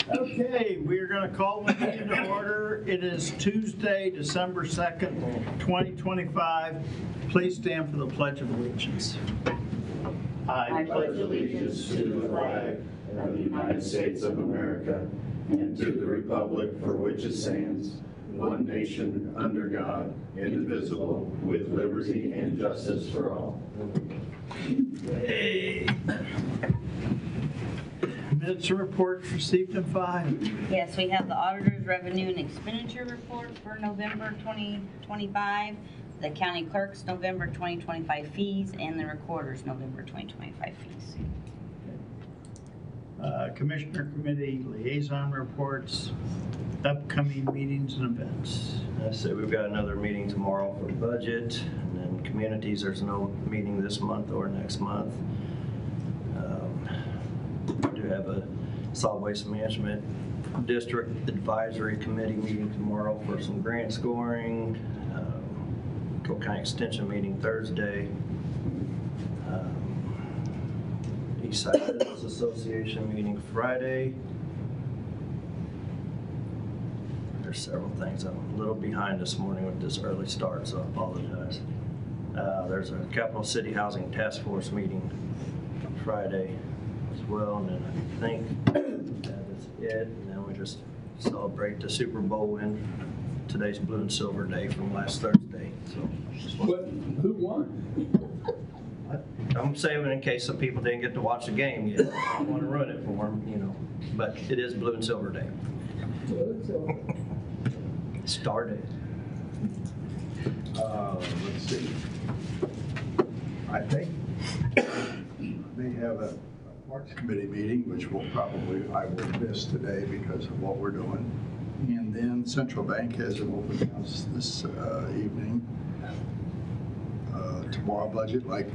Okay, we're going to call the meeting to order. It is Tuesday, December 2nd, 2025. Please stand for the Pledge of Allegiance. I pledge allegiance to the flag of the United States of America and to the republic for which it stands, one nation, under God, indivisible, with liberty and justice for all. Hey. Minutes and reports received in file. Yes, we have the auditor's revenue and expenditure report for November 2025, the county clerk's November 2025 fees, and the recorder's November 2025 fees. Commissioner Committee liaison reports, upcoming meetings and events. So we've got another meeting tomorrow for budget, and then communities, there's no meeting this month or next month. We do have a solid waste management district advisory committee meeting tomorrow for some grant scoring. Cole County Extension meeting Thursday. Eastside Business Association meeting Friday. There's several things. I'm a little behind this morning with this early start, so I apologize. There's a Capital City Housing Task Force meeting Friday as well, and then I think that is it. And then we just celebrate the Super Bowl win. Today's Blue and Silver Day from last Thursday. So who won? I'm saving in case some people didn't get to watch the game yet. I don't want to ruin it for them, you know. But it is Blue and Silver Day. Started. Let's see. I think they have a Parks Committee meeting, which I will miss today because of what we're doing. And then Central Bank has an open house this evening. Tomorrow budget, like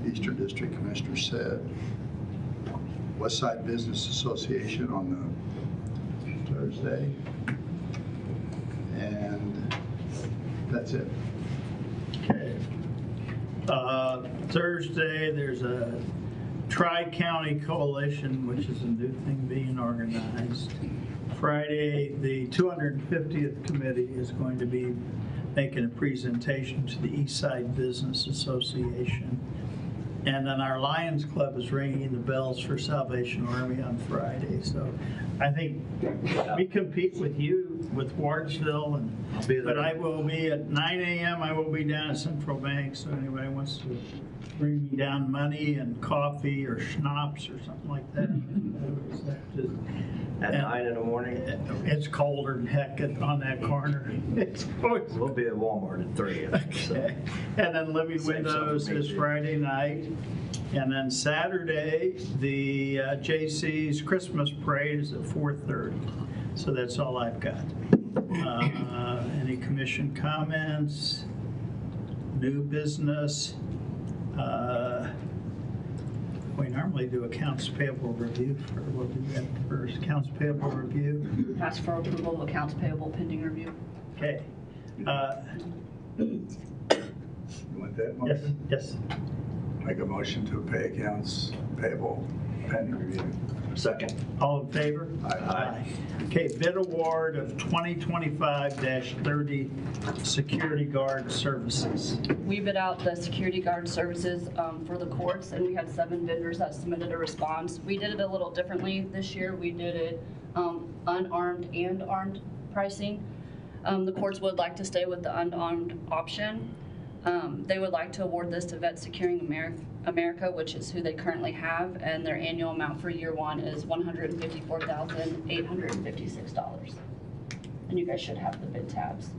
Eastern District Commissioner said. Westside Business Association on the Thursday. And that's it. Okay. Thursday, there's a Tri-County Coalition, which is a new thing being organized. Friday, the 250th committee is going to be making a presentation to the Eastside Business Association. And then our Lions Club is ringing the bells for Salvation Army on Friday. So I think we compete with you with Wardsville, but I will be at 9 a.m. I will be down at Central Bank. So anybody wants to bring me down money and coffee or schnapps or something like that. At 9 in the morning? It's colder than heck on that corner. It's always... We'll be at Walmart at 3. So. Okay. And then Living Windows is Friday night. And then Saturday, the JC's Christmas parade is at 4:30. So that's all I've got. Any commission comments? New business? We normally do accounts payable review. We'll do that first. Accounts payable review. Ask for approval of accounts payable pending review. Okay. You want that motion? Yes. Make a motion to pay accounts payable pending review. Second. All in favor? Aye. Okay, bid award of 2025-30 security guard services. We bid out the security guard services for the courts, and we had 7 vendors that submitted a response. We did it a little differently this year. We did it unarmed and armed pricing. The courts would like to stay with the unarmed option. They would like to award this to Vet Securing America, which is who they currently have, and their annual amount for year 1 is $154,856. And you guys should have the bid tabs.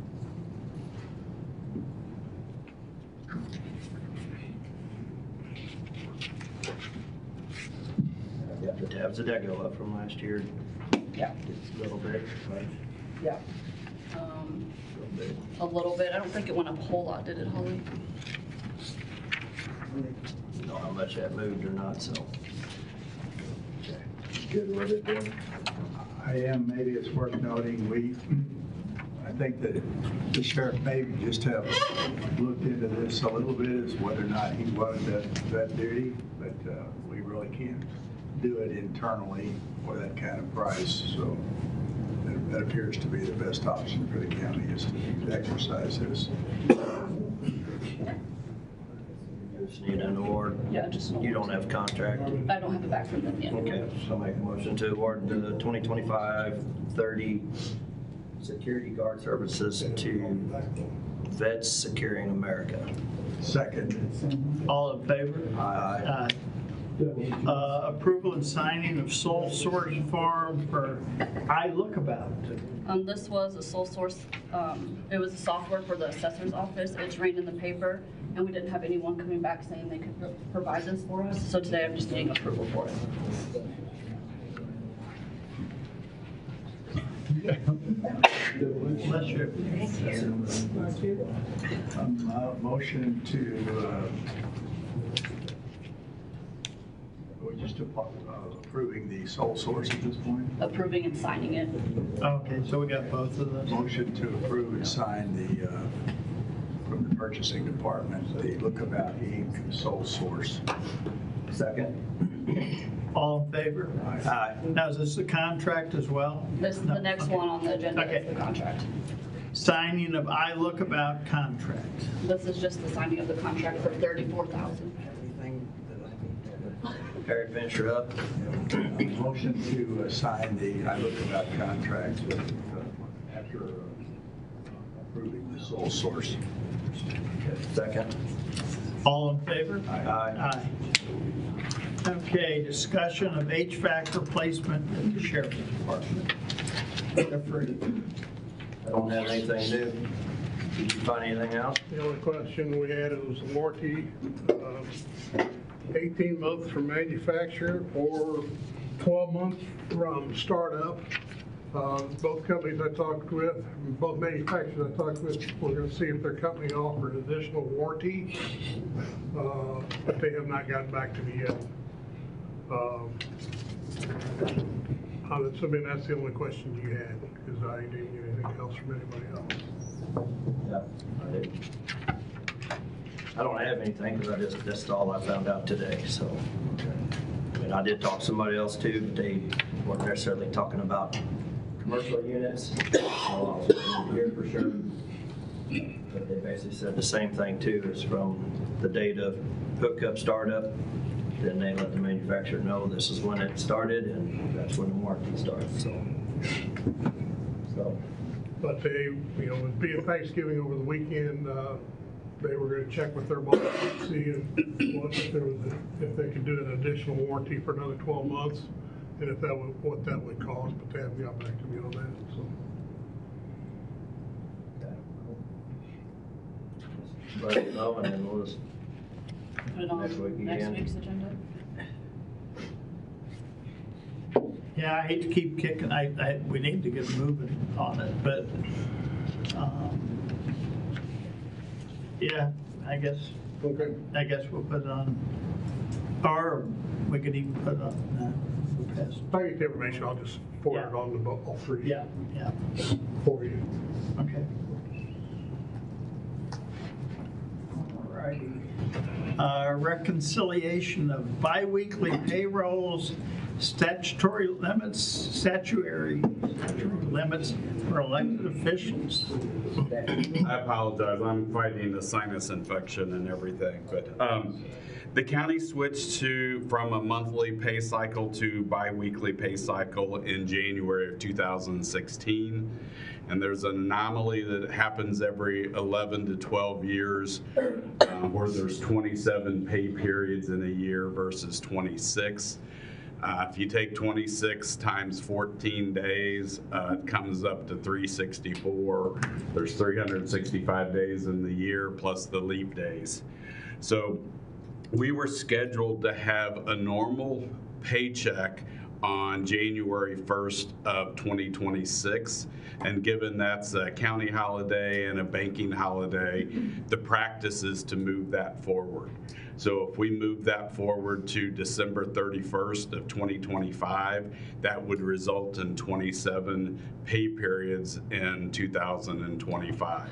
Yeah, the tabs, did that go up from last year? Yeah. A little bit, right? Yeah. A little bit. I don't think it went up a whole lot, did it, Holly? I don't know how much that moved or not, so. Okay. Good with it then? I am. Maybe it's worth noting, I think that the sheriff maybe just have looked into this a little bit as whether or not he was at that duty, but we really can't do it internally for that kind of price. So that appears to be the best option for the county, is to exercise this. You just need an award. Yeah, just an You award. don't have contract. I don't have it back from them yet. Okay, so make a motion to award the 2025-30 security guard services to Vets Securing America. Second. All in favor? Aye. Approval and signing of sole source form for iLookabout. This was a sole source, it was a software for the assessor's office. It's ran in the paper, and we didn't have anyone coming back saying they could provide this for us. So today I'm just needing approval for it. Bless you. Motion to, we're just approving the sole source at this point. Approving and signing it. Okay, so we got both of those. Motion to approve and sign the, from the purchasing department, the Lookabout Inc. sole source. Second. All in favor? Aye. Now, is this a contract as well? This, the next one on the agenda Okay. is the contract. Signing of iLookabout contract. This is just the signing of the contract for $34,000. Perry, finish her up. Motion to sign the iLookabout contract after approving the sole source. Second. All in favor? Aye. Aye. Okay, discussion of HVAC replacement at the Sheriff's Department. Jeffrey. I don't have anything new. Did you find anything out? The only question we had was the warranty, 18 months from manufacturer or 12 months from startup. Both companies I talked with, both manufacturers I talked with, we're going to see if their company offered additional warranty, but they have not gotten back to me yet. I'm assuming that's the only question you had, because I didn't get anything else from anybody else. Yeah, I did. I don't have anything because that's all I found out today, so. I mean, I did talk to somebody else too, but they weren't necessarily talking about commercial units. So I was waiting to hear for sure. But they basically said the same thing too, is from the date of hookup startup, then they let the manufacturer know this is when it started and that's when the warranty starts, so. But they, you know, with being Thanksgiving over the weekend, they were gonna check with their boss to see if they could do an additional warranty for another 12 months, and if that would, what that would cost, but they haven't got back to me on that, so. Let us know and then we'll just, Put it on Next week next again. week's agenda. Yeah, I hate to keep kicking, we need to get moving on it, but, yeah, I guess Okay. we'll put it on, or we could even put it on, past. If I get the information, I'll just forward it on to all three. Yeah, For you. okay. Alrighty. Reconciliation of biweekly payrolls, statutory limits for elected officials. I apologize, I'm fighting a sinus infection and everything, but the county switched from a monthly pay cycle to bi-weekly pay cycle in January of 2016. And there's an anomaly that happens every 11 to 12 years where there's 27 pay periods in a year versus 26. If you take 26 times 14 days, it comes up to 364. There's 365 days in the year plus the leap days. So we were scheduled to have a normal paycheck on January 1st of 2026. And given that's a county holiday and a banking holiday, the practice is to move that forward. So if we move that forward to December 31st of 2025, that would result in 27 pay periods in 2025.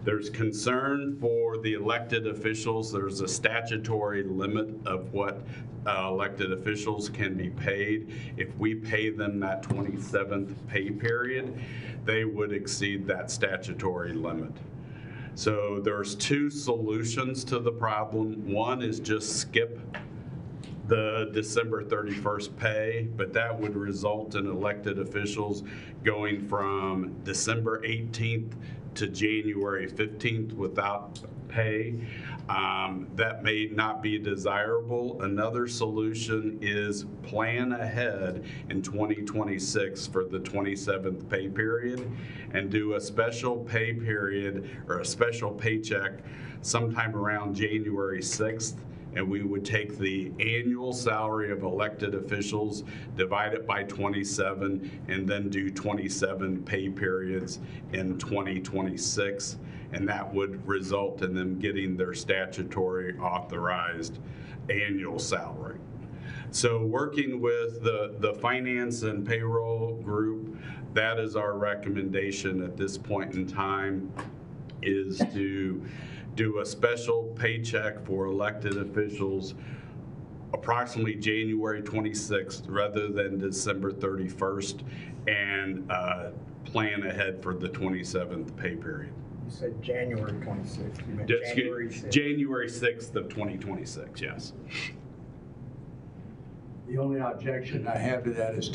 There's concern for the elected officials. There's a statutory limit of what elected officials can be paid. If we pay them that 27th pay period, they would exceed that statutory limit. So there's two solutions to the problem. One is just skip the December 31st pay, but that would result in elected officials going from December 18th to January 15th without pay. That may not be desirable. Another solution is plan ahead in 2026 for the 27th pay period and do a special pay period or a special paycheck sometime around January 6th. And we would take the annual salary of elected officials, divide it by 27, and then do 27 pay periods in 2026. And that would result in them getting their statutory authorized annual salary. So working with the finance and payroll group, that is our recommendation at this point in time, is to do a special paycheck for elected officials approximately January 26th rather than December 31st, and plan ahead for the 27th pay period. You said January 26th. You meant Just January 6th. January 6th of 2026, yes. The only objection I have to that is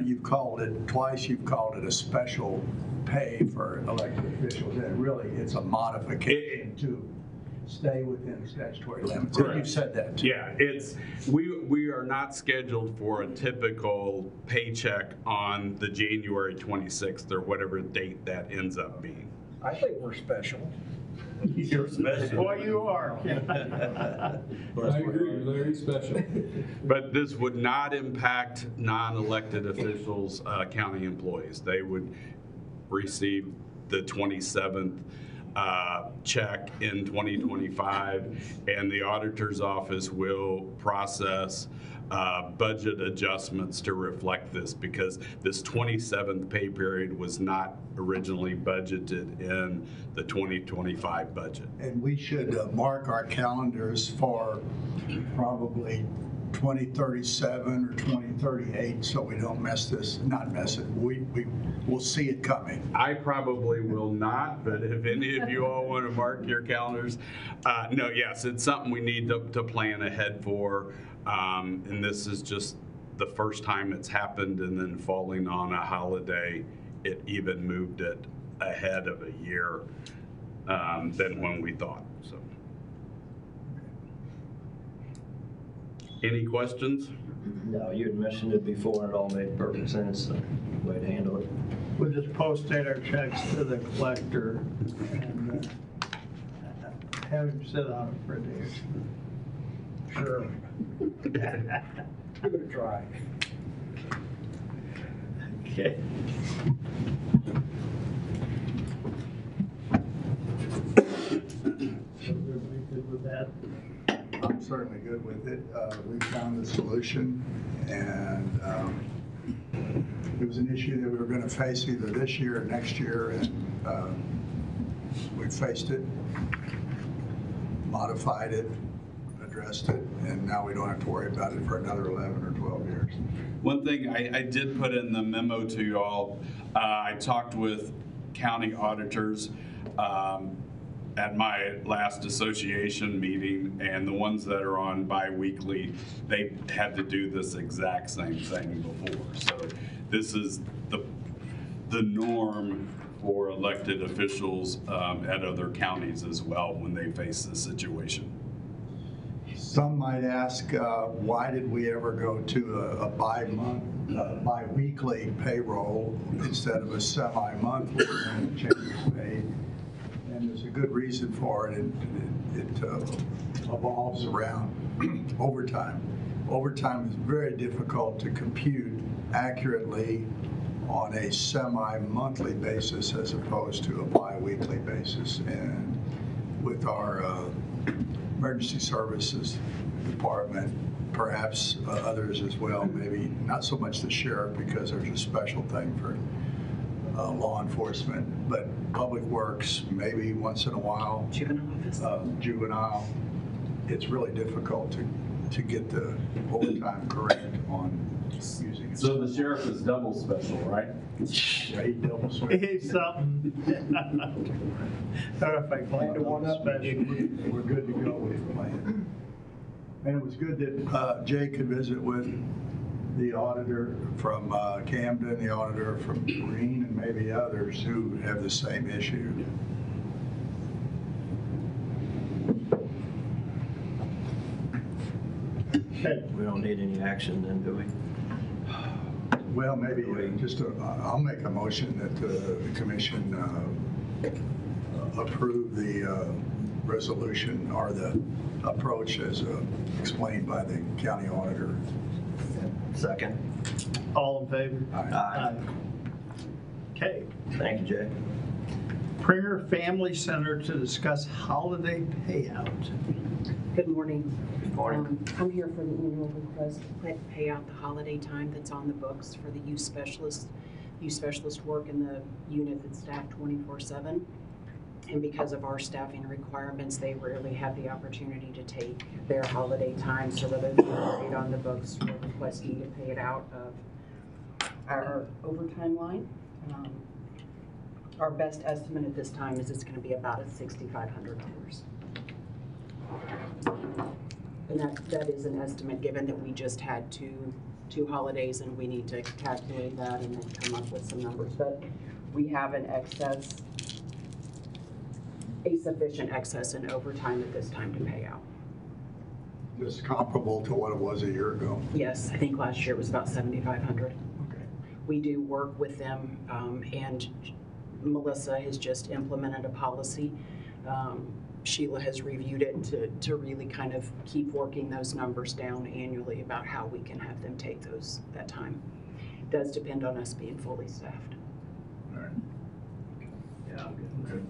you've called it, twice you've called it a special pay for elected officials, and really it's a modification to stay within the statutory limits. And you've said that too. Yeah, we are not scheduled for a typical paycheck on the January 26th or whatever date that ends up being. I think we're special. You're special. Boy, you are. I agree, Larry, special. But this would not impact non-elected officials, county employees. They would receive the 27th check in 2025, and the auditor's office will process budget adjustments to reflect this, because this 27th pay period was not originally budgeted in the 2025 budget. And we should mark our calendars for probably 2037 or 2038, so we don't not mess it. We'll see it coming. I probably will not, but if any of you all want to mark your calendars, no, yes, it's something we need to plan ahead for. And this is just the first time it's happened, and then falling on a holiday, it even moved it ahead of a year than when we thought. So, any questions? No, you had mentioned it before, and it all made perfect sense, the way to handle it. We'll just postate our checks to the collector and have him sit on it for a day or two. Sure. Give it a try. Okay. So everybody good with that? I'm certainly good with it. We found the solution, and it was an issue that we were going to face either this year or next year, and we faced it, modified it, addressed it, and now we don't have to worry about it for another 11 or 12 years. One thing I did put in the memo to you all, I talked with county auditors at my last association meeting, and the ones that are on bi-weekly, they had to do this exact same thing before. So this is the norm for elected officials at other counties as well when they face this situation. Some might ask, why did we ever go to a bi-weekly payroll instead of a semi-monthly when the change was made? And there's a good reason for it. It evolves around overtime. Overtime is very difficult to compute accurately on a semi-monthly basis as opposed to a bi-weekly basis. And with our emergency services department, perhaps others as well, maybe not so much the sheriff because there's a special thing for law enforcement, but Public Works, maybe once in a while. Juvenile office. Juvenile, it's really difficult to get the overtime correct on using it. So the sheriff is double special, right? Yeah, he double switched. It's something. Or if I claim to one special. We're good to go with the plan. And it was good that Jay could visit with the auditor from Camden, the auditor from Green, and maybe others who have the same issue. Okay. We don't need any action then, do we? Well, maybe just, I'll make a motion that the commission approve the resolution or the approach as explained by the county auditor. Second. All in favor? Aye. Okay. Thank you, Jay. Pringer Family Center to discuss holiday payout. Good morning. Good morning. I'm here for the annual request to pay out the holiday time that's on the books for the youth specialist. Youth specialist work in the unit that's staffed 24/7. And because of our staffing requirements, they rarely have the opportunity to take their holiday time. So rather than paid on the books, we're requesting to pay it out of our overtime line. Our best estimate at this time is it's going to be about $6,500. And that is an estimate, given that we just had two holidays and we need to calculate that and then come up with some numbers. But we have an excess, a sufficient excess in overtime at this time to pay out. Just comparable to what it was a year ago. Yes, I think last year it was about $7,500. Okay. We do work with them, and Melissa has just implemented a policy. Sheila has reviewed it to really kind of keep working those numbers down annually about how we can have them take that time. It does depend on us being fully staffed. All right. Yeah, I'm good.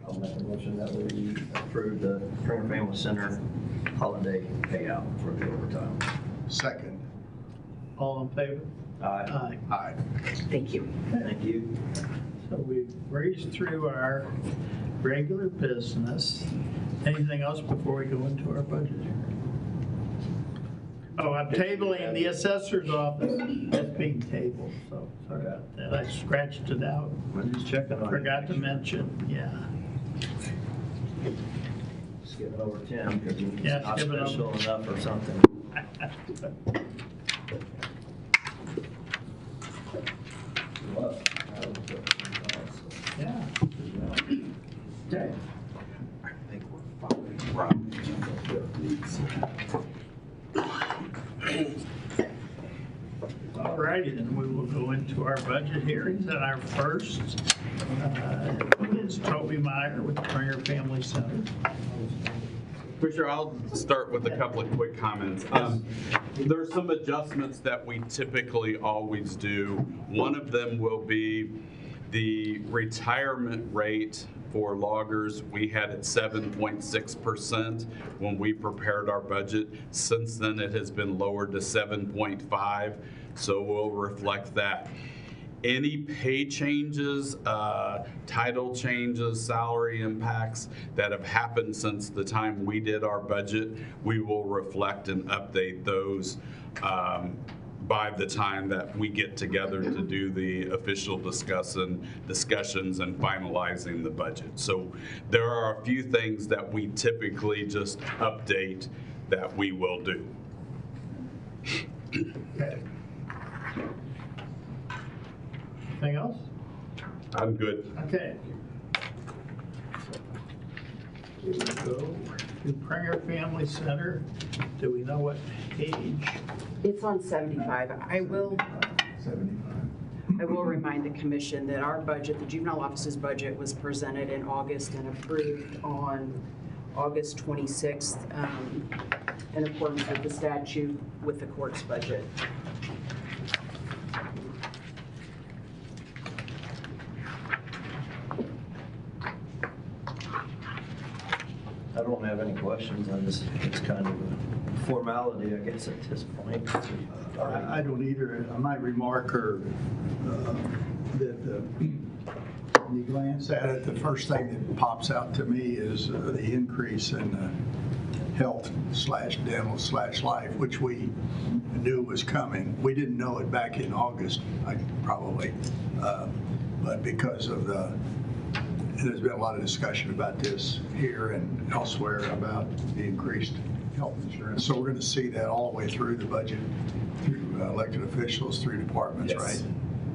I'll make a motion that we approve the Pringer Family Center holiday payout for the overtime. Second. All in favor? Aye. Aye. Thank you. Thank you. So we've breezed through our regular business. Anything else before we go into our budget? Oh, I'm tabling the assessor's office. That's being tabled, so sorry about that. I scratched it out. I'm just checking on you. Forgot to mention, yeah. Just give it over to him because he's Yeah, not give it over. special enough or something. Yeah. Okay. I think we're following Rob. All righty, then we will go into our budget hearings. And our first is Toby Meyer with the Pringer Family Center. Commissioner, I'll start with a couple of quick comments. There's some adjustments that we typically always do. One of them will be the retirement rate for loggers. We had it 7.6% when we prepared our budget. Since then, it has been lowered to 7.5%, so we'll reflect that. Any pay changes, title changes, salary impacts that have happened since the time we did our budget, we will reflect and update those by the time that we get together to do the official discussions and finalizing the budget. So there are a few things that we typically just update that we will do. Okay. Anything else? I'm good. Okay. Here we go to Pringer Family Center. Do we know what page? It's on 75. I will 75. remind the commission that our budget, the juvenile office's budget, was presented in August and approved on August 26th in accordance with the statute with the court's budget. I don't have any questions. It's kind of a formality, I guess, at this point. I don't either. I might remark that when you glance at it, the first thing that pops out to me is the increase in health/dental/life, which we knew was coming. We didn't know it back in August, probably, but because of there's been a lot of discussion about this here and elsewhere about the increased health insurance. So we're going to see that all the way through the budget, through elected officials, through departments, Yes. right?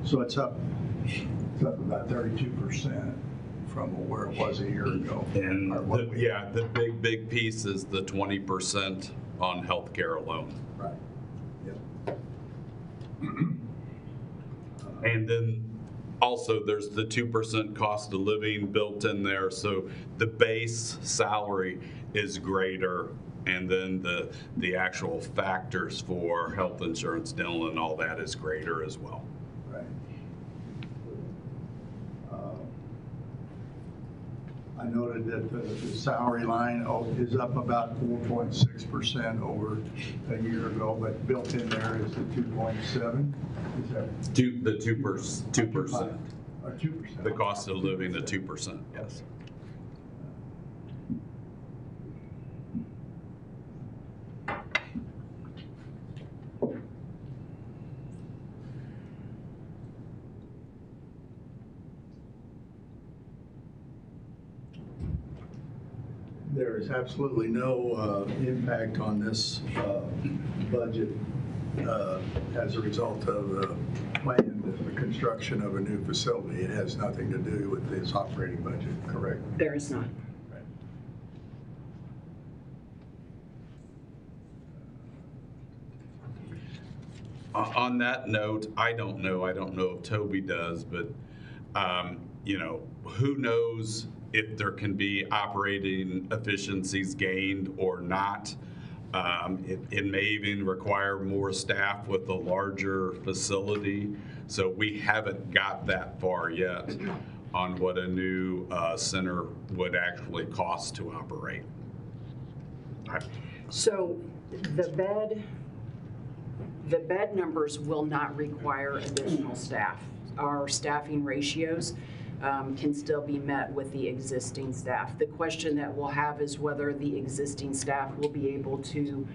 So it's up about 32% from where it was a year ago. And Or what we- the big piece is the 20% on healthcare alone. Right. Yep. And then also there's the 2% cost of living built in there. So the base salary is greater. And then the actual factors for health insurance, dental, and all that is greater as well. Right. I noted that the salary line is up about 4.6% over a year ago, but built in there is the 2.7. Is that? The 2%. Or 2%. The cost of living, the 2%, yes. There is absolutely no impact on this budget as a result of the planned construction of a new facility. It has nothing to do with this operating budget, correct? There is not. On that note, I don't know if Toby does, but, who knows if there can be operating efficiencies gained or not. It may even require more staff with a larger facility. So we haven't got that far yet on what a new center would actually cost to operate. So the bed numbers will not require additional staff. Our staffing ratios can still be met with the existing staff. The question that we'll have is whether the existing staff will be able to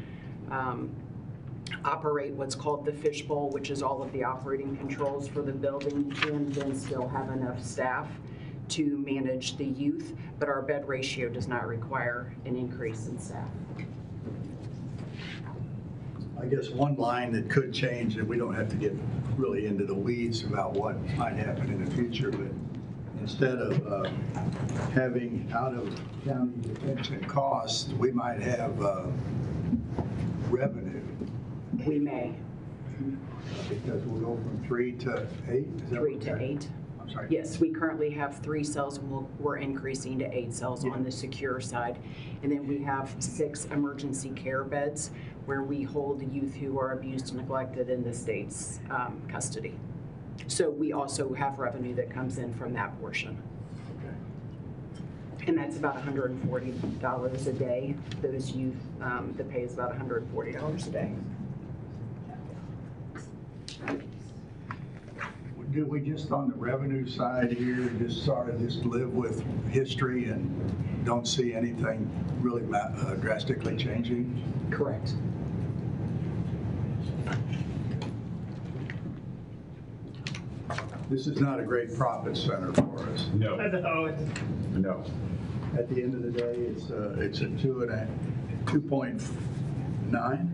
operate what's called the fishbowl, which is all of the operating controls for the building, and then still have enough staff to manage the youth, but our bed ratio does not require an increase in staff. I guess one line that could change, and we don't have to get really into the weeds about what might happen in the future, but instead of having out-of-county detention costs, we might have revenue. We may. Because we'll go from 3 to 8? Is that 3 what to that- 8. I'm sorry. Yes, we currently have 3 cells, and we're increasing to 8 cells on the secure side. And then we have 6 emergency care beds where we hold the youth who are abused and neglected in the state's custody. So we also have revenue that comes in from that portion. And that's about $140 a day. Those youth, the pay is about $140 a day. Do we just on the revenue side here, just sort of just live with history and don't see anything really drastically changing? Correct. This is not a great profit center for us. No. No. At the end of the day, it's a 2.9?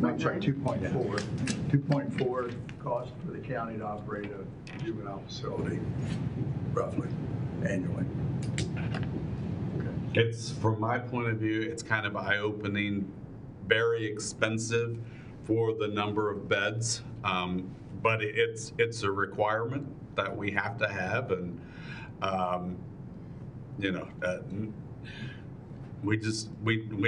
I'm sorry, 2.4. 2.4 cost for the county to operate a juvenile facility, roughly, annually. It's, from my point of view, it's kind of eye-opening, very expensive for the number of beds, but it's a requirement that we have to have, and we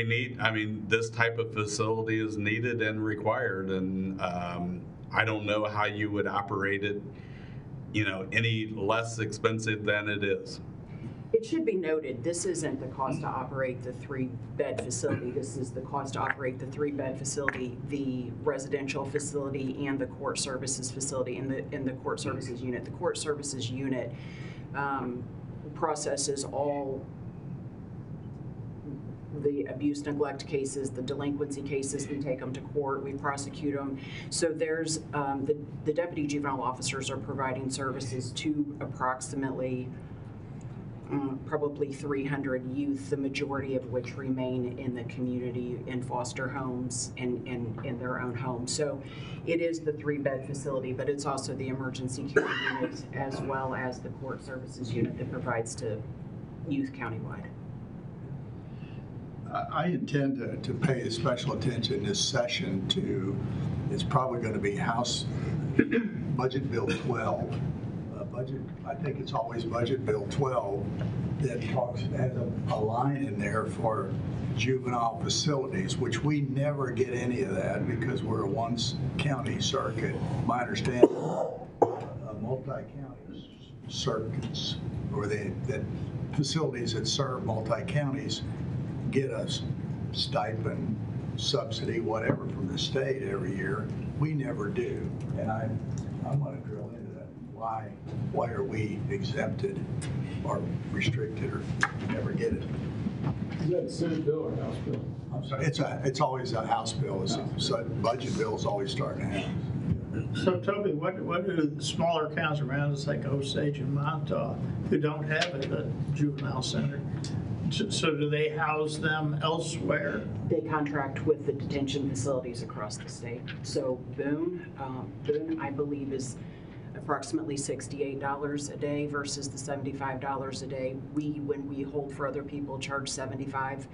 need, I mean, this type of facility is needed and required, and I don't know how you would operate it, any less expensive than it is. It should be noted, this isn't the cost to operate the 3-bed facility. This is the cost to operate the 3-bed facility, the residential facility, and the court services facility in the court services unit. The court services unit processes all the abuse, neglect cases, the delinquency cases. We take them to court, we prosecute them. So there's, the deputy juvenile officers are providing services to approximately probably 300 youth, the majority of which remain in the community in foster homes and in their own homes. So it is the 3-bed facility, but it's also the emergency care unit as well as the court services unit that provides to youth countywide. I intend to pay special attention this session to, it's probably going to be House Budget Bill 12. I think it's always Budget Bill 12 that has a line in there for juvenile facilities, which we never get any of that because we're a one-county circuit. My understanding, multi-county circuits, or that facilities that serve multi-counties get us stipend, subsidy, whatever from the state every year. We never do, and I'm going to drill into that. Why are we exempted or restricted or never get it? Is that a Senate bill or House bill? I'm sorry, it's always a House bill. So budget bills always start in a House. So Toby, what do the smaller towns around us like Osage and Montauk who don't have a juvenile center? So do they house them elsewhere? They contract with the detention facilities across the state. So Boone, I believe, is approximately $68 a day versus the $75 a day. When we hold for other people, charge $75.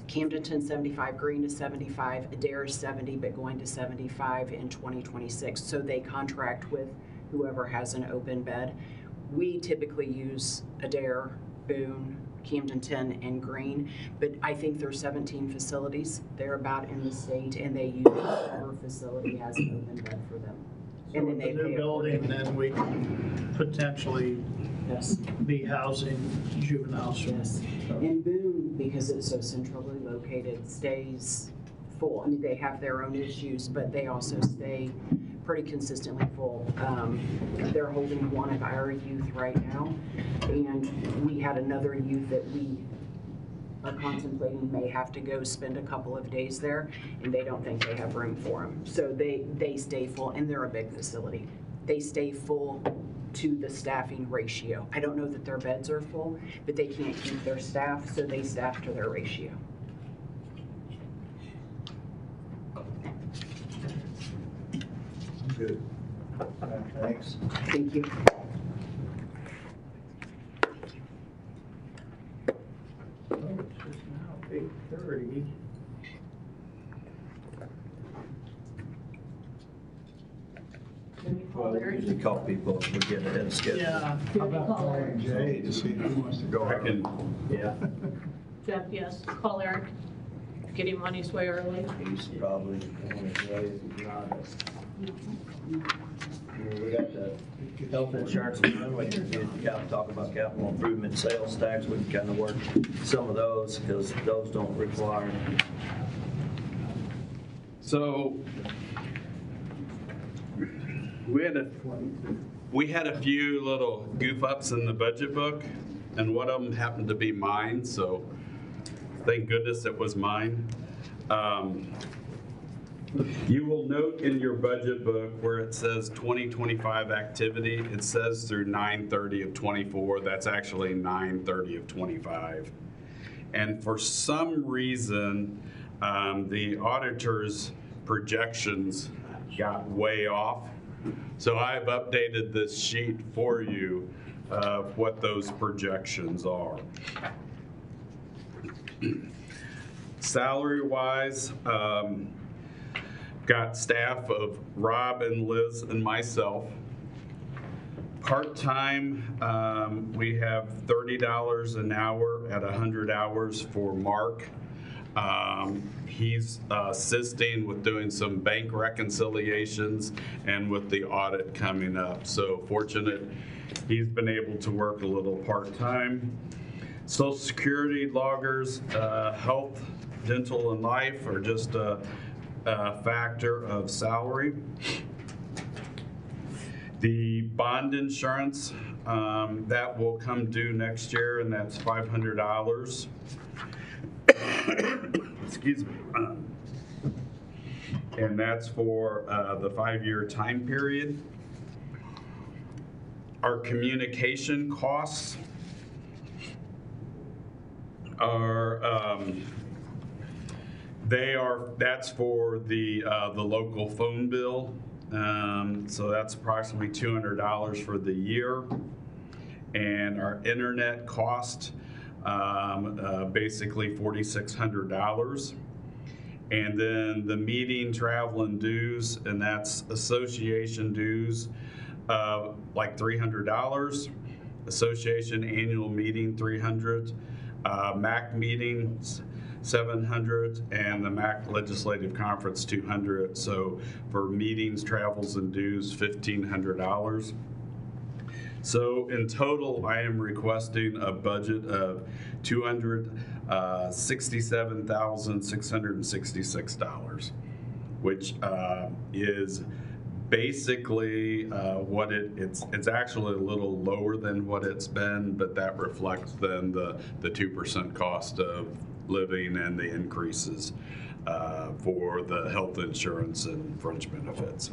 Camdenton 75, Greene is 75, Adair is 70, but going to 75 in 2026. So they contract with whoever has an open bed. We typically use Adair, Boone, Camdenton, and Greene, but I think there's 17 facilities thereabout in the state, and they use whatever facility has an open bed for them. So And then with they the new pay building, then we can potentially be housing juveniles. Yes. And Boone, because it's so centrally located, stays full. I mean, they have their own issues, but they also stay pretty consistently full. They're holding one of our youth right now, and we had another youth that we are contemplating may have to go spend a couple of days there, and they don't think they have room for them. So they stay full, and they're a big facility. They stay full to the staffing ratio. I don't know that their beds are full, but they can't keep their staff, so they staff to their ratio. Good. Thanks. Thank you. Oh, it's just now 8:30. Well, we usually call people if we get ahead of schedule. Yeah. How about calling Jay to see who wants to go? I can, Yeah, Jeff, yes. Call Eric. Get him on his way early. he's probably on his way, if he's not. We got the health insurance fund, we can talk about capital improvement, sales tax, we can kind of work some of those, because those don't require. so we had a few little goof ups in the budget book, and one of them happened to be mine, so thank goodness it was mine. You will note in your budget book where it says 2025 activity, it says through 9/30 of 24. That's actually 9/30 of 25. And for some reason, the auditor's projections got way off. So I've updated this sheet for you of what those projections are. Salary-wise, got staff of Rob and Liz and myself. Part-time, we have $30 an hour at 100 hours for Mark. He's assisting with doing some bank reconciliations and with the audit coming up. So fortunate he's been able to work a little part-time. Social Security loggers, health, dental, and life are just a factor of salary. The bond insurance, that will come due next year, and that's $500. Excuse me. And that's for the 5-year time period. Our communication costs are, that's for the local phone bill. So that's approximately $200 for the year. And our internet cost, basically $4,600. And then the meeting, travel, and dues, and that's association dues, like $300. Association annual meeting, $300. MAC meetings, $700, and the MAC Legislative Conference, $200. So for meetings, travels, and dues, $1,500. So in total, I am requesting a budget of $267,666, which is basically what it's actually a little lower than what it's been, but that reflects then the 2% cost of living and the increases for the health insurance and fringe benefits.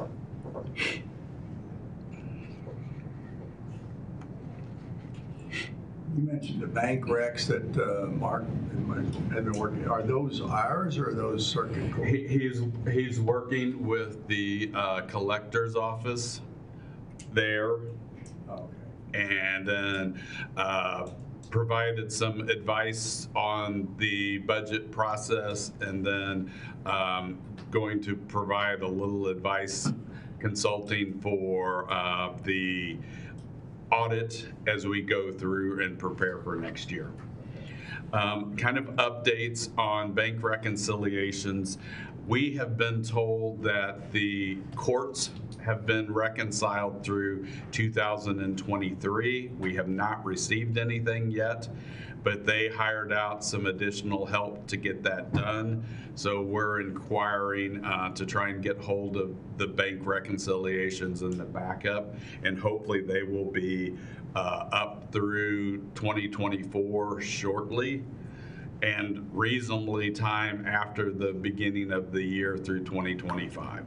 You mentioned the bank recs that Mark had been working. Are those ours or are those circuit court? He's working with the collector's office there, and then provided some advice on the budget process, and then going to provide a little advice consulting for the audit as we go through and prepare for next year. Kind of updates on bank reconciliations. We have been told that the courts have been reconciled through 2023. We have not received anything yet, but they hired out some additional help to get that done. So we're inquiring to try and get hold of the bank reconciliations and the backup, and hopefully they will be up through 2024 shortly, and reasonably time after the beginning of the year through 2025.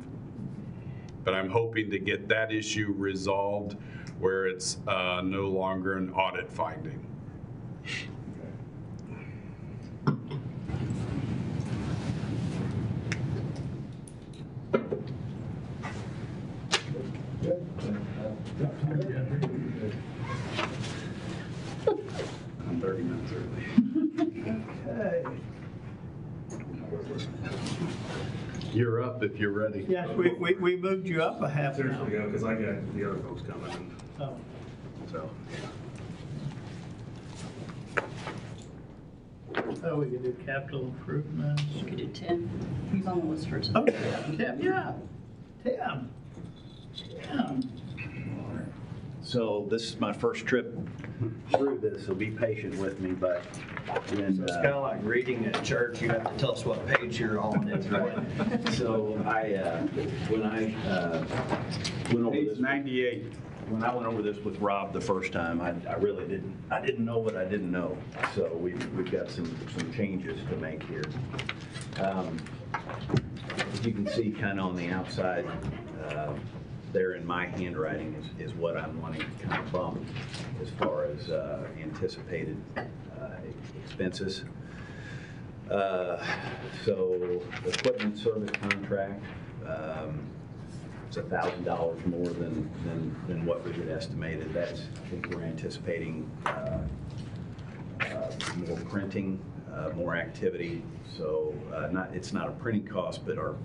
But I'm hoping to get that issue resolved where it's no longer an audit finding. I'm 30 minutes early. Okay. You're up if you're ready. Yes, we moved you up a half an hour. Because I got the other folks coming. Oh. So. Oh, we could do capital improvements. You could do Tim. He's on the list for today. Okay, Tim, yeah. Tim. So this is my first trip through this, so be patient with me, but then, So it's kind of like reading at church. You have to tell us what page you're on. so when I went over Page this, 98. when I went over this with Rob the first time, I really didn't know what I didn't know. So we've got some changes to make here. As you can see kind of on the outside, there in my handwriting is what I'm wanting to kind of bump as far as anticipated expenses. So equipment service contract, it's $1,000 more than what we had estimated. That's, I think we're anticipating more printing, more activity. So it's not a printing cost, but our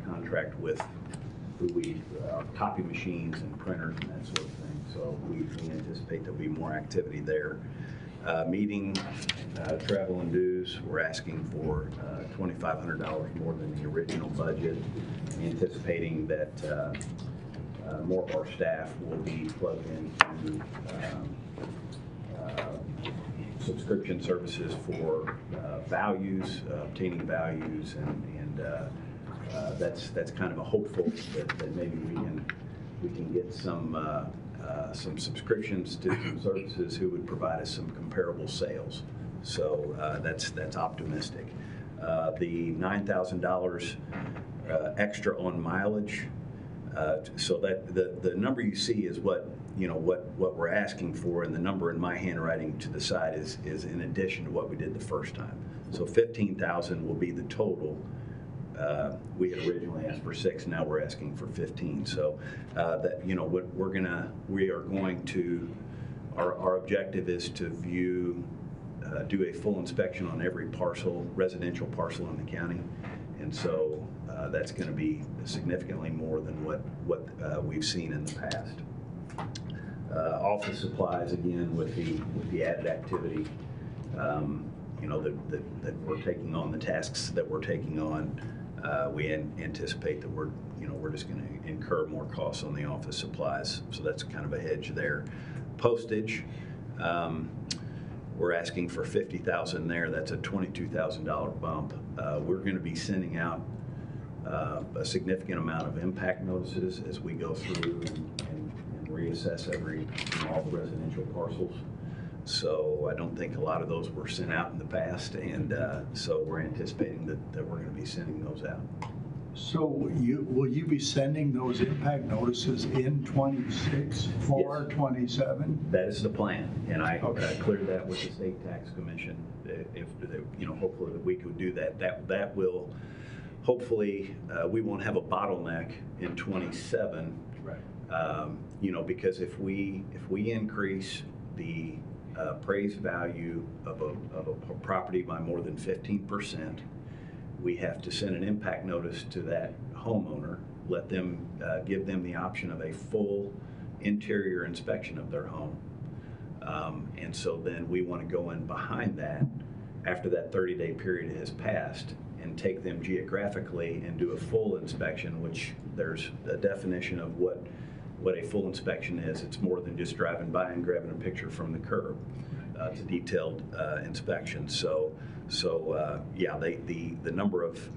contract with who we copy machines and printers and that sort of thing. So we anticipate there'll be more activity there. Meeting, travel and dues, we're asking for $2,500 more than the original budget, anticipating that more of our staff will be plugged into subscription services for values, obtaining values, and that's kind of a hopeful that maybe we can get some subscriptions to some services who would provide us some comparable sales. So that's optimistic. The $9,000 extra on mileage. So that the number you see is what we're asking for, and the number in my handwriting to the side is in addition to what we did the first time. So 15,000 will be the total. We had originally asked for 6, now we're asking for 15. So that we are going to. Our objective is to do a full inspection on every residential parcel in the county, and so that's going to be significantly more than what we've seen in the past. Office supplies, again, with the added activity, that we're taking on, the tasks that we're taking on, we anticipate that we're just going to incur more costs on the office supplies. So that's kind of a hedge there. Postage, we're asking for $50,000 there. That's a $22,000 bump. We're going to be sending out a significant amount of impact notices as we go through and reassess all the residential parcels. So I don't think a lot of those were sent out in the past, and so we're anticipating that we're going to be sending those out. So will you be sending those impact notices in 26 for 27? That is the plan, and I cleared that with the State Tax Commission. If hopefully that we could do that. That will hopefully we won't have a bottleneck in 27. Right. Because if we increase the appraised value of a property by more than 15%, we have to send an impact notice to that homeowner, let them give them the option of a full interior inspection of their home. And so then we want to go in behind that after that 30-day period has passed and take them geographically and do a full inspection, which there's a definition of what a full inspection is. It's more than just driving by and grabbing a picture from the curb. It's a detailed inspection. So the number of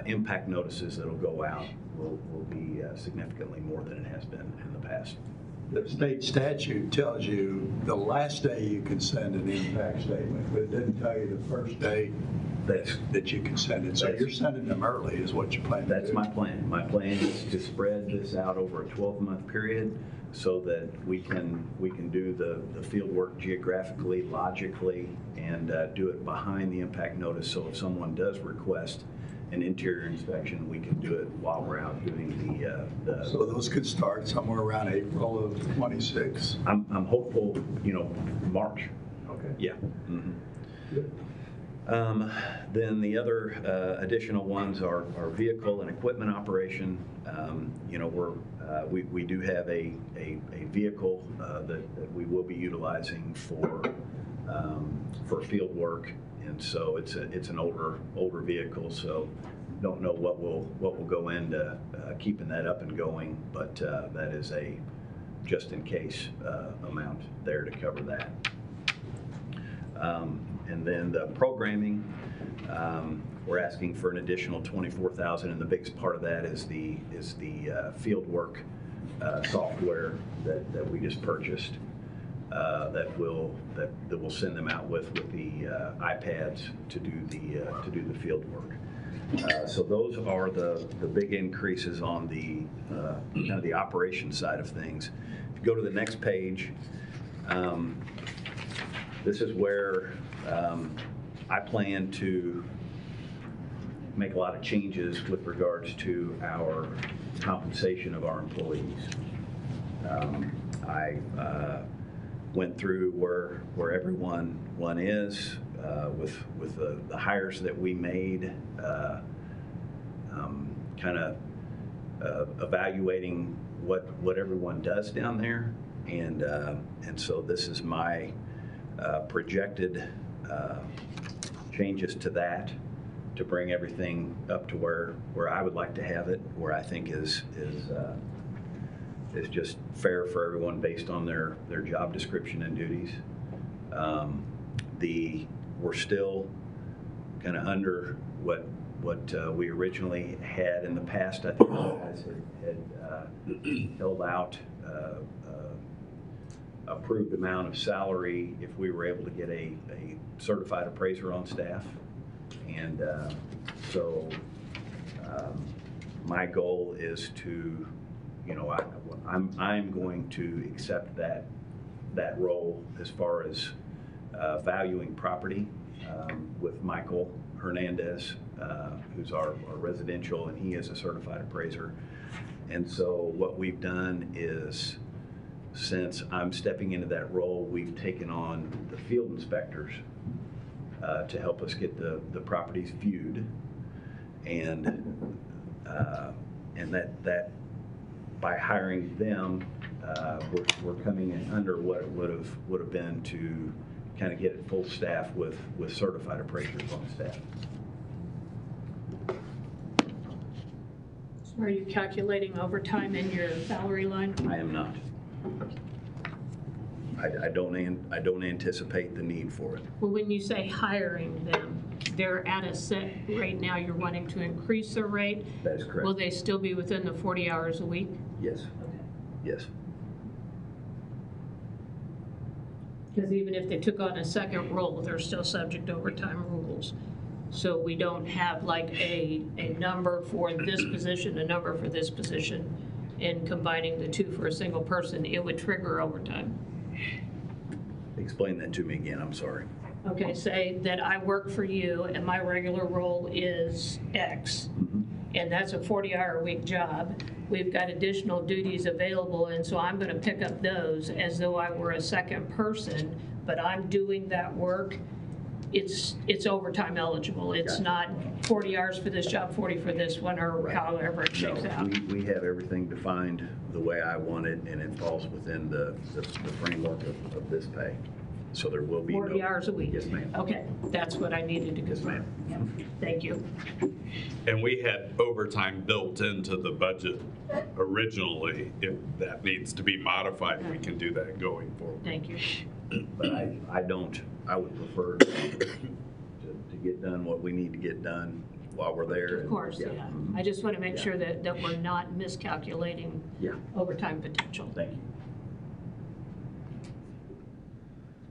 impact notices that'll go out will be significantly more than it has been in the past. The state statute tells you the last day you can send an impact statement, but it didn't tell you the first day that you can send it. So you're sending them early is what you plan to do. That's my plan. My plan is to spread this out over a 12-month period so that we can do the field work geographically, logically, and do it behind the impact notice. So if someone does request an interior inspection, we can do it while we're out doing the So those could start somewhere around April of 26. I'm hopeful, March. Okay. Yeah. Mm-hmm. Then the other additional ones are vehicle and equipment operation. We do have a vehicle that we will be utilizing for field work, and so it's an older vehicle. So don't know what will go into keeping that up and going, but that is a just in case amount there to cover that. And then the programming, we're asking for an additional $24,000, and the biggest part of that is the field work software that we just purchased. That will send them out with the iPads to do the field work. So those are the big increases on the kind of the operation side of things. If you go to the next page, this is where I plan to make a lot of changes with regards to our compensation of our employees. I went through where everyone is with the hires that we made, kind of evaluating what everyone does down there, and so this is my projected changes to that to bring everything up to where I would like to have it, where I think is just fair for everyone based on their job description and duties. We're still kind of under what we originally had in the past. I think you guys had held out approved amount of salary if we were able to get a certified appraiser on staff. And so my goal is to, I'm going to accept that role as far as valuing property with Michael Hernandez, who's our residential, and he is a certified appraiser. And so what we've done is, since I'm stepping into that role, we've taken on the field inspectors to help us get the properties viewed, and that by hiring them, we're coming in under what it would have been to kind of get it full staff with certified appraisers on staff. So are you calculating overtime in your salary line? I am not. I don't anticipate the need for it. Well, when you say hiring them, they're at a set rate now, you're wanting to increase their rate? That is correct. Will they still be within the 40 hours a week? Yes. Yes. Because even if they took on a second role, they're still subject to overtime rules. So we don't have like a number for this position, a number for this position, and combining the two for a single person, it would trigger overtime. Explain that to me again, I'm sorry. Okay, say that I work for you and my regular role is X, and that's a 40-hour-a-week job. We've got additional duties available, and so I'm going to pick up those as though I were a second person, but I'm doing that work. It's overtime eligible. It's not 40 hours for this job, 40 for this one, or however it shakes out. We have everything defined the way I want it, and it falls within the framework of this pay. So there will be 40 hours a week? Yes, ma'am. Okay, that's what I needed to confirm. Yes, ma'am. Yeah. Thank you. And we had overtime built into the budget originally. If that needs to be modified, we can do that going forward. Thank you. But I would prefer to get done what we need to get done while we're there. Of course, yeah. Mhm. I just want to make sure that we're not miscalculating overtime potential. Thank you.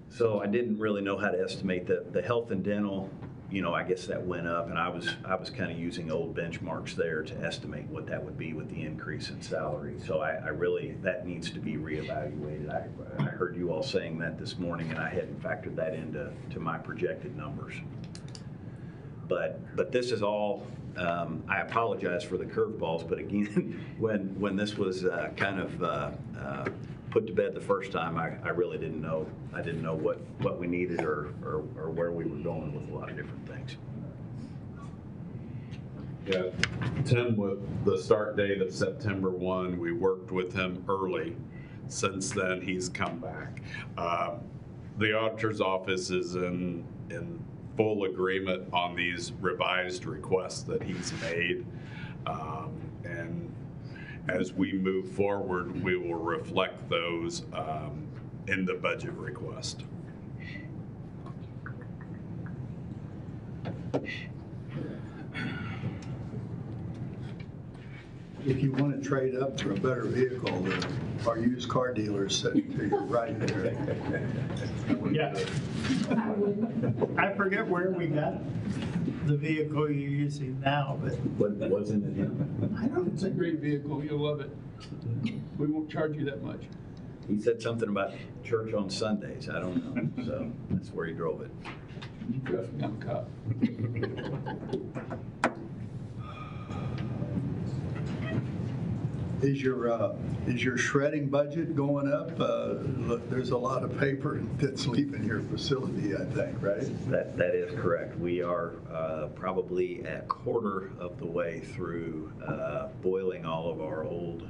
So I didn't really know how to estimate the health and dental. I guess that went up, and I was kind of using old benchmarks there to estimate what that would be with the increase in salary. So I really, that needs to be reevaluated. I heard you all saying that this morning, and I hadn't factored that into my projected numbers. But this is all, I apologize for the curveballs, but again, when this was kind of put to bed the first time, I really didn't know. I didn't know what we needed or where we were going with a lot of different things. Yeah, Tim, with the start date of September 1, we worked with him early. Since then, he's come back. The auditor's office is in full agreement on these revised requests that he's made. And as we move forward, we will reflect those in the budget request. If you want to trade up for a better vehicle, our used car dealers sitting to your right there. Yeah. I forget where we got the vehicle you're using now, but. Wasn't it him? I don't It's a great vehicle, you'll love it. We won't charge you that much. He said something about church on Sundays. I don't know. So that's where he drove it. Trust me, I'm a cop. Is your shredding budget going up? Look, there's a lot of paper that's leaving your facility, I think, right? That is correct. We are probably a quarter of the way through boiling all of our old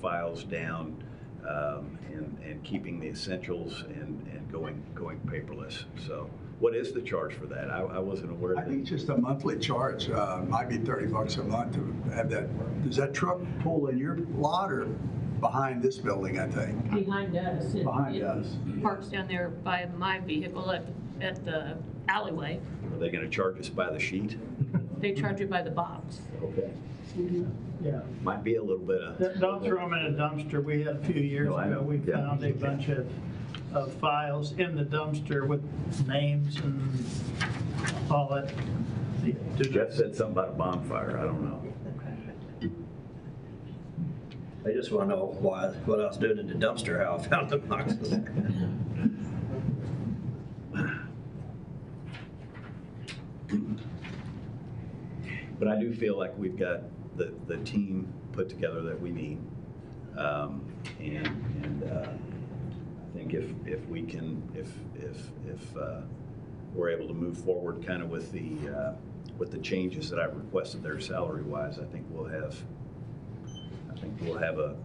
files down and keeping the essentials and going paperless. So what is the charge for that? I wasn't aware I of think that. just a monthly charge, might be $30 a month to have that. Does that truck pull in your lot or behind this building, I think? Behind us. Behind us. Parks down there by my vehicle at the alleyway. Are they going to charge us by the sheet? They charge you by the box. Okay. Yeah. Might be a little bit of. Don't throw them in a dumpster. We had a few years No, I know. ago, we Yeah. found a bunch of files in the dumpster with names and all that. Jeff said something about a bonfire. I don't know. They just want to know what I was doing in the dumpster, how I found the boxes. But I do feel like we've got the team put together that we need. And I think if we can, if we're able to move forward kind of with the changes that I've requested there salary wise, I think we'll have a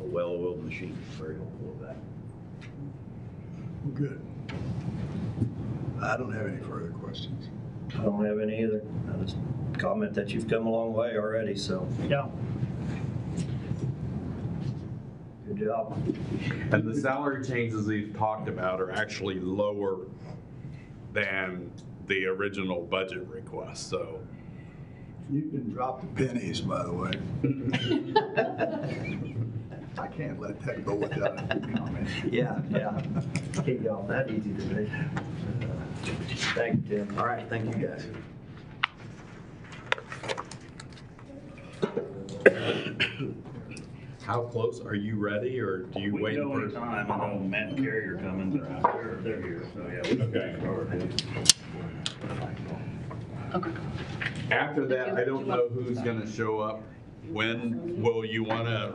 well-oiled machine. Very hopeful of that. Good. I don't have any further questions. I don't have any either. I just comment that you've come a long way already, so Yeah. good job. And the salary changes we've talked about are actually lower than the original budget request, so. You can drop the pennies, by the way. I can't let that go without a comment. Yeah. Can't get off that easy today. Thank you, Tim. All right, thank you guys. How close, are you ready, or do you wait We for? go anytime. I know Matt and Carrie are coming, they're here, so yeah. we can Okay. start. Okay. After that, I don't know who's gonna show up. When will you want a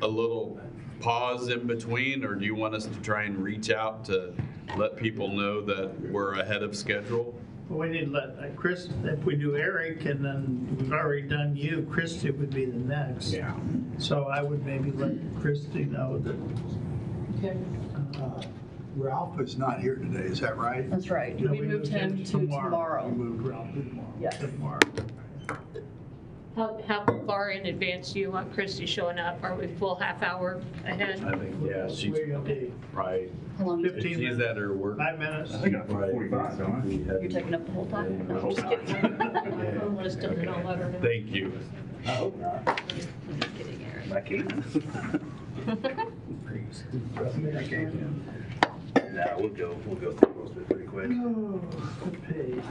little pause in between, or do you want us to try and reach out to let people know that we're ahead of schedule? We need to let Chris, if we do Eric and then we've already done you, Christie would be the next. Yeah. So I would maybe let Christie know that. Okay. Ralph is not here today, is that right? That's right. No, We moved him to We tomorrow. moved Ralph to tomorrow. Yes. Tomorrow. How far in advance do you want Christie showing up? Are we full half hour ahead? I think, yeah, she's We'll be right. How long? 15 She's minutes, at her work. 5 minutes. I got 45, don't I? You're taking up the whole time? No, I'm just kidding. My phone was done and I'll let her know. Thank you. I hope not. I'm just kidding, Eric. I can't. Nah, we'll go through most of it pretty quick. Oh, good page.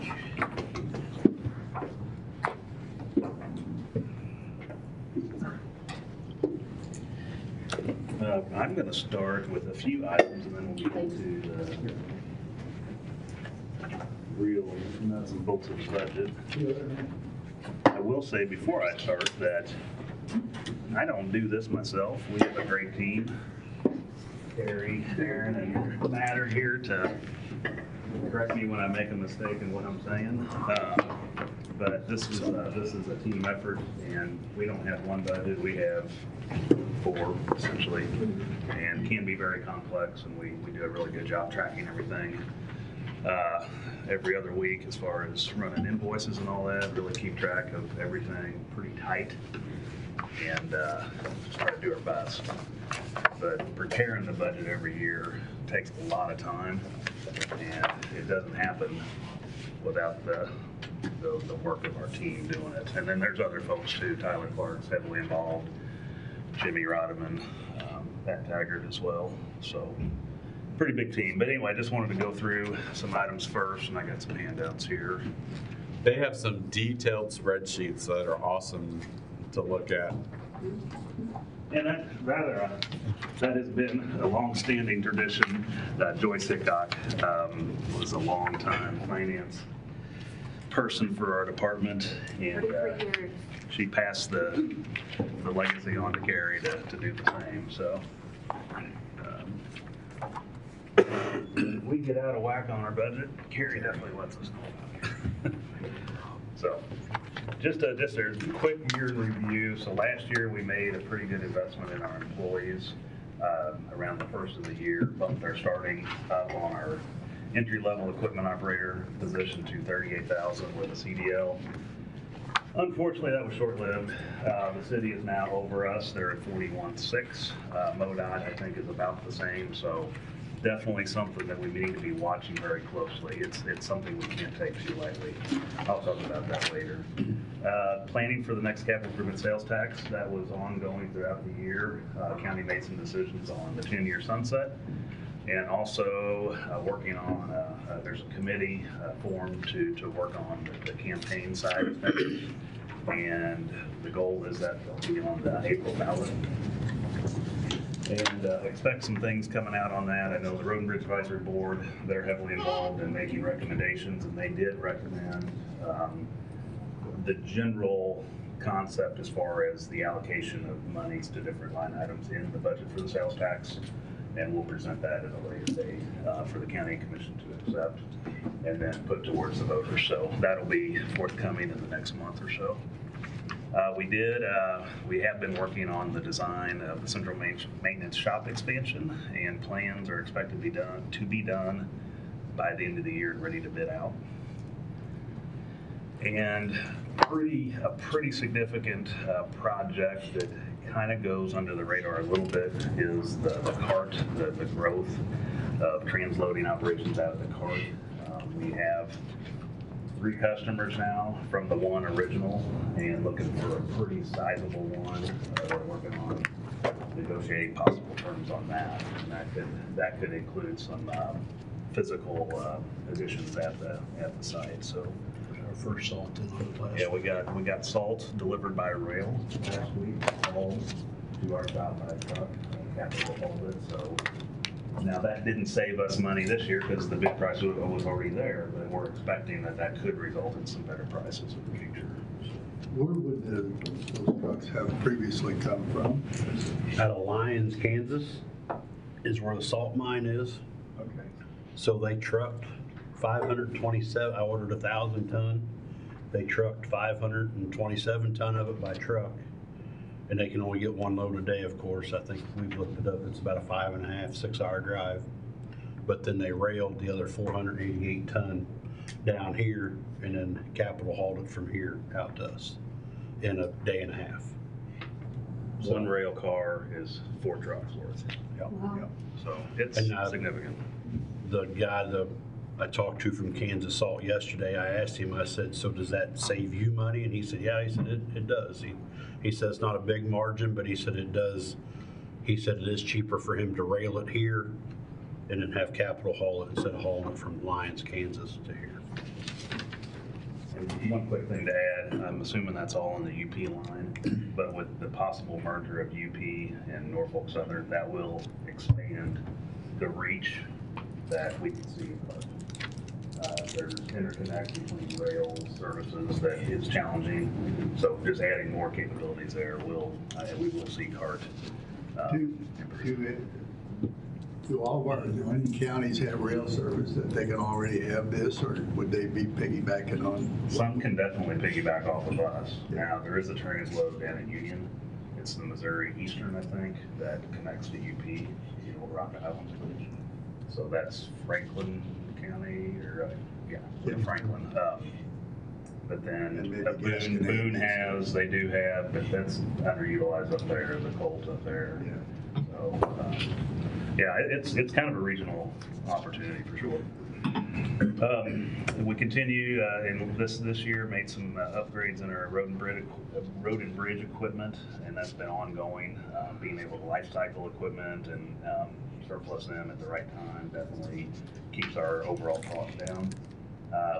I'm going to start with a few items and then we'll get into the real nuts and bolts of the budget. I will say before I start that I don't do this myself. We have a great team. Carrie, Aaron, and Matt are here to correct me when I make a mistake in what I'm saying. But this is a team effort, and we don't have one budget. We have 4 essentially, and can be very complex. And we do a really good job tracking everything every other week as far as running invoices and all that. Really keep track of everything pretty tight, and just try to do our best. But preparing the budget every year takes a lot of time, and it doesn't happen without the work of our team doing it. And then there's other folks too. Tyler Clark's heavily involved, Jimmy Rodman, Pat Taggart as well. So pretty big team. But anyway, I just wanted to go through some items first, and I got some handouts here. They have some detailed spreadsheets that are awesome to look at. And that has been a long-standing tradition. Joyce Hickok was a long-time finance person for our department, and she passed the legacy on to Carrie to do the same. So if we get out of whack on our budget, Carrie definitely lets us know about it. So just a quick year in review. So last year we made a pretty good investment in our employees. Around the first of the year, bumped our starting up on our entry-level equipment operator position to $38,000 with a CDL. Unfortunately, that was short-lived. The city is now over us. They're at 41.6. MoDOT, I think, is about the same. So definitely something that we need to be watching very closely. It's something we can't take too lightly. I'll talk about that later. Planning for the next capital improvement sales tax, that was ongoing throughout the year. County made some decisions on the 10-year sunset. And also working on, there's a committee formed to work on the campaign side of things. And the goal is that they'll be on the April ballot. And expect some things coming out on that. I know the Road and Bridge Advisory Board, they're heavily involved in making recommendations, and they did recommend the general concept as far as the allocation of monies to different line items in the budget for the sales tax. And we'll present that at a later date for the county commission to accept and then put towards the voters. So that'll be forthcoming in the next month or so. We have been working on the design of the central maintenance shop expansion, and plans are expected to be done by the end of the year and ready to bid out. And a pretty significant project that kind of goes under the radar a little bit is the cart, the growth of transloading operations out of the cart. We have 3 customers now from the one original and looking for a pretty sizable one. We're working on negotiating possible terms on that. And that could include some physical additions at the site. So Our first salt delivered last yeah, we got salt delivered by rail last week, all to our shop by truck. Capital hauled it. So now that didn't save us money this year because the bid price was already there, but we're expecting that could result in some better prices in the future. Where would those trucks have previously come from? Out of Lyons, Kansas is where the salt mine is. Okay. So they trucked 527, I ordered 1,000 ton. They trucked 527 ton of it by truck. And they can only get 1 load a day, of course. I think we've looked it up. It's about a 5.5, 6 hour drive. But then they railed the other 488 ton down here, and then Capital hauled it from here out to us in a day and a half. One rail car is 4 trucks worth. Yep. Yep. So it's And, significant. The guy I talked to from Kansas Salt yesterday, I asked him, I said, so does that save you money? And he said, yeah, he said, it does. He said it's not a big margin, but he said it does. He said it is cheaper for him to rail it here and then have Capital haul it instead of hauling it from Lyons, Kansas to here. And one quick thing to add, I'm assuming that's all on the UP line, but with the possible merger of UP and Norfolk Southern, that will expand the reach that we can see. There's interconnect between rail services that is challenging, so just adding more capabilities there we will see CART. Do all of our adjoining counties have rail service that they can already have this, or would they be piggybacking on? Some can definitely piggyback off of us. Now, there is a transload down in Union. It's the Missouri Eastern, I think, that connects to UP, Old Rock Island. So that's Franklin County, or Franklin. But then Boone has, they do have, but that's underutilized up there, the Colt up there. Yeah. So, it's kind of a regional opportunity for sure. We continue in this year, made some upgrades in our road and bridge equipment, and that's been ongoing. Being able to life cycle equipment and surplus them at the right time definitely keeps our overall cost down.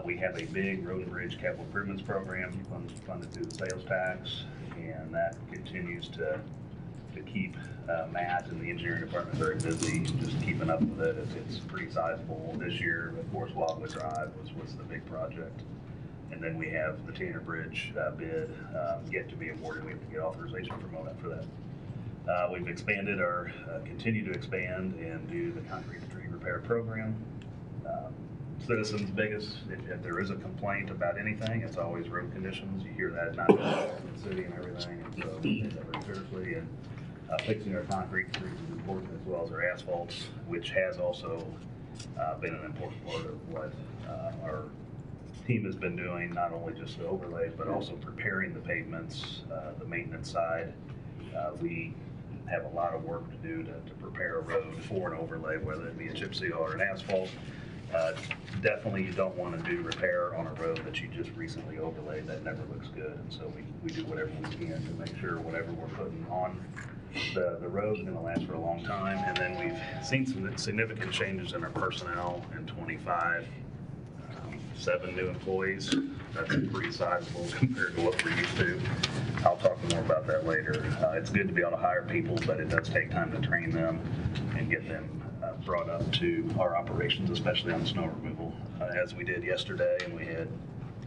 We have a big road and bridge capital improvements program funded through the sales tax, and that continues to keep Matt and the engineering department very busy, just keeping up with it. It's pretty sizable this year. Of course, Logwood Drive was the big project. And then we have the Tanner Bridge bid yet to be awarded. We have to get authorization from MoDOT for that. We've expanded continue to expand and do the concrete street repair program. citizens' biggest, if there is a complaint about anything, it's always road conditions. You hear that not just in the city and everything, and so we take that very seriously. And fixing our concrete streets is important, as well as our asphalts, which has also been an important part of what our team has been doing, not only just the overlays, but also preparing the pavements, the maintenance side. We have a lot of work to do to prepare a road for an overlay, whether it be a chip seal or an asphalt. Definitely you don't want to do repair on a road that you just recently overlaid. That never looks good. And so we do whatever we can to make sure whatever we're putting on the road is going to last for a long time. And then we've seen some significant changes in our personnel in 25. 7 new employees. That's pretty sizable compared to what we're used to. I'll talk more about that later. It's good to be able to hire people, but it does take time to train them and get them brought up to our operations, especially on the snow removal, as we did yesterday. And we had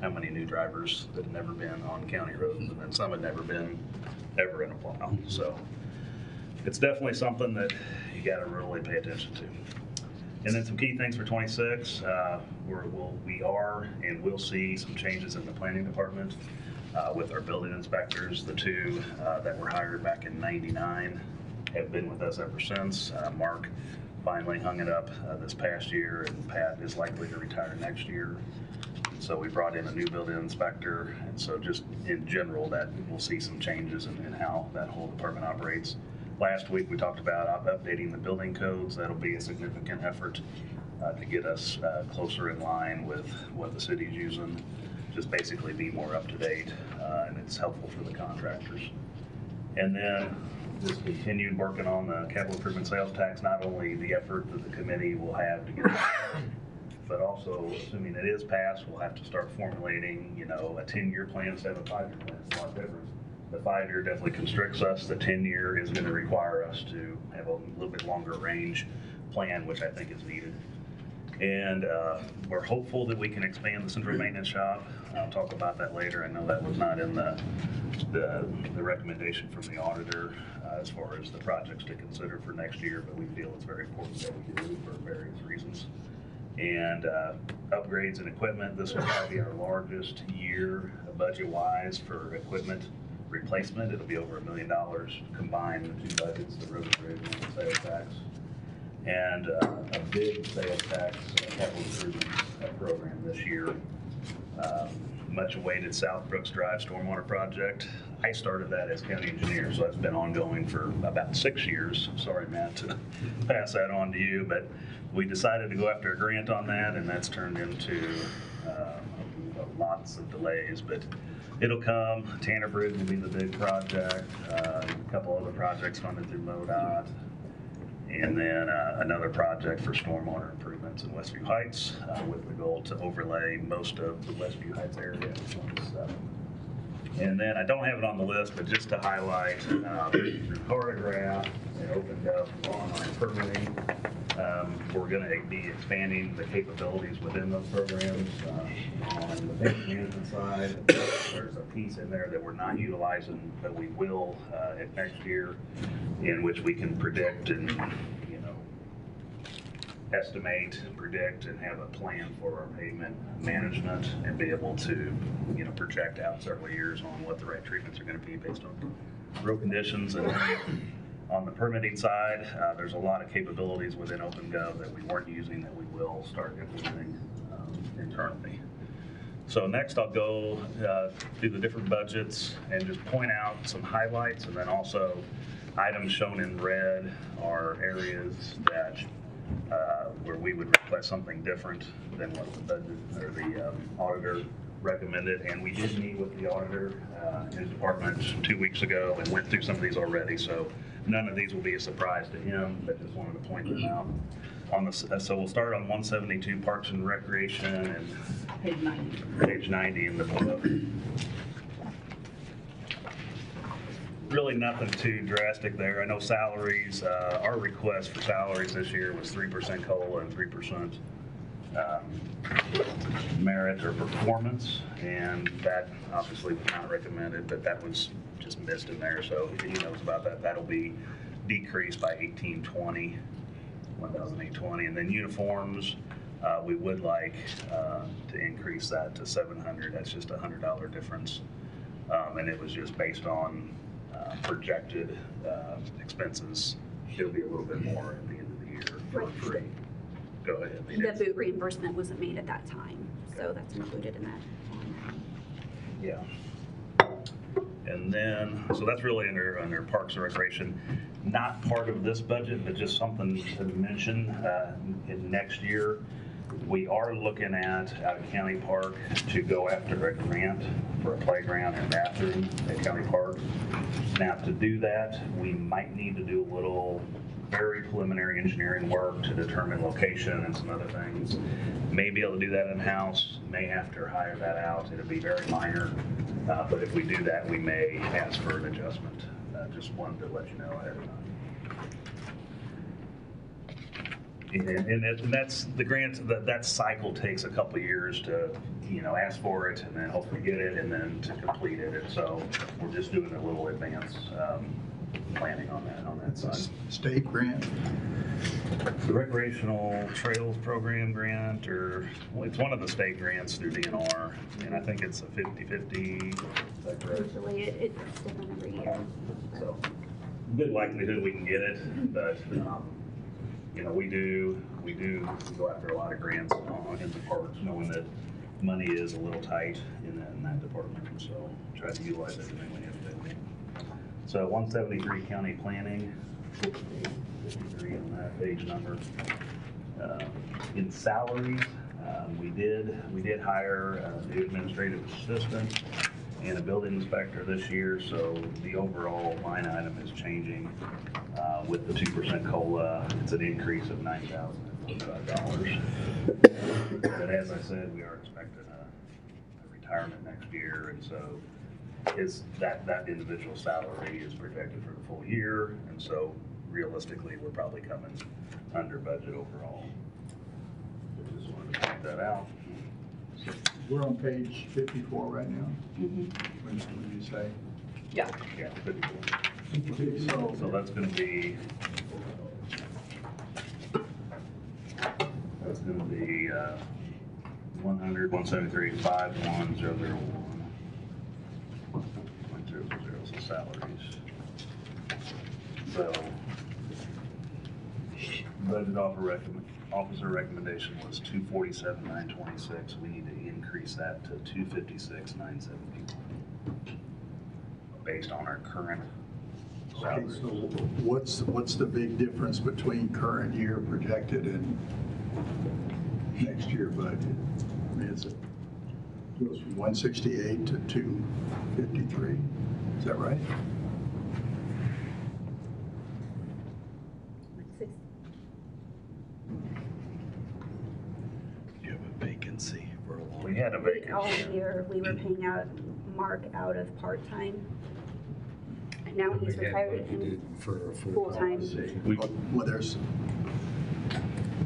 how many new drivers that had never been on county roads, and then some had never been ever in a while. So it's definitely something that you got to really pay attention to. And then some key things for 26, we are and will see some changes in the planning department with our building inspectors. The 2 that were hired back in '99 have been with us ever since. Mark finally hung it up this past year, and Pat is likely to retire next year. So we brought in a new building inspector, and so just in general that we'll see some changes in how that whole department operates. Last week we talked about updating the building codes. That'll be a significant effort to get us closer in line with what the city's using. Just basically be more up to date, and it's helpful for the contractors. And then just continued working on the capital improvement sales tax, not only the effort that the committee will have to get it passed, but also assuming it is passed, we'll have to start formulating, a 10-year plan instead of a 5-year plan. It's a lot different. The 5-year definitely constricts us. The 10-year is going to require us to have a little bit longer range plan, which I think is needed. And we're hopeful that we can expand the central maintenance shop. I'll talk about that later. I know that was not in the recommendation from the auditor as far as the projects to consider for next year, but we feel it's very important that we do for various reasons. And upgrades and equipment. This will probably be our largest year budget-wise for equipment replacement. It'll be over $1 million combined, the 2 budgets, the road and bridge and the sales tax. And a big sales tax capital improvement program this year. Much awaited South Brooks Drive stormwater project. I started that as county engineer, so that's been ongoing for about 6 years. Sorry, Matt, to pass that on to you, but we decided to go after a grant on that, and that's turned into lots of delays, but it'll come. Tanner Bridge will be the big project, a couple other projects funded through MoDOT, and then another project for stormwater improvements in Westview Heights with the goal to overlay most of the Westview Heights area. And then I don't have it on the list, but just to highlight, through Choreograph and OpenGov online permitting, we're going to be expanding the capabilities within those programs. On the payment management side, there's a piece in there that we're not utilizing, but we will next year, in which we can predict and estimate, predict, and have a plan for our pavement management, and be able to project out several years on what the right treatments are going to be based on road conditions. And on the permitting side, there's a lot of capabilities within OpenGov that we weren't using that we will start implementing internally. So next I'll go through the different budgets and just point out some highlights, and then also items shown in red are areas that where we would request something different than what the budget or the auditor recommended. And we did meet with the auditor in his department 2 weeks ago and went through some of these already, so none of these will be a surprise to him, but just wanted to point them out. So we'll start on 172 Parks and Recreation and page 90 in the book. Really nothing too drastic there. I know salaries, our request for salaries this year was 3% COLA and 3% merit or performance, and that obviously was not recommended, but that was just missed in there, so he knows about that. That'll be decreased by $1,820, and then uniforms, We would like to increase that to 700. That's just a $100 difference. And it was just based on projected expenses. It'll be a little bit more at the end of the year for free. Go ahead. The boot reimbursement wasn't made at that time, so that's included in that. Yeah. And then, so that's really under Parks and Recreation. Not part of this budget, but just something to mention in next year. We are looking at, out of County Park, to go after a grant for a playground and bathroom at County Park. Now, to do that, we might need to do a little very preliminary engineering work to determine location and some other things. May be able to do that in-house, may have to hire that out. It'll be very minor, but if we do that, we may ask for an adjustment. Just wanted to let you know ahead of time. And that's the grant, that cycle takes a couple of years to, ask for it and then hopefully get it and then to complete it. And so we're just doing a little advance planning on that side. State grant? The Recreational Trails Program grant, it's one of the state grants through DNR, and I think it's a 50-50. Usually it's different every year. So, good likelihood we can get it, but we go after a lot of grants in the parks, knowing that money is a little tight in that department, so try to utilize everything we have to do. So 173 county planning, 53 on that page number. In salaries, we did hire a new administrative assistant and a building inspector this year, so the overall line item is changing with the 2% COLA. It's an increase of $9,045. But as I said, we are expecting a retirement next year, and so that individual salary is projected for the full year, and so realistically, we're probably coming under budget overall. Just wanted to point that out. So we're on page 54 right now? Mm-hmm. What did you say? Yeah. Yeah, 54. So that's going to be 100, 173, 51,001. 0.000 is the salaries. So budget officer recommendation was 247,926. We need to increase that to 256,971 based on our current Okay, salaries. so what's the big difference between current year projected and next year budget? I mean, it goes from 168 to 253. Is that right? You have a vacancy for a long We had a vacancy. All year, we were paying out Mark out of part-time. And now he's retired and for a full-time. Well, there's,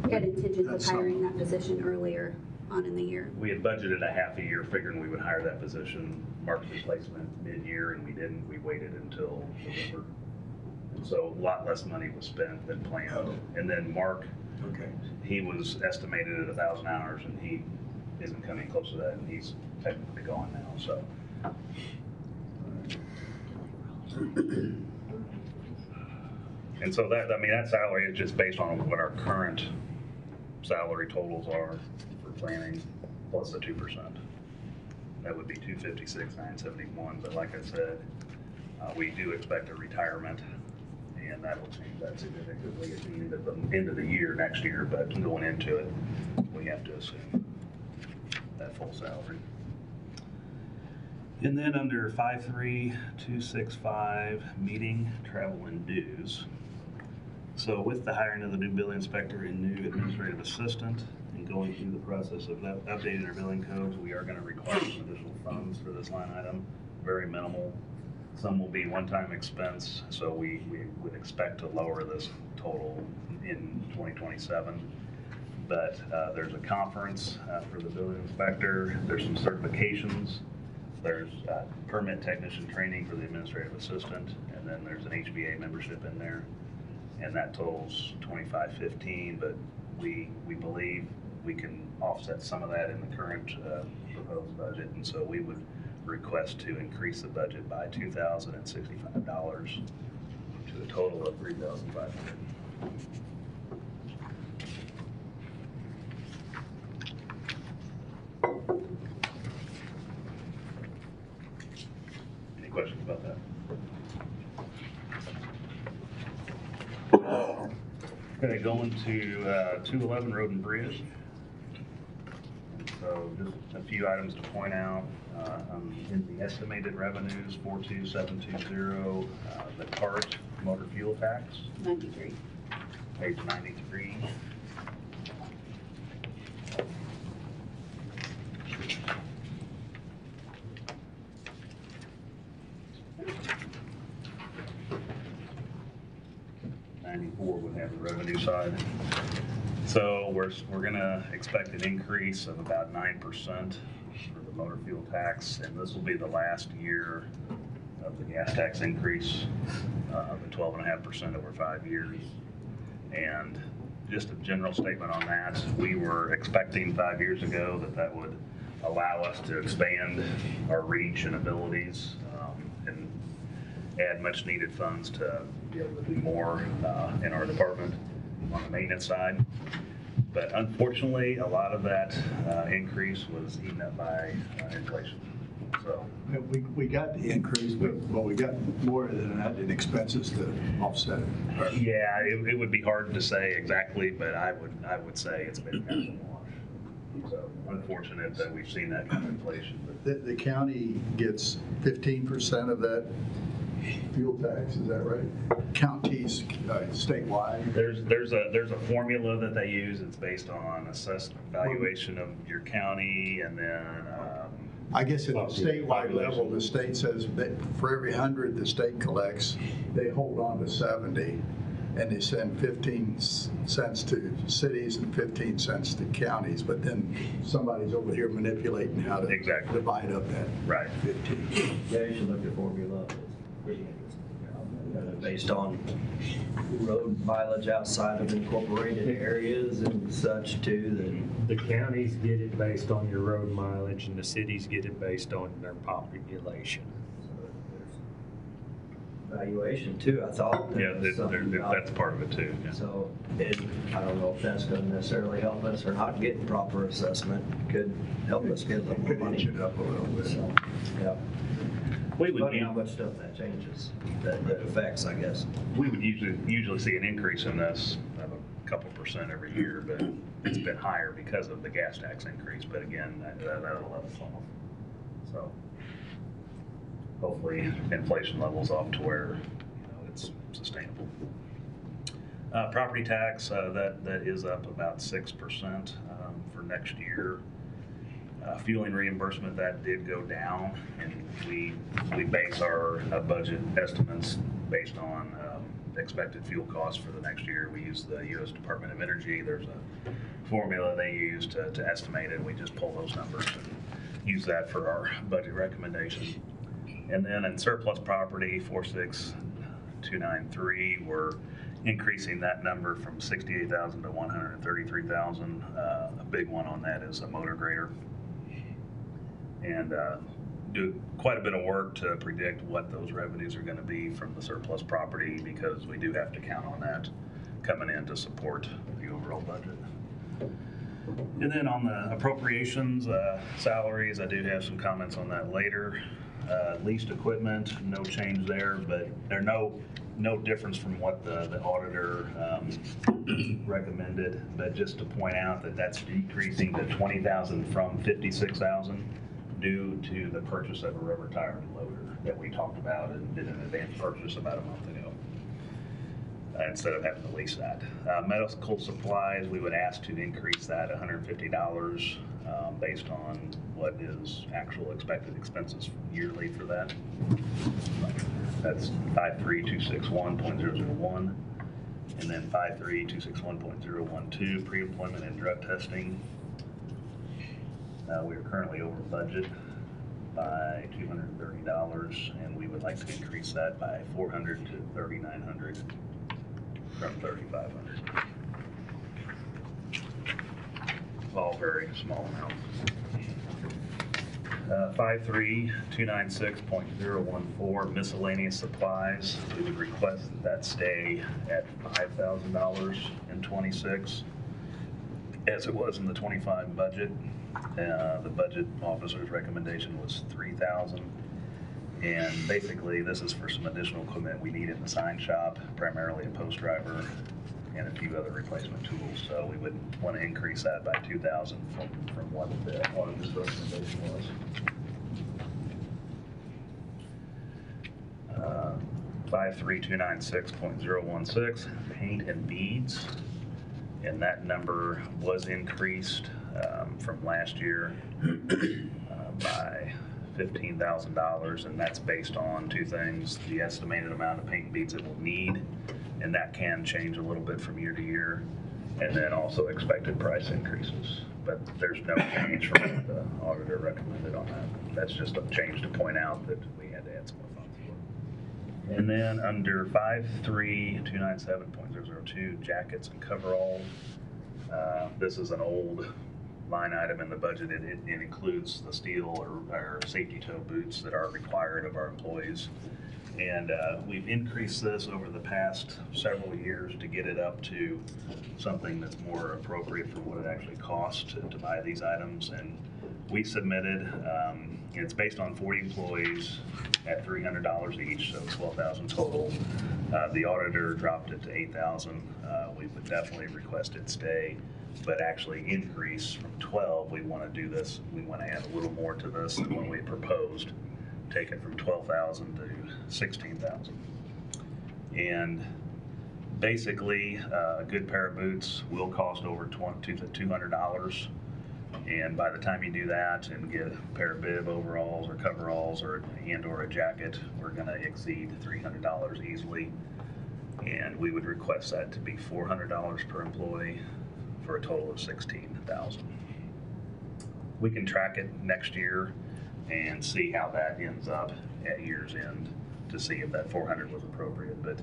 We had intentions of That's hiring that position earlier on in the year. We had budgeted a half a year figuring we would hire that position, Mark's replacement mid-year, and we didn't. We waited until November. And so a lot less money was spent than planned. Oh. And then Mark, okay. he was estimated at 1,000 hours, and he isn't coming close to that, and he's technically gone now, so. And so that salary is just based on what our current salary totals are for planning, plus the 2%. That would be 256,971, but like I said, we do expect a retirement, and that'll change that significantly at the end of the year next year, but going into it, we have to assume that full salary. And then under 53265, meeting, travel, and dues. So with the hiring of the new building inspector and new administrative assistant and going through the process of updating our billing codes, we are going to require some additional funds for this line item, very minimal. Some will be one-time expense, so we would expect to lower this total in 2027. But there's a conference for the building inspector, there's some certifications, there's permit technician training for the administrative assistant, and then there's an HBA membership in there, and that totals $25,15. But we believe we can offset some of that in the current proposed budget. And so we would request to increase the budget by $2,065 to a total of $3,500. Any questions about that? Okay, going to 211 Road and Bridge. And so just a few items to point out. In the estimated revenues, 42720, the CART motor fuel tax. 93. Page 93. Would have the revenue side. So we're gonna expect an increase of about 9% for the motor fuel tax, and this will be the last year of the gas tax increase, the 12.5% over 5 years. And just a general statement on that, we were expecting 5 years ago that would allow us to expand our reach and abilities and add much needed funds to be able to do more in our department on the maintenance side. But unfortunately, a lot of that increase was eaten up by inflation. So we got the increase, but we got more than that in expenses to offset it. Yeah, it would be hard to say exactly, but I would say it's been kind of a wash. So unfortunate that we've seen that kind of inflation. But The county gets 15% of that fuel tax, is that right? Counties statewide? There's a formula that they use. It's based on assessed valuation of your county, and then I guess at the statewide level, the state says that for every 100 the state collects, they hold on to 70, and they send 15 cents to cities and 15 cents to counties. But then somebody's over here manipulating how to divide up that 15. Yeah, you should look at formula. Pretty interesting. Based on road mileage outside of incorporated areas and such too. The counties get it based on your road mileage, and the cities get it based on their population. Valuation too, I thought. Yeah, that's part of it too. Yeah. So I don't know if that's going to necessarily help us or not getting proper assessment. Could help us get a little more money. It up a little bit. So, yeah. We would funny how much stuff that changes, that affects, I guess. We would usually see an increase in this of a couple percent every year, but it's been higher because of the gas tax increase. But again, that'll level off. So hopefully inflation levels off to where it's sustainable. Property tax, that is up about 6% for next year. Fueling reimbursement, that did go down, and we base our budget estimates based on expected fuel costs for the next year. We use the U.S. Department of Energy. There's a formula they use to estimate it. We just pull those numbers and use that for our budget recommendation. And then in surplus property, 46293, we're increasing that number from 68,000 to 133,000. A big one on that is a motor grader. And do quite a bit of work to predict what those revenues are going to be from the surplus property, because we do have to count on that coming in to support the overall budget. And then on the appropriations, salaries, I do have some comments on that later. Leased equipment, no change there, but there's no difference from what the auditor recommended. But just to point out that that's decreasing to 20,000 from 56,000 due to the purchase of a rubber tire loader that we talked about and did an advance purchase about a month ago. Instead of having to lease that. Medical supplies, we would ask to increase that $150 based on what is actual expected expenses yearly for that. That's 53261.001, and then 53261.012, pre-employment and drug testing. We are currently over budget by $230, and we would like to increase that by $400 to $3,900 from $3,500. all very small amounts. 53296.014 miscellaneous supplies. We would request that stay at $5,000 in '26, as it was in the '25 budget. The budget officer's recommendation was $3,000. And basically, this is for some additional equipment we need in the sign shop, primarily a post driver and a few other replacement tools. So we would want to increase that by $2,000 from what the auditor's recommendation was. 53296.016, paint and beads. And that number was increased from last year by $15,000, and that's based on two things: the estimated amount of paint beads it will need, and that can change a little bit from year to year, and then also expected price increases. But there's no change from what the auditor recommended on that. That's just a change to point out that we had to add some more funds for. And then under 53297.002, jackets and coveralls. This is an old line item in the budget. It includes the steel or safety toe boots that are required of our employees. And we've increased this over the past several years to get it up to something that's more appropriate for what it actually costs to buy these items. And we submitted, it's based on 40 employees at $300 each, so $12,000 total. The auditor dropped it to $8,000. We would definitely request it stay, but actually increase from 12. We want to do this. We want to add a little more to this than what we proposed. Take it from 12,000 to 16,000. And basically, a good pair of boots will cost over $200. And by the time you do that and get a pair of bib overalls or coveralls or a jacket, we're going to exceed $300 easily. And we would request that to be $400 per employee for a total of $16,000. We can track it next year and see how that ends up at year's end to see if that 400 was appropriate. But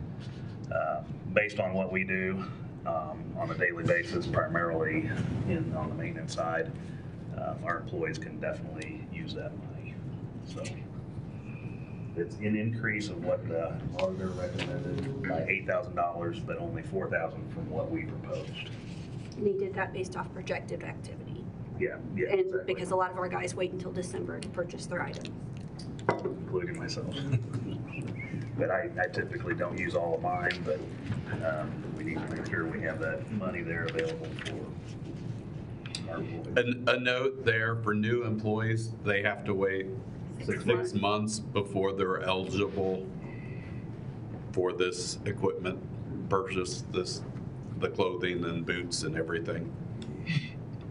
based on what we do on a daily basis, primarily on the maintenance side, our employees can definitely use that money. So it's an increase of what the auditor recommended by $8,000, but only $4,000 from what we proposed. And he did that based off projected activity. Yeah, And exactly. because a lot of our guys wait until December to purchase their items. Including myself. But I typically don't use all of mine, but we need to make sure we have that money there available for our employees. A note there for new employees, they have to wait 6 months before they're eligible for this equipment purchase, the clothing and boots and everything.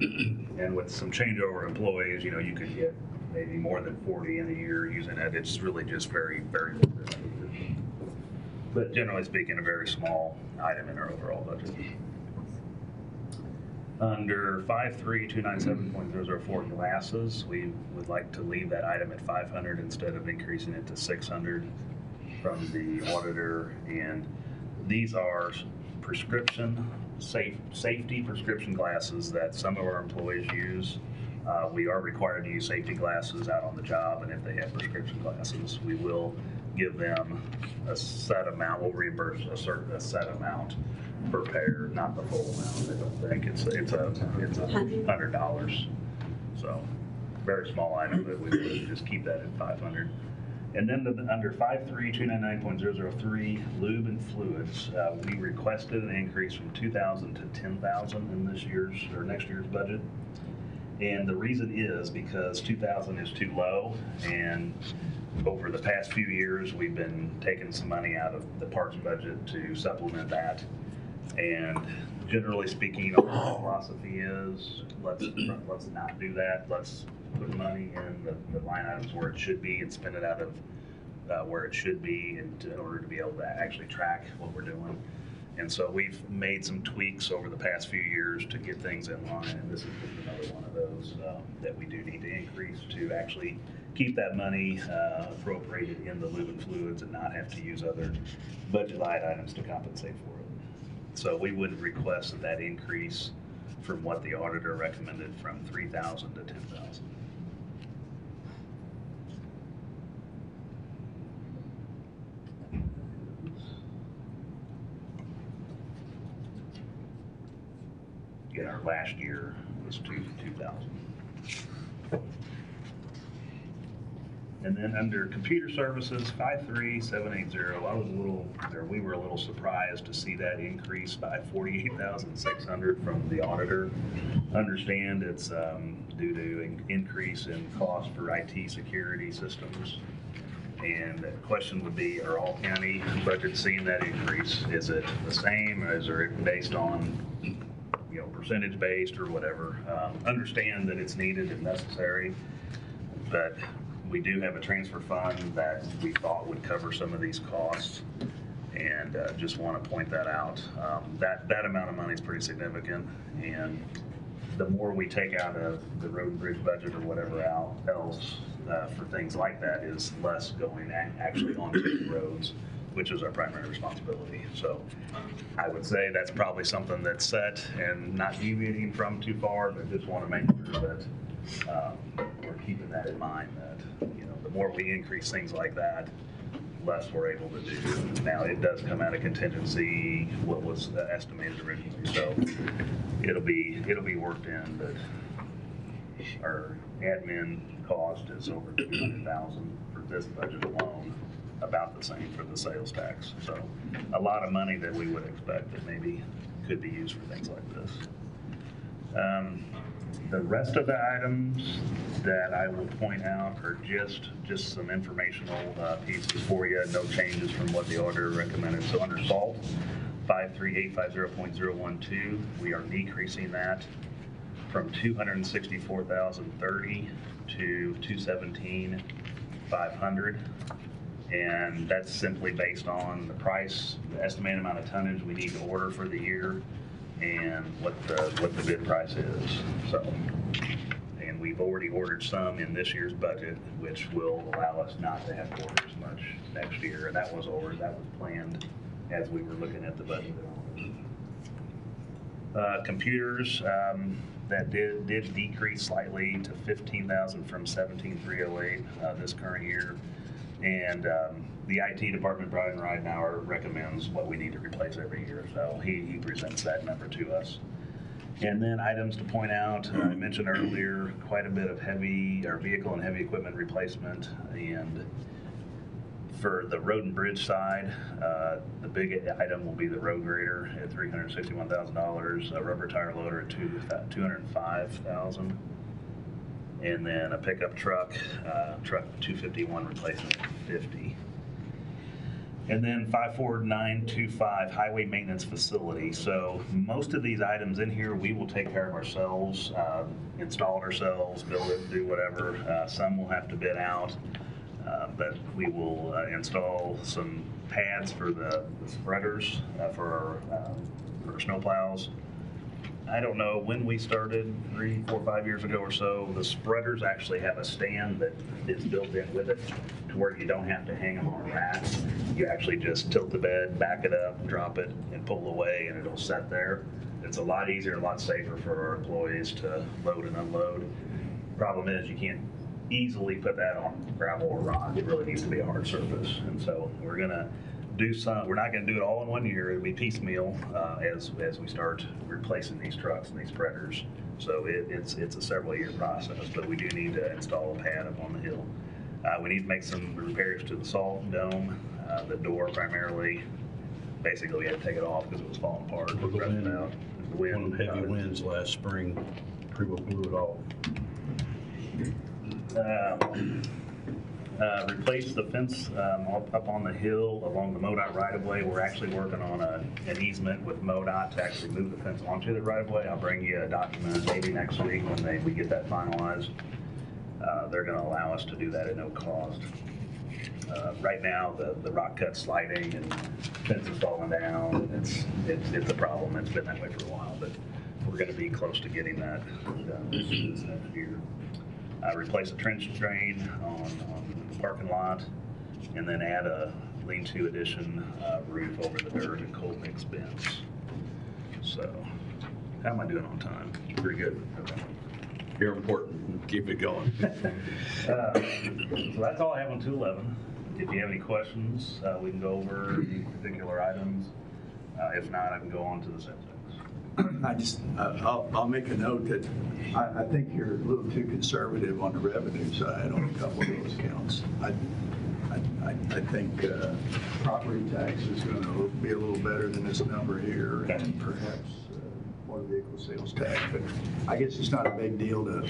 And with some changeover employees, you could get maybe more than 40 in a year using it. It's really just very, very limited. But generally speaking, a very small item in our overall budget. Under 53297.004 glasses, we would like to leave that item at 500 instead of increasing it to 600 from the auditor. And these are safety prescription glasses that some of our employees use. We are required to use safety glasses out on the job, and if they have prescription glasses, we will give them a set amount. We'll reimburse a set amount per pair, not the full amount. I don't think it's $100. So very small item, but we would just keep that at 500. And then under 53299.003 lube and fluids, we requested an increase from 2,000 to 10,000 in next year's budget. And the reason is because 2,000 is too low, and over the past few years, we've been taking some money out of the parks budget to supplement that. And generally speaking, our philosophy is let's not do that. Let's put money in the line items where it should be and spend it out of where it should be in order to be able to actually track what we're doing. And so we've made some tweaks over the past few years to get things in line, and this is just another one of those that we do need to increase to actually keep that money appropriated in the lube and fluids and not have to use other budget line items to compensate for it. So we would request that increase from what the auditor recommended, from 3,000 to 10,000. Yeah, our last year was 2,000. And then under computer services, 53780, we were a little surprised to see that increase by 48,600 from the auditor. Understand it's due to an increase in cost for IT security systems. And the question would be, are all county budgets seeing that increase? Is it the same, or is it based on, percentage based or whatever? Understand that it's needed and necessary, but we do have a transfer fund that we thought would cover some of these costs, and just want to point that out. That amount of money is pretty significant, and the more we take out of the road and bridge budget or whatever else for things like that is less going actually onto the roads, which is our primary responsibility. So I would say that's probably something that's set and not deviating from too far, but just want to make sure that we're keeping that in mind, that the more we increase things like that, less we're able to do. Now, it does come out of contingency, what was estimated originally, so it'll be worked in, but our admin cost is over 200,000 for this budget alone, about the same for the sales tax. So a lot of money that we would expect that maybe could be used for things like this. The rest of the items that I will point out are just some informational pieces for you. No changes from what the auditor recommended. So under salt, 53850.012, we are decreasing that from 264,030 to 217,500. And that's simply based on the price, the estimated amount of tonnage we need to order for the year, and what the bid price is. So, and we've already ordered some in this year's budget, which will allow us not to have to order as much next year. And that was planned as we were looking at the budget. Computers, that did decrease slightly to 15,000 from 17,308 this current year. And the IT department, Brian Ridenauer, recommends what we need to replace every year. So he presents that number to us. And then items to point out, I mentioned earlier, quite a bit of vehicle and heavy equipment replacement. And for the road and bridge side, the big item will be the road grader at $361,000, a rubber tire loader at $205,000. And then a pickup truck 251 replacement at $50,000. And then 54925 highway maintenance facility. So most of these items in here we will take care of ourselves, install it ourselves, build it, do whatever. Some will have to bid out, but we will install some pads for the spreaders for our snow plows. I don't know when we started, 3, 4, 5 years ago or so, the spreaders actually have a stand that is built in with it to where you don't have to hang them on racks. You actually just tilt the bed, back it up, drop it, and pull away, and it'll set there. It's a lot easier, a lot safer for our employees to load and unload. Problem is, you can't easily put that on gravel or rock. It really needs to be a hard surface. And so we're gonna do some, we're not gonna do it all in one year. It'll be piecemeal as we start replacing these trucks and these spreaders. So it's a several year process, but we do need to install a pad up on the hill. We need to make some repairs to the salt dome, the door primarily. Basically, we had to take it off because it was falling apart. The wind, one of the heavy winds last spring pretty well blew it off. Replace the fence up on the hill along the MoDOT right-of-way. We're actually working on an easement with MoDOT to actually move the fence onto the right-of-way. I'll bring you a document maybe next week when we get that finalized. They're going to allow us to do that at no cost. Right now, the rock cut's sliding and fence is falling down. It's a problem. It's been that way for a while, but we're going to be close to getting that done this next year. Replace a trench drain on the parking lot, and then add a lean-to addition roof over the dirt and cold mix bins. So How am I doing on time? Pretty good. Okay. You're important. Keep it going. So that's all I have on 211. If you have any questions, we can go over any particular items. If not, I can go on to the sales tax. I'll make a note that I think you're a little too conservative on the revenue side on a couple of those accounts. I think property tax is going to be a little better than this number here, and perhaps motor vehicle sales tax. But I guess it's not a big deal to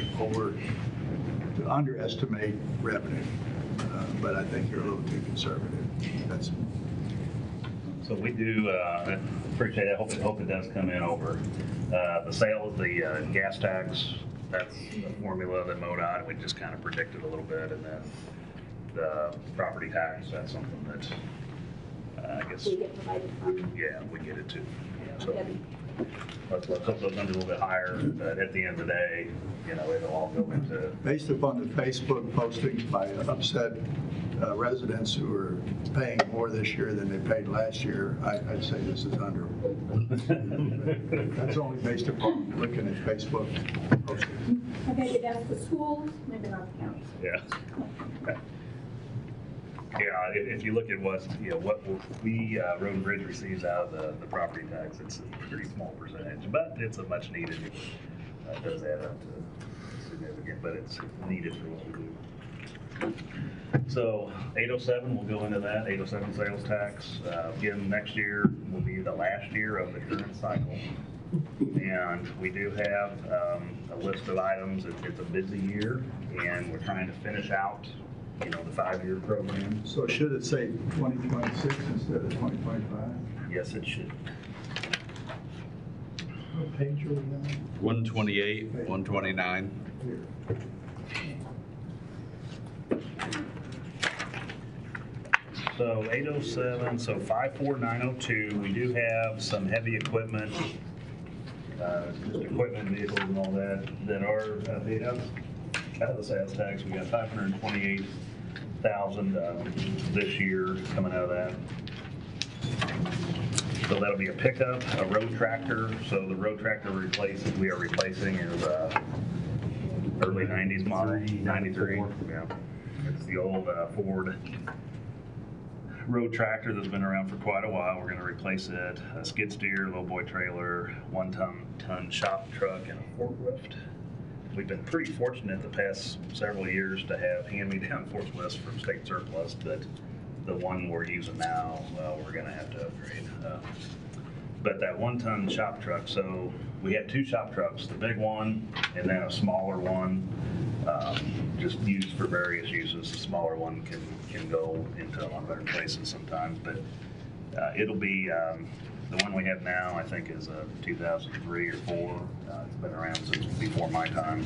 underestimate revenue. But I think you're a little too conservative. That's. So we do appreciate it. I hope it does come in over the sale of the gas tax. That's the formula that MoDOT, we just kind of predicted a little bit, and then the property tax, that's something that I guess We get provided from. yeah, we get it too. So let's hope those numbers a little bit higher, but at the end of the day, you know, it'll all go into. Based upon the Facebook postings by upset residents who are paying more this year than they paid last year, I'd say this is under. That's only based upon looking at Facebook postings. Okay, that's the schools, maybe not the counties. Yeah. Yeah, if you look at what we Road and Bridge receives out of the property tax, it's a pretty small percentage, but it's a much needed. It does add up to significant, but it's needed for what we do. So 807, we'll go into that. 807 sales tax. Again, next year will be the last year of the current cycle. And we do have a list of items. It's a busy year, and we're trying to finish out, you know, the 5-year program. So should it say 2026 instead of 2025? Yes, it should. What page are we on? 128, 129. Here. So 807, so 54902, we do have some heavy equipment, just equipment, vehicles and all that are paid out of the sales tax. We got 528,000 this year coming out of that. So that'll be a pickup, a road tractor. So the road tractor we are replacing is early 90s model, 93. Yeah. It's the old Ford road tractor that's been around for quite a while. We're going to replace it. A skid steer, lowboy trailer, 1-ton shop truck, and a forklift. We've been pretty fortunate the past several years to have hand-me-down forklifts from state surplus, but the one we're using now, we're going to have to upgrade. But that 1-ton shop truck, so we have 2 shop trucks, the big one and then a smaller one, just used for various uses. The smaller one can go into a lot of other places sometimes, but it'll be, the one we have now, I think, is a 2003 or 4. It's been around since before my time,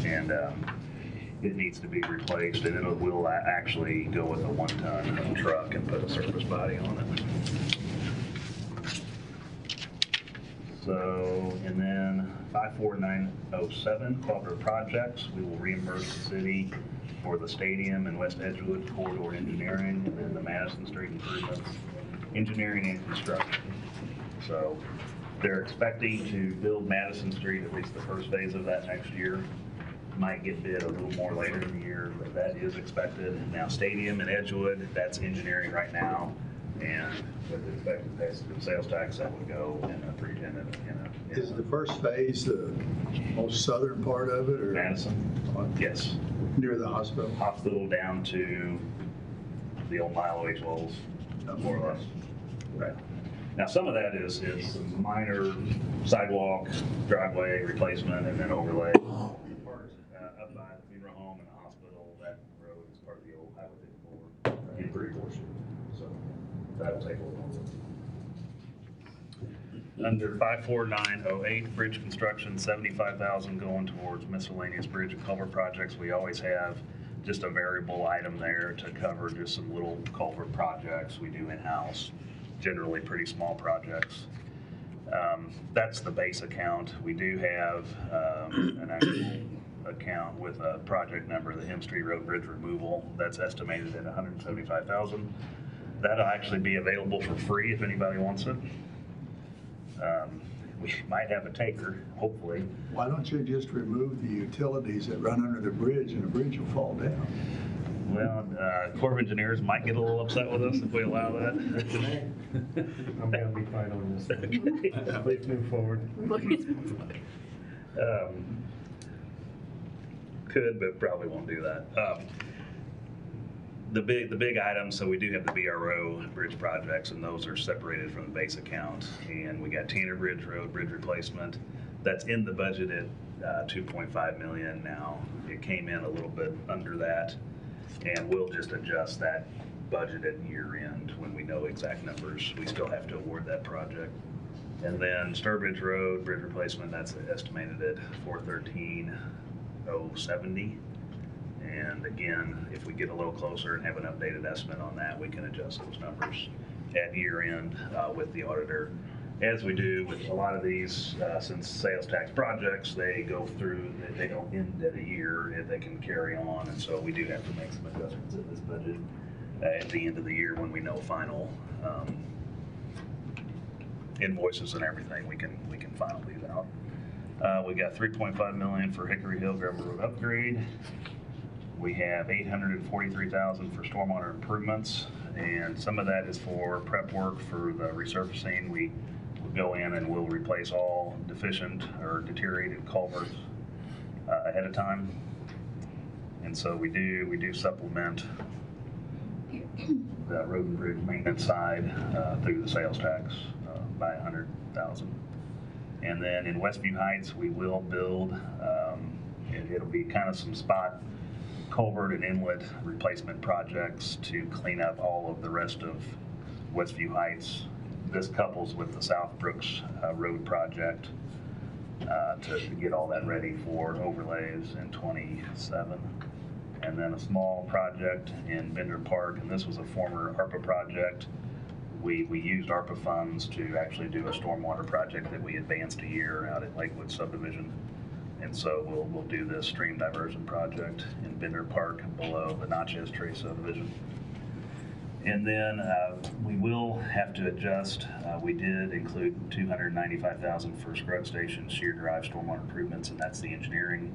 and it needs to be replaced, and will actually go with a 1-ton truck and put a surface body on it. So, and then 54907, cooperative projects, we will reimburse the city for the stadium and West Edgewood corridor engineering, and then the Madison Street improvements, engineering and construction. So they're expecting to build Madison Street, at least the first phase of that next year. Might get bid a little more later in the year, but that is expected. Now stadium and Edgewood, that's engineering right now. And with the expected sales tax, that would go in a Is the first phase the most southern part of it, or? Madison? Yes. Near the hospital? Hospital down to the old Milo H. Wells, more or less. Right. Now, some of that is some minor sidewalk, driveway replacement, and then overlay. Part up by the funeral home and the hospital, that road is part of the old Highway 54 improved portion. So that'll take a little longer. Under 54908, bridge construction, 75,000 going towards miscellaneous bridge and culvert projects. We always have just a variable item there to cover just some little culvert projects we do in-house, generally pretty small projects. That's the base account. We do have an actual account with a project number, the Hem Street Road Bridge removal. That's estimated at $175,000. That'll actually be available for free if anybody wants it. we might have a taker, hopefully. Why don't you just remove the utilities that run under the bridge and the bridge will fall down? Well, Corps of Engineers might get a little upset with us if we allow that. I'm gonna be fine on this one. Please move forward. Could, but probably won't do that. The big items, so we do have the BRO bridge projects, and those are separated from the base account. And we got Tanner Bridge Road bridge replacement. That's in the budget at 2.5 million now. It came in a little bit under that, and we'll just adjust that budget at year end when we know exact numbers. We still have to award that project. And then Sturbridge Road bridge replacement, that's estimated at $413,070. And again, if we get a little closer and have an updated estimate on that, we can adjust those numbers at year end with the auditor. As we do with a lot of these, since sales tax projects, they go through, they don't end at a year, they can carry on. And so we do have to make some adjustments in this budget at the end of the year when we know final invoices and everything, we can file these out. We got 3.5 million for Hickory Hill Gravel Road upgrade. We have 843,000 for stormwater improvements, and some of that is for prep work for the resurfacing. We will go in and we'll replace all deficient or deteriorated culverts ahead of time. And so we do supplement the road and bridge maintenance side through the sales tax by 100,000. And then in Westview Heights, we will build, it'll be kind of some spot culvert and inlet replacement projects to clean up all of the rest of Westview Heights. This couples with the South Brooks Road project to get all that ready for overlays in 27. And then a small project in Bender Park, and this was a former ARPA project. We used ARPA funds to actually do a stormwater project that we advanced a year out at Lakewood Subdivision. And so we'll do this stream diversion project in Bender Park below the Natchez Trace subdivision. And then we will have to adjust. We did include 295,000 for Scrub Station Shear Drive stormwater improvements, and that's the engineering.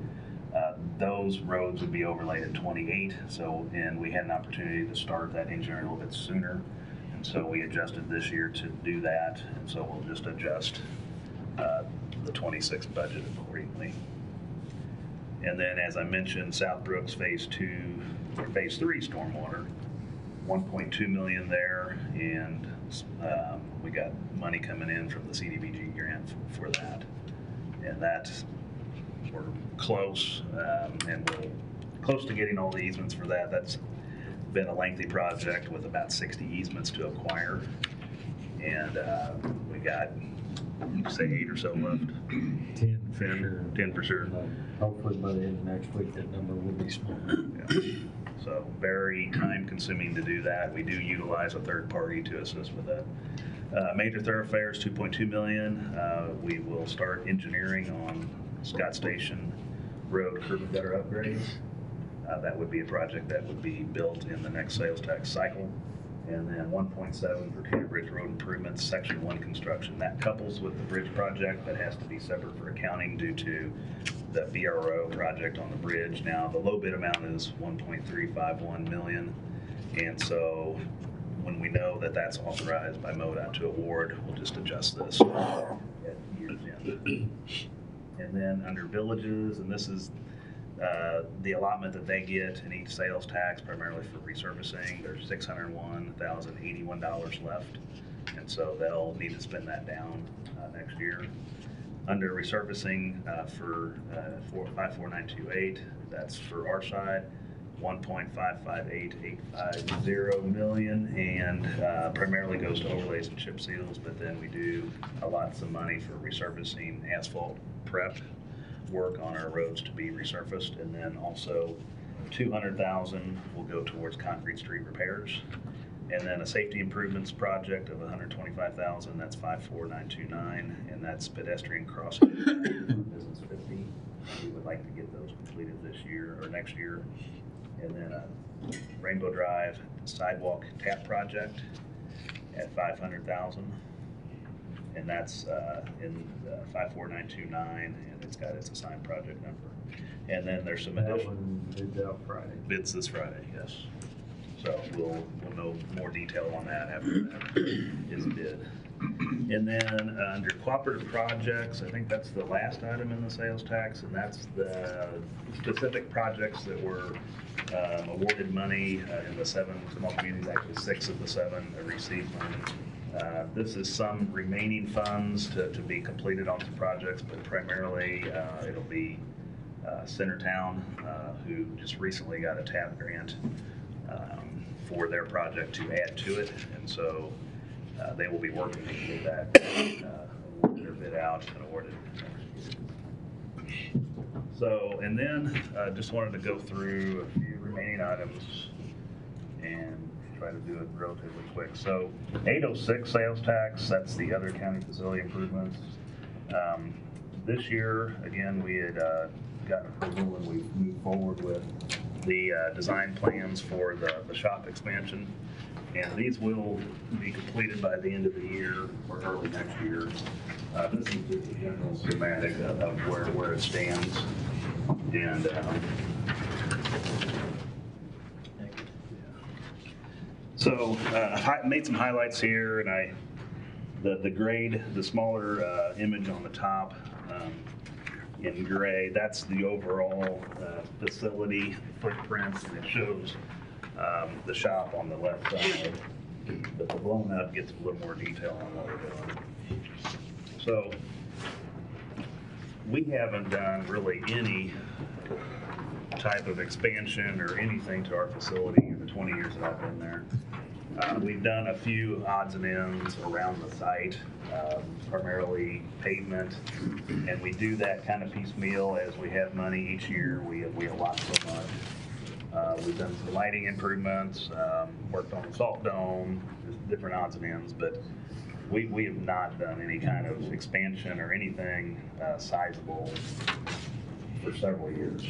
Those roads would be overlaid at 28. So, and we had an opportunity to start that engineering a little bit sooner. And so we adjusted this year to do that. And so we'll just adjust the 26 budget accordingly. And then, as I mentioned, South Brooks Phase 3 stormwater, 1.2 million there, and we got money coming in from the CDBG grant for that. And we're close, and we're close to getting all the easements for that. That's been a lengthy project with about 60 easements to acquire, and we got, say, 8 or so left. 10 for sure. 10 for sure. Hopefully by the end of next week, that number will be smaller. Yeah. So very time consuming to do that. We do utilize a third party to assist with that. Major thoroughfares, 2.2 million. We will start engineering on Scott Station Road curb and gutter upgrades. That would be a project that would be built in the next sales tax cycle. And then 1.7 for Tanner Bridge Road improvements, Section 1 construction. That couples with the bridge project, but has to be separate for accounting due to the BRO project on the bridge. Now, the low bid amount is 1.351 million. And so when we know that that's authorized by MoDOT to award, we'll just adjust this at year's end. And then under villages, and this is the allotment that they get in each sales tax, primarily for resurfacing, there's $601,081 left. And so they'll need to spend that down next year. Under resurfacing for 54928, that's for our side, 1.558850 million, and primarily goes to overlays and chip seals, but then we do allot some money for resurfacing asphalt prep work on our roads to be resurfaced, and then also 200,000 will go towards concrete street repairs, and then a safety improvements project of 125,000. That's 54929, and that's pedestrian crossing business 50. We would like to get those completed this year or next year, and then a Rainbow Drive sidewalk tap project at 500,000. And that's in 54929, and it's got its assigned project number. And then there's some That additional one bids out Friday. bids this Friday, yes. So we'll know more detail on that after that is bid. And then under cooperative projects, I think that's the last item in the sales tax, and that's the specific projects that were awarded money in the 7 small communities, actually 6 of the 7 that received money. This is some remaining funds to be completed on some projects, but primarily it'll be Centertown, who just recently got a TAP grant for their project to add to it, and so they will be working to get that award their bid out and awarded. So, and then just wanted to go through a few remaining items and try to do it relatively quick. So 806 sales tax, that's the other county facility improvements. This year, again, we had gotten approval and we've moved forward with the design plans for the shop expansion. And these will be completed by the end of the year or early next year. This is just a general schematic of where it stands. And so I made some highlights here, and the grade, the smaller image on the top in gray, that's the overall facility footprint, and it shows the shop on the left side, but the blown up gets a little more detail on what we're doing. So we haven't done really any type of expansion or anything to our facility in the 20 years that I've been there. We've done a few odds and ends around the site, primarily pavement, and we do that kind of piecemeal as we have money each year. We allot so much. We've done some lighting improvements, worked on the salt dome, just different odds and ends, but we have not done any kind of expansion or anything sizable for several years.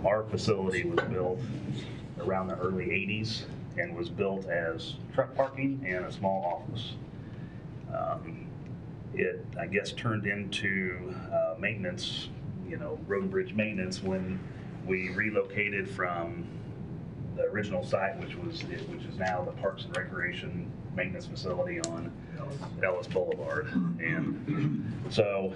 Our facility was built around the early 80s and was built as truck parking and a small office. It, I guess, turned into maintenance, road and bridge maintenance when we relocated from the original site, which is now the Parks and Recreation Maintenance Facility on Ellis Boulevard. And so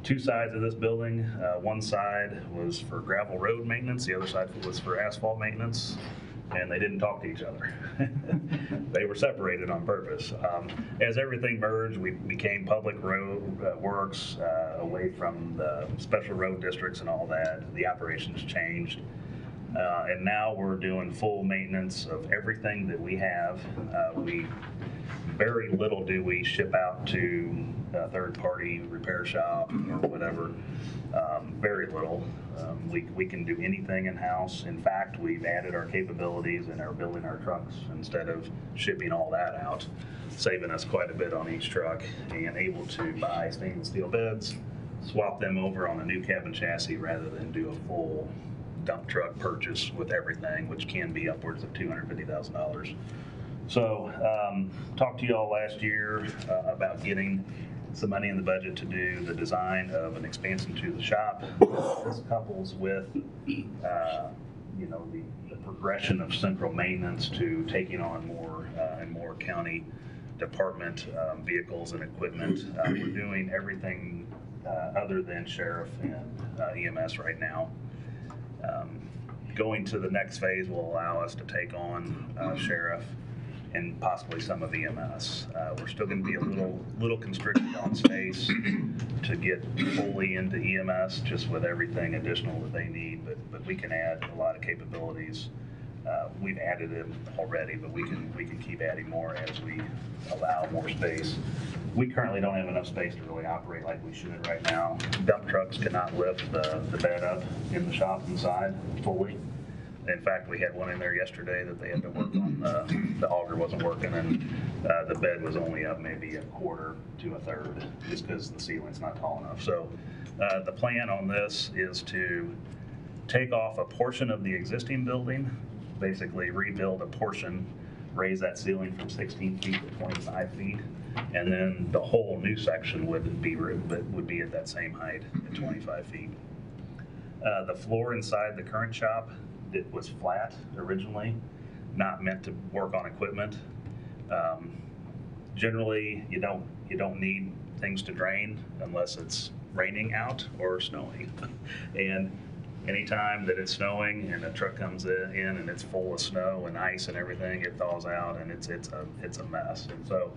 2 sides of this building, one side was for gravel road maintenance, the other side was for asphalt maintenance, and they didn't talk to each other. They were separated on purpose. As everything merged, we became public road works, away from the special road districts and all that. The operations changed. And now we're doing full maintenance of everything that we have. Very little do we ship out to a third-party repair shop or whatever. Very little. We can do anything in-house. In fact, we've added our capabilities and are building our trucks instead of shipping all that out, saving us quite a bit on each truck, and able to buy stainless steel beds, swap them over on a new cabin chassis rather than do a full dump truck purchase with everything, which can be upwards of $250,000. So talked to you all last year about getting some money in the budget to do the design of an expansion to the shop. This couples with the progression of central maintenance to taking on more and more county department vehicles and equipment. We're doing everything other than sheriff and EMS right now. Going to the next phase will allow us to take on sheriff and possibly some of EMS. We're still going to be a little constricted on space to get fully into EMS, just with everything additional that they need, but we can add a lot of capabilities. We've added them already, but we can keep adding more as we allow more space. We currently don't have enough space to really operate like we should right now. Dump trucks cannot lift the bed up in the shop inside fully. In fact, we had one in there yesterday that they had to work on. The auger wasn't working, and the bed was only up maybe a quarter to a third, just because the ceiling's not tall enough. So the plan on this is to take off a portion of the existing building, basically rebuild a portion, raise that ceiling from 16 feet to 25 feet, And then the whole new section would be at that same height at 25 feet. The floor inside the current shop, it was flat originally, not meant to work on equipment. Generally, you don't need things to drain unless it's raining out or snowing. And anytime that it's snowing and a truck comes in and it's full of snow and ice and everything, it thaws out and it's a mess. And so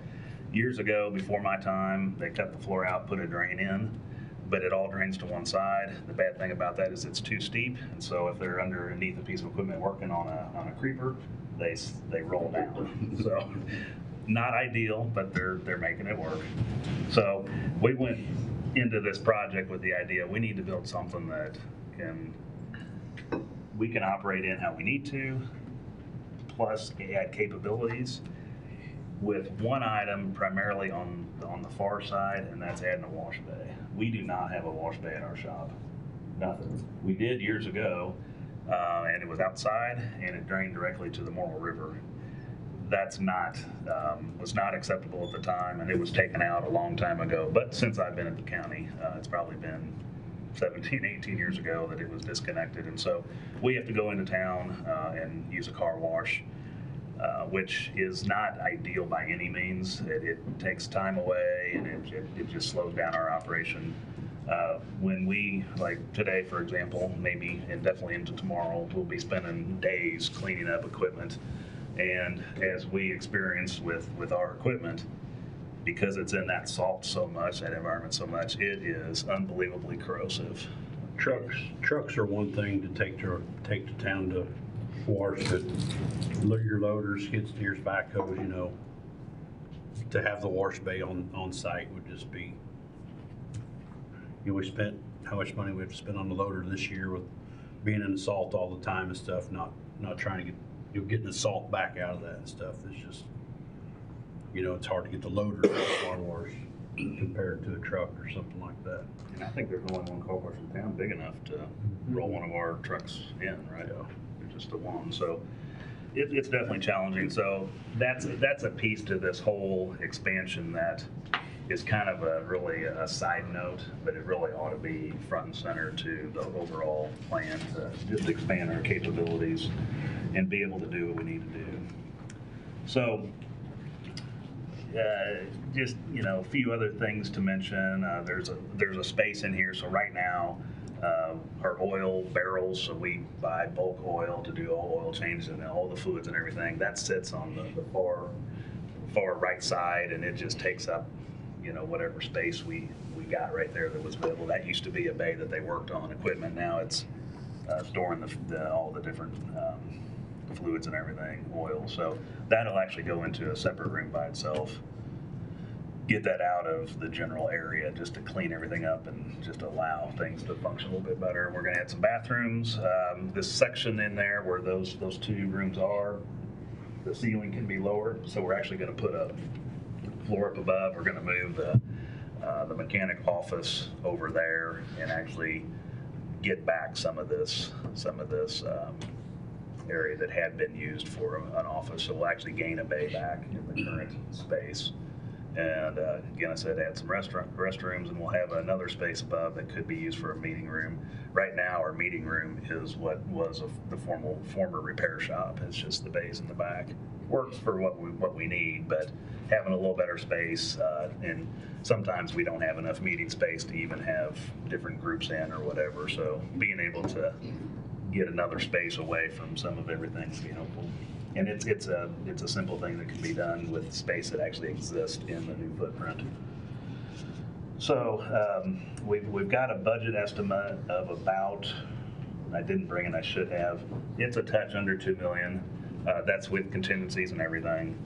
years ago, before my time, they cut the floor out, put a drain in, but it all drains to one side. The bad thing about that is it's too steep, and so if they're underneath a piece of equipment working on a creeper, they roll down. So not ideal, but they're making it work. So we went into this project with the idea we need to build something that we can operate in how we need to, plus add capabilities with one item primarily on the far side, and that's adding a wash bay. We do not have a wash bay at our shop. Nothing. We did years ago, and it was outside, and it drained directly to the Morrill River. That's was not acceptable at the time, and it was taken out a long time ago. But since I've been at the county, it's probably been 17, 18 years ago that it was disconnected. And so we have to go into town and use a car wash, which is not ideal by any means. It takes time away, and it just slows down our operation. When we, like today, for example, maybe and definitely into tomorrow, we'll be spending days cleaning up equipment. And as we experience with our equipment, because it's in that salt so much, that environment so much, it is unbelievably corrosive. Trucks are one thing to take to town to wash, but your loaders, skid steers, backhoes, you know, to have the wash bay on site would just be, we spent how much money we have to spend on the loader this year with being in the salt all the time and stuff, not trying to get, getting the salt back out of that and stuff. It's just, it's hard to get the loader car wash compared to a truck or something like that. And I think there's only one car wash in town big enough to roll one of our trucks in, right? Yeah. Just the one. So it's definitely challenging. So that's a piece to this whole expansion that is kind of really a side note, but it really ought to be front and center to the overall plan to just expand our capabilities and be able to do what we need to do. So just, a few other things to mention. There's a space in here. So right now, our oil barrels, so we buy bulk oil to do all oil changes and all the fluids and everything, that sits on the far right side, and it just takes up, whatever space we got right there that was available. That used to be a bay that they worked on equipment. Now it's storing all the different fluids and everything, oil. So that'll actually go into a separate room by itself. Get that out of the general area just to clean everything up and just allow things to function a little bit better. We're going to add some bathrooms. This section in there where those two rooms are, the ceiling can be lowered, so we're actually going to put a floor up above. We're going to move the mechanic office over there and actually get back some of this area that had been used for an office. So we'll actually gain a bay back in the current space. And again, I said add some restrooms, and we'll have another space above that could be used for a meeting room. Right now, our meeting room is what was the former repair shop. It's just the bays in the back. Works for what we need, but having a little better space, and sometimes we don't have enough meeting space to even have different groups in or whatever. So being able to get another space away from some of everything would be helpful. And it's a simple thing that can be done with space that actually exists in the new footprint. So we've got a budget estimate of about, I didn't bring it, I should have. It's a touch under $2 million. That's with contingencies and everything.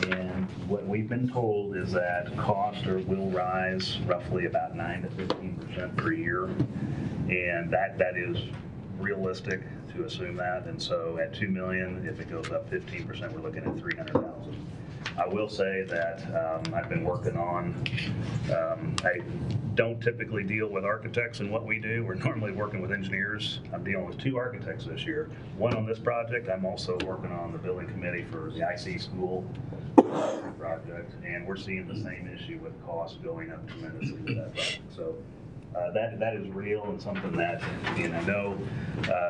And what we've been told is that costs will rise roughly about 9 to 15% per year, and that is realistic to assume that. And so at $2 million, if it goes up 15%, we're looking at $300,000. I will say that I've been working on, I don't typically deal with architects in what we do. We're normally working with engineers. I'm dealing with 2 architects this year. One on this project. I'm also working on the building committee for the IC school project, and we're seeing the same issue with costs going up tremendously with that project. So that is real and something that, and I know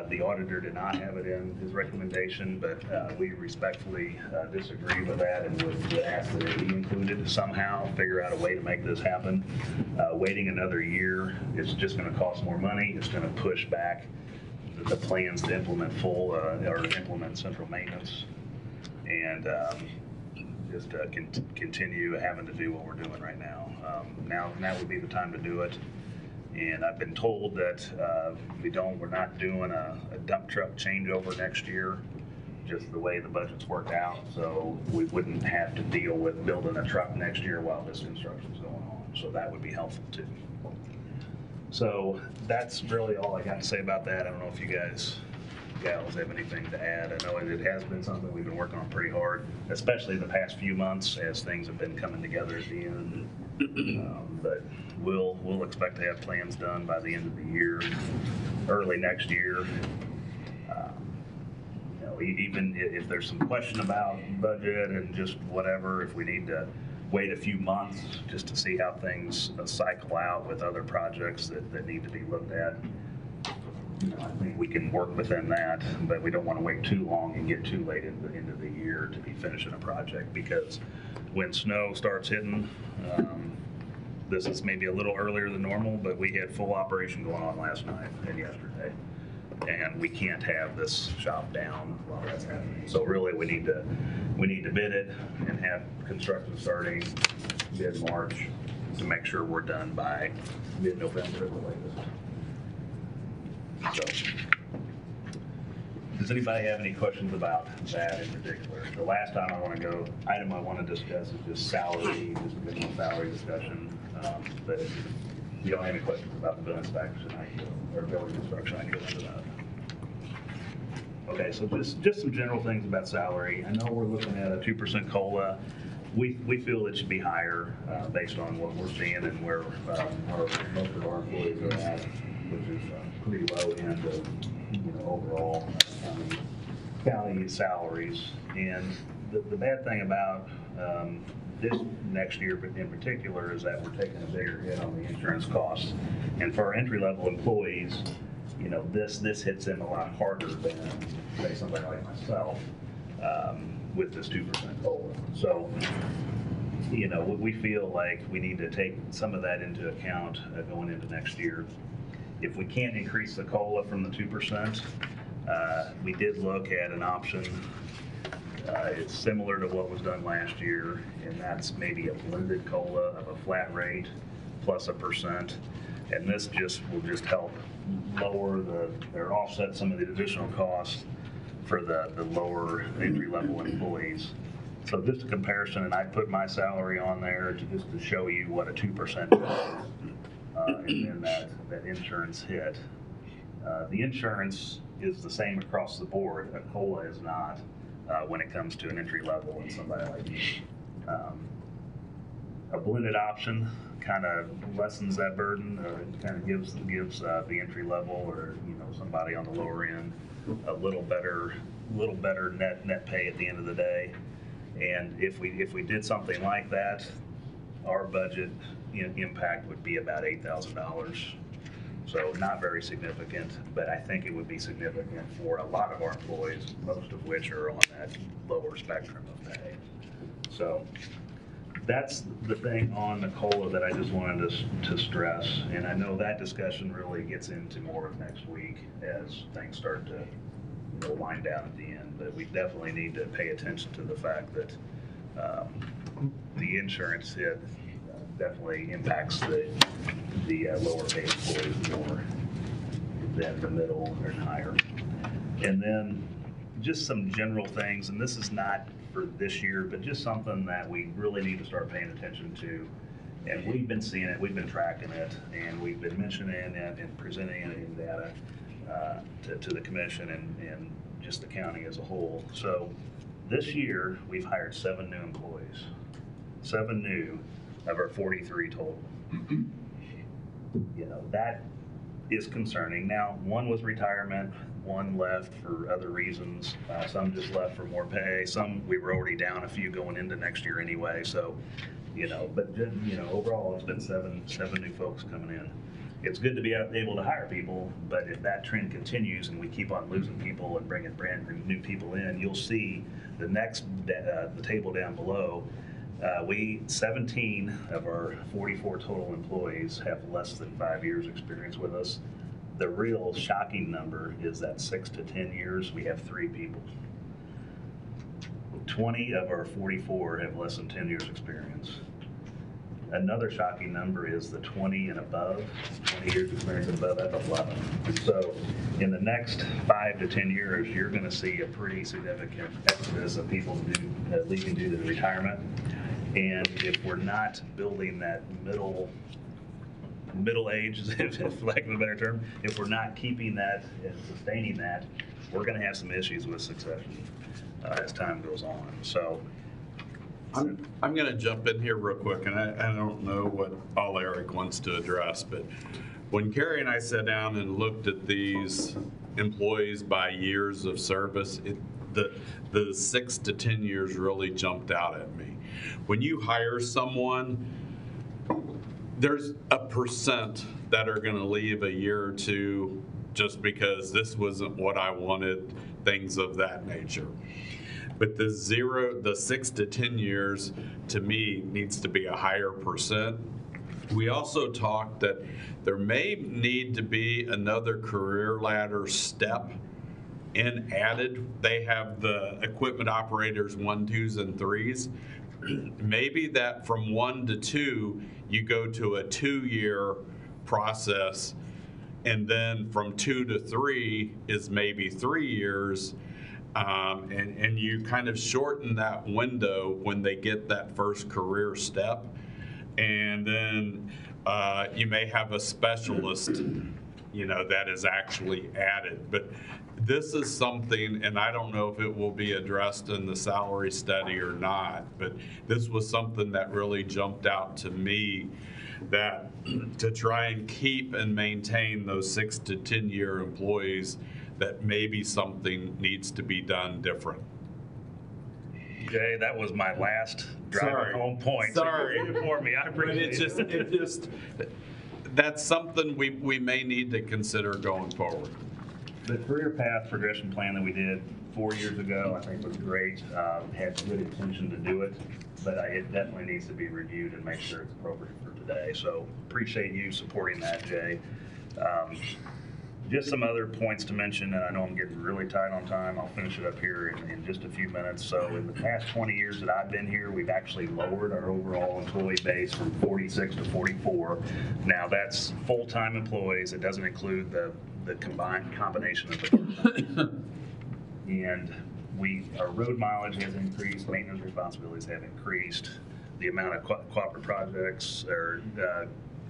the auditor did not have it in his recommendation, but we respectfully disagree with that and would ask that it be included somehow, figure out a way to make this happen. Waiting another year is just going to cost more money. It's going to push back the plans to implement full or implement central maintenance, and just continue having to do what we're doing right now. Now would be the time to do it. And I've been told that we're not doing a dump truck changeover next year, just the way the budget's worked out. So we wouldn't have to deal with building a truck next year while this construction's going on. So that would be helpful too. So that's really all I got to say about that. I don't know if you gals have anything to add. I know it has been something we've been working on pretty hard, especially the past few months as things have been coming together at the end. But we'll expect to have plans done by the end of the year, early next year. Even if there's some question about budget and just whatever, if we need to wait a few months just to see how things cycle out with other projects that need to be looked at, I think we can work within that, but we don't want to wait too long and get too late into the end of the year to be finishing a project, because when snow starts hitting, this is maybe a little earlier than normal, but we had full operation going on last night and yesterday, and we can't have this shop down while that's happening. So really, we need to bid it and have construction starting mid-March to make sure we're done by mid-November at the latest. So, does anybody have any questions about that in particular? The last item I want to discuss is just salary, just a bit more salary discussion. But if you don't have any questions about the building inspection, or building construction, I can go into that. Okay, so just some general things about salary. I know we're looking at a 2% COLA. We feel it should be higher based on what we're seeing and where most of our employees are at, which is pretty low end of overall county salaries. And the bad thing about this next year in particular is that we're taking a bigger hit on the insurance costs. And for our entry-level employees, this hits them a lot harder than, say, somebody like myself with this 2% COLA. So, we feel like we need to take some of that into account going into next year. If we can't increase the COLA from the 2%, we did look at an option. It's similar to what was done last year, and that's maybe a blended COLA of a flat rate plus 1%. And this will just help lower or offset some of the additional costs for the lower entry-level employees. So just a comparison, and I put my salary on there to show you what a 2% is. And then that insurance hit. The insurance is the same across the board. A COLA is not when it comes to an entry level and somebody like me. A blended option kind of lessens that burden. It kind of gives the entry level or somebody on the lower end a little better net pay at the end of the day. And if we did something like that, our budget impact would be about $8,000. So not very significant, but I think it would be significant for a lot of our employees, most of which are on that lower spectrum of pay. So that's the thing on the COLA that I just wanted to stress. And I know that discussion really gets into more of next week as things start to wind down at the end. But we definitely need to pay attention to the fact that the insurance hit definitely impacts the lower paid employees more than the middle or higher. And then just some general things, and this is not for this year, but just something that we really need to start paying attention to. And we've been seeing it, we've been tracking it, and we've been mentioning it and presenting it in data to the commission and just the county as a whole. So This year, we've hired 7 new employees. 7 new of our 43 total. You know, that is concerning. Now, 1 was retirement, 1 left for other reasons. Some just left for more pay. Some, we were already down a few going into next year anyway. So, you know, but you know, overall, it's been seven new folks coming in. It's good to be able to hire people, but if that trend continues and we keep on losing people and bringing brand new people in, you'll see the next the table down below. 17 of our 44 total employees have less than 5 years experience with us. The real shocking number is that 6 to 10 years, we have 3 people. 20 of our 44 have less than 10 years experience. Another shocking number is the 20 and above, 20 years experience and above, that's 11. So in the next 5 to 10 years, you're gonna see a pretty significant exodus of people leaving due to retirement. And if we're not building that middle age, if lack of a better term, if we're not keeping that and sustaining that, we're gonna have some issues with succession as time goes on. So I'm going to jump in here real quick, and I don't know what all Eric wants to address, but when Carrie and I sat down and looked at these employees by years of service, the 6 to 10 years really jumped out at me. When you hire someone, there's a percent that are going to leave a year or two just because this wasn't what I wanted, things of that nature. But the 6 to 10 years, to me, needs to be a higher percent. We also talked that there may need to be another career ladder step added. They have the equipment operators 1, 2s, and 3s. Maybe that from 1 to 2, you go to a 2-year process, and then from 2 to 3 is maybe 3 years. And you kind of shorten that window when they get that first career step. And then you may have a specialist, you know, that is actually added. But this is something, and I don't know if it will be addressed in the salary study or not, but this was something that really jumped out to me, that to try and keep and maintain those 6 to 10 year employees, that maybe something needs to be done different. Jay, that was my last driving home point. Sorry. So you did it for me. I appreciate it. That's something we may need to consider going forward. The career path progression plan that we did 4 years ago, I think was great. Had good intention to do it, but it definitely needs to be reviewed and make sure it's appropriate for today. So appreciate you supporting that, Jay. Just some other points to mention, and I know I'm getting really tight on time. I'll finish it up here in just a few minutes. So in the past 20 years that I've been here, we've actually lowered our overall employee base from 46 to 44. Now that's full-time employees. It doesn't include the combination of the and our road mileage has increased, maintenance responsibilities have increased, the amount of cooperative projects or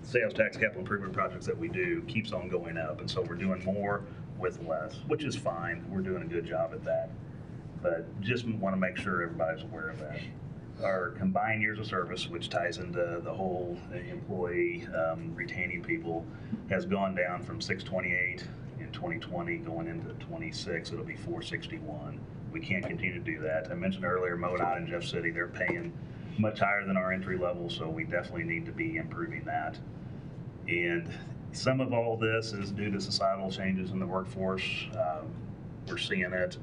sales tax capital improvement projects that we do keeps on going up, and so we're doing more with less, which is fine. We're doing a good job at that, but just want to make sure everybody's aware of that. Our combined years of service, which ties into the whole employee retaining people, has gone down from 628 in 2020 going into 26. It'll be 461. We can't continue to do that. I mentioned earlier, MoDOT and Jeff City, they're paying much higher than our entry level, so we definitely need to be improving that. And some of all this is due to societal changes in the workforce. We're seeing it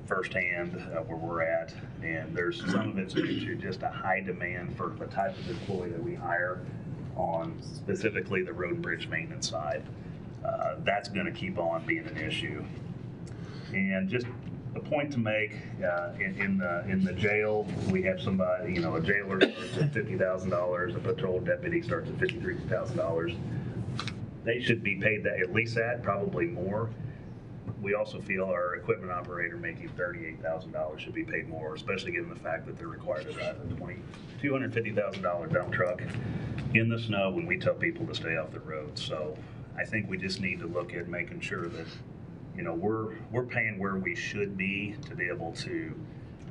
firsthand where we're at, and there's some of it's due to just a high demand for the type of employee that we hire on specifically the road and bridge maintenance side. That's going to keep on being an issue. And just a point to make, in the jail, we have somebody, you know, a jailer starts at $50,000, a patrol deputy starts at $53,000. They should be paid that, at least that, probably more. We also feel our equipment operator making $38,000 should be paid more, especially given the fact that they're required to drive a $250,000 dump truck in the snow when we tell people to stay off the road. So I think we just need to look at making sure that you know, we're paying where we should be to be able to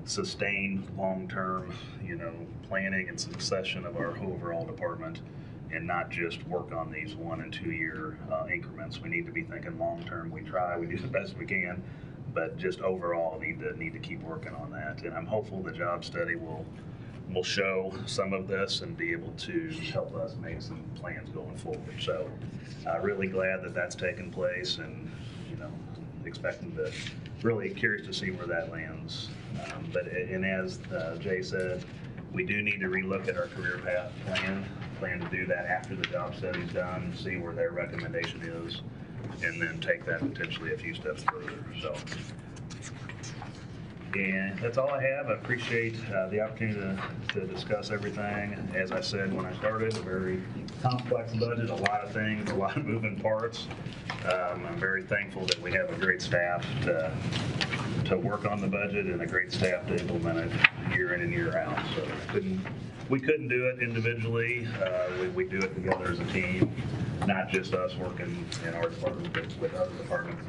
sustain long-term, you know, planning and succession of our overall department, and not just work on these 1 and 2 year increments. We need to be thinking long-term. We try, we do the best we can, but just overall need to keep working on that. And I'm hopeful the job study will show some of this and be able to help us make some plans going forward. So really glad that that's taken place, and, you know, expecting to, really curious to see where that lands. And as Jay said, we do need to relook at our career path plan to do that after the job study's done, see where their recommendation is, and then take that potentially a few steps further. So, and that's all I have. I appreciate the opportunity to discuss everything. As I said when I started, a very complex budget, a lot of things, a lot of moving parts. I'm very thankful that we have a great staff to work on the budget, and a great staff to implement it year in and year out. So we couldn't do it individually. We do it together as a team, not just us working in our department, but with other departments.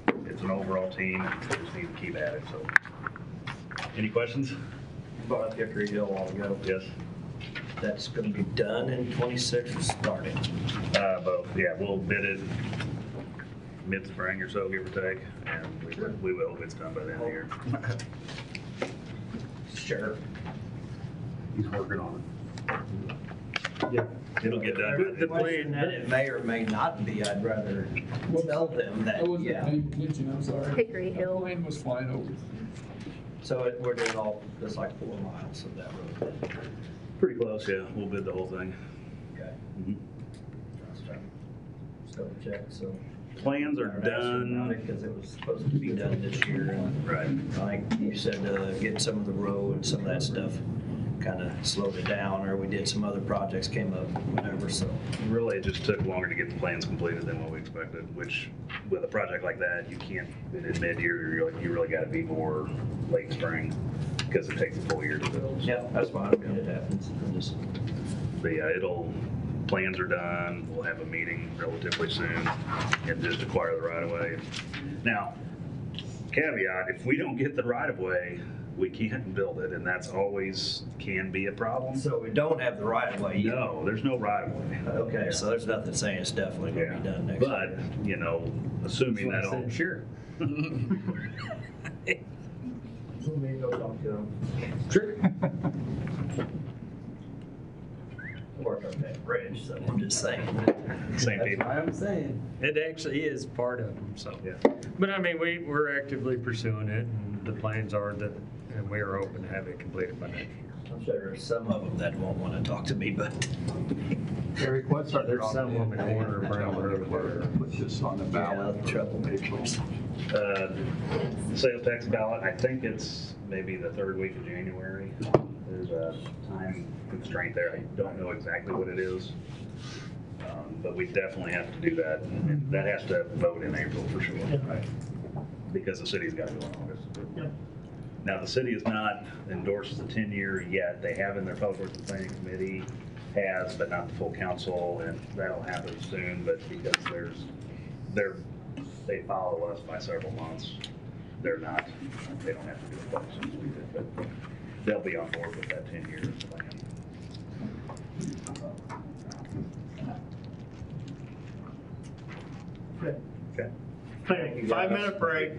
And it's an overall team. We just need to keep at it. So, any questions? Brought up Hickory Hill a while ago. Yes. That's going to be done in 26 or starting? Both. Yeah, we'll bid it mid-spring or so, give or take, and we will if it's done by the end of the year. Sure. He's working on Yeah, it'll get done. The plan that it may or may not be, I'd rather tell them that, I wasn't yeah. paying attention, I'm sorry. Hickory Hill. The plane was flying over. So we're doing all, just like 4 miles of that road. Pretty close, yeah. We'll bid the whole thing. Okay. Mhm. Just double check, so. Plans are done. Because it was supposed to be done this year. And Right. I think you said get some of the road and some of that stuff kind of slowed it down, or we did some other projects came up, whatever, so. Really, it just took longer to get the plans completed than what we expected, which with a project like that, you can't bid in mid-year. You really got to be more late spring because it takes a full year to build. Yeah, that's fine. It happens. But yeah, plans are done. We'll have a meeting relatively soon and just acquire the right of way. Now, caveat, if we don't get the right of way, we can't build it, and that's always can be a problem. So we don't have the right of way yet? No, there's no right of way. Okay, so there's nothing saying it's definitely going to be done next year. But, you know, assuming that all. Sure. Sure. Work on that bridge, so I'm just saying. Same people. I'm saying. It actually is part of them, so. Yeah. But I mean, we're actively pursuing it, and the plans are that, and we are open to have it completed by next year. I'm sure there's some of them that won't want to talk to me, but. Eric, what's our There's some of them in order of Brown Road. Put this on the ballot. Yeah, troublemakers. Sales tax ballot, I think it's maybe the 3rd week of January. There's a time constraint there. I don't know exactly what it is. But we definitely have to do that. And that has to vote in April for sure, right? Because the city's got to go in August. Now, the city has not endorsed the 10-year yet. They have in their Public Works and Planning Committee, has, but not the full council, and that'll happen soon. But because they follow us by several months, they don't have to do it quite as soon as we did, but they'll be on board with that 10-year plan. Okay. Okay, 5-minute break.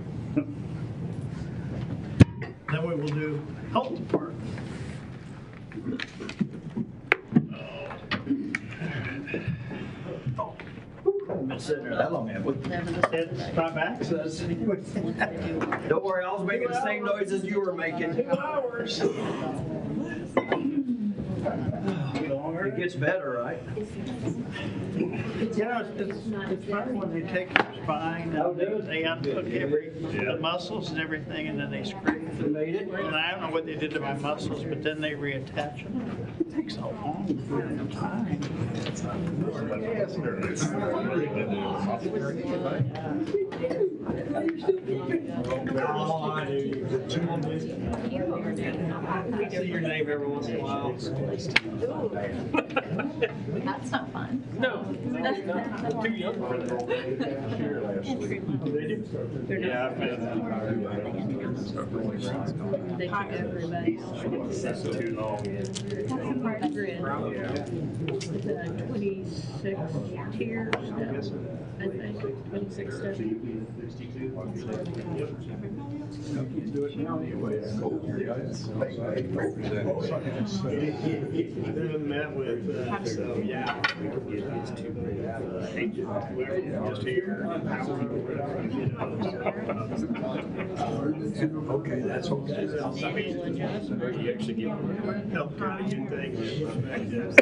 Then we will do health department. Haven't been sitting there that long, have we? It's my access. Don't worry, I was making the same noises you were making. 2 hours. It gets better, right? You know, it's funny when they take your spine and they unhook the muscles and everything, and then they scrape It made it. And I don't know what they did to my muscles, but then they reattach them. It takes a long period of time. I see your name every once in a while. That's not fun. No, too young for that. Yeah, they took everybody else. That's too long. The grid. The 26 tiers now, I think, 26 steps. Do it now anyway. Then met with, so, yeah. Just here. Okay, that's okay. Manual adjustment. You actually get help kind of get things in perspective.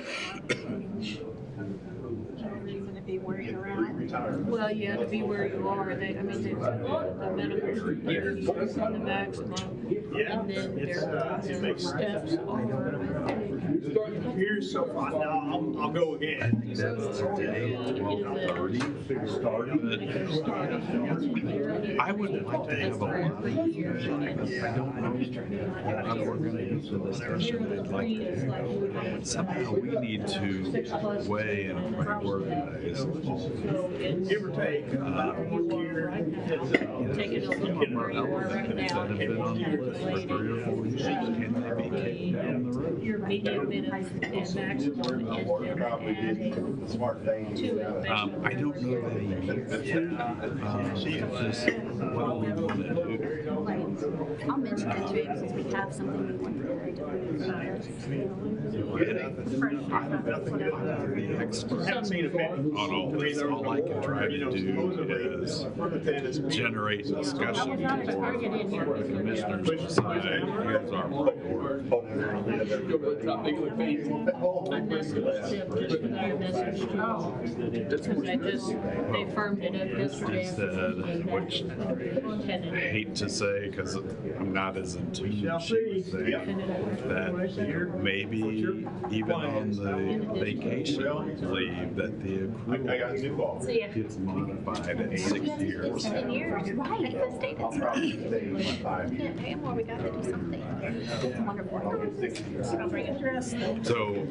Reason to be worried around. Well, yeah, to be where you are, they, I mean, there's the minimum years and the maximum. Yeah, And then it's, their it makes steps are. Here's so far. Now I'll go again. I would like to have a lot. I don't know how we're going to use this discussion. Like, somehow we need to weigh and prioritize. Give or take, one year. Taking a look at where you are right now. That have been on the list for 3 or 4 years, can they be kicked down the road? Your medium minimum and maximum, and then add to it. I don't know that he needs to. Just what we want to do. I'll mention it to him since we have something we want to do. I'm not the expert on all this. All I can try to do is generate discussion for the commissioners to decide here's our priority. On this step, just with our message to all, because they firmed it up yesterday. Instead, which I hate to say because I'm not as in tune, she was saying that maybe even on the vacation leave that the accrual gets modified at 6 years. 10 years, right, the state is right. We can't pay them more, we gotta do something. It's wonderful. I'll bring it. So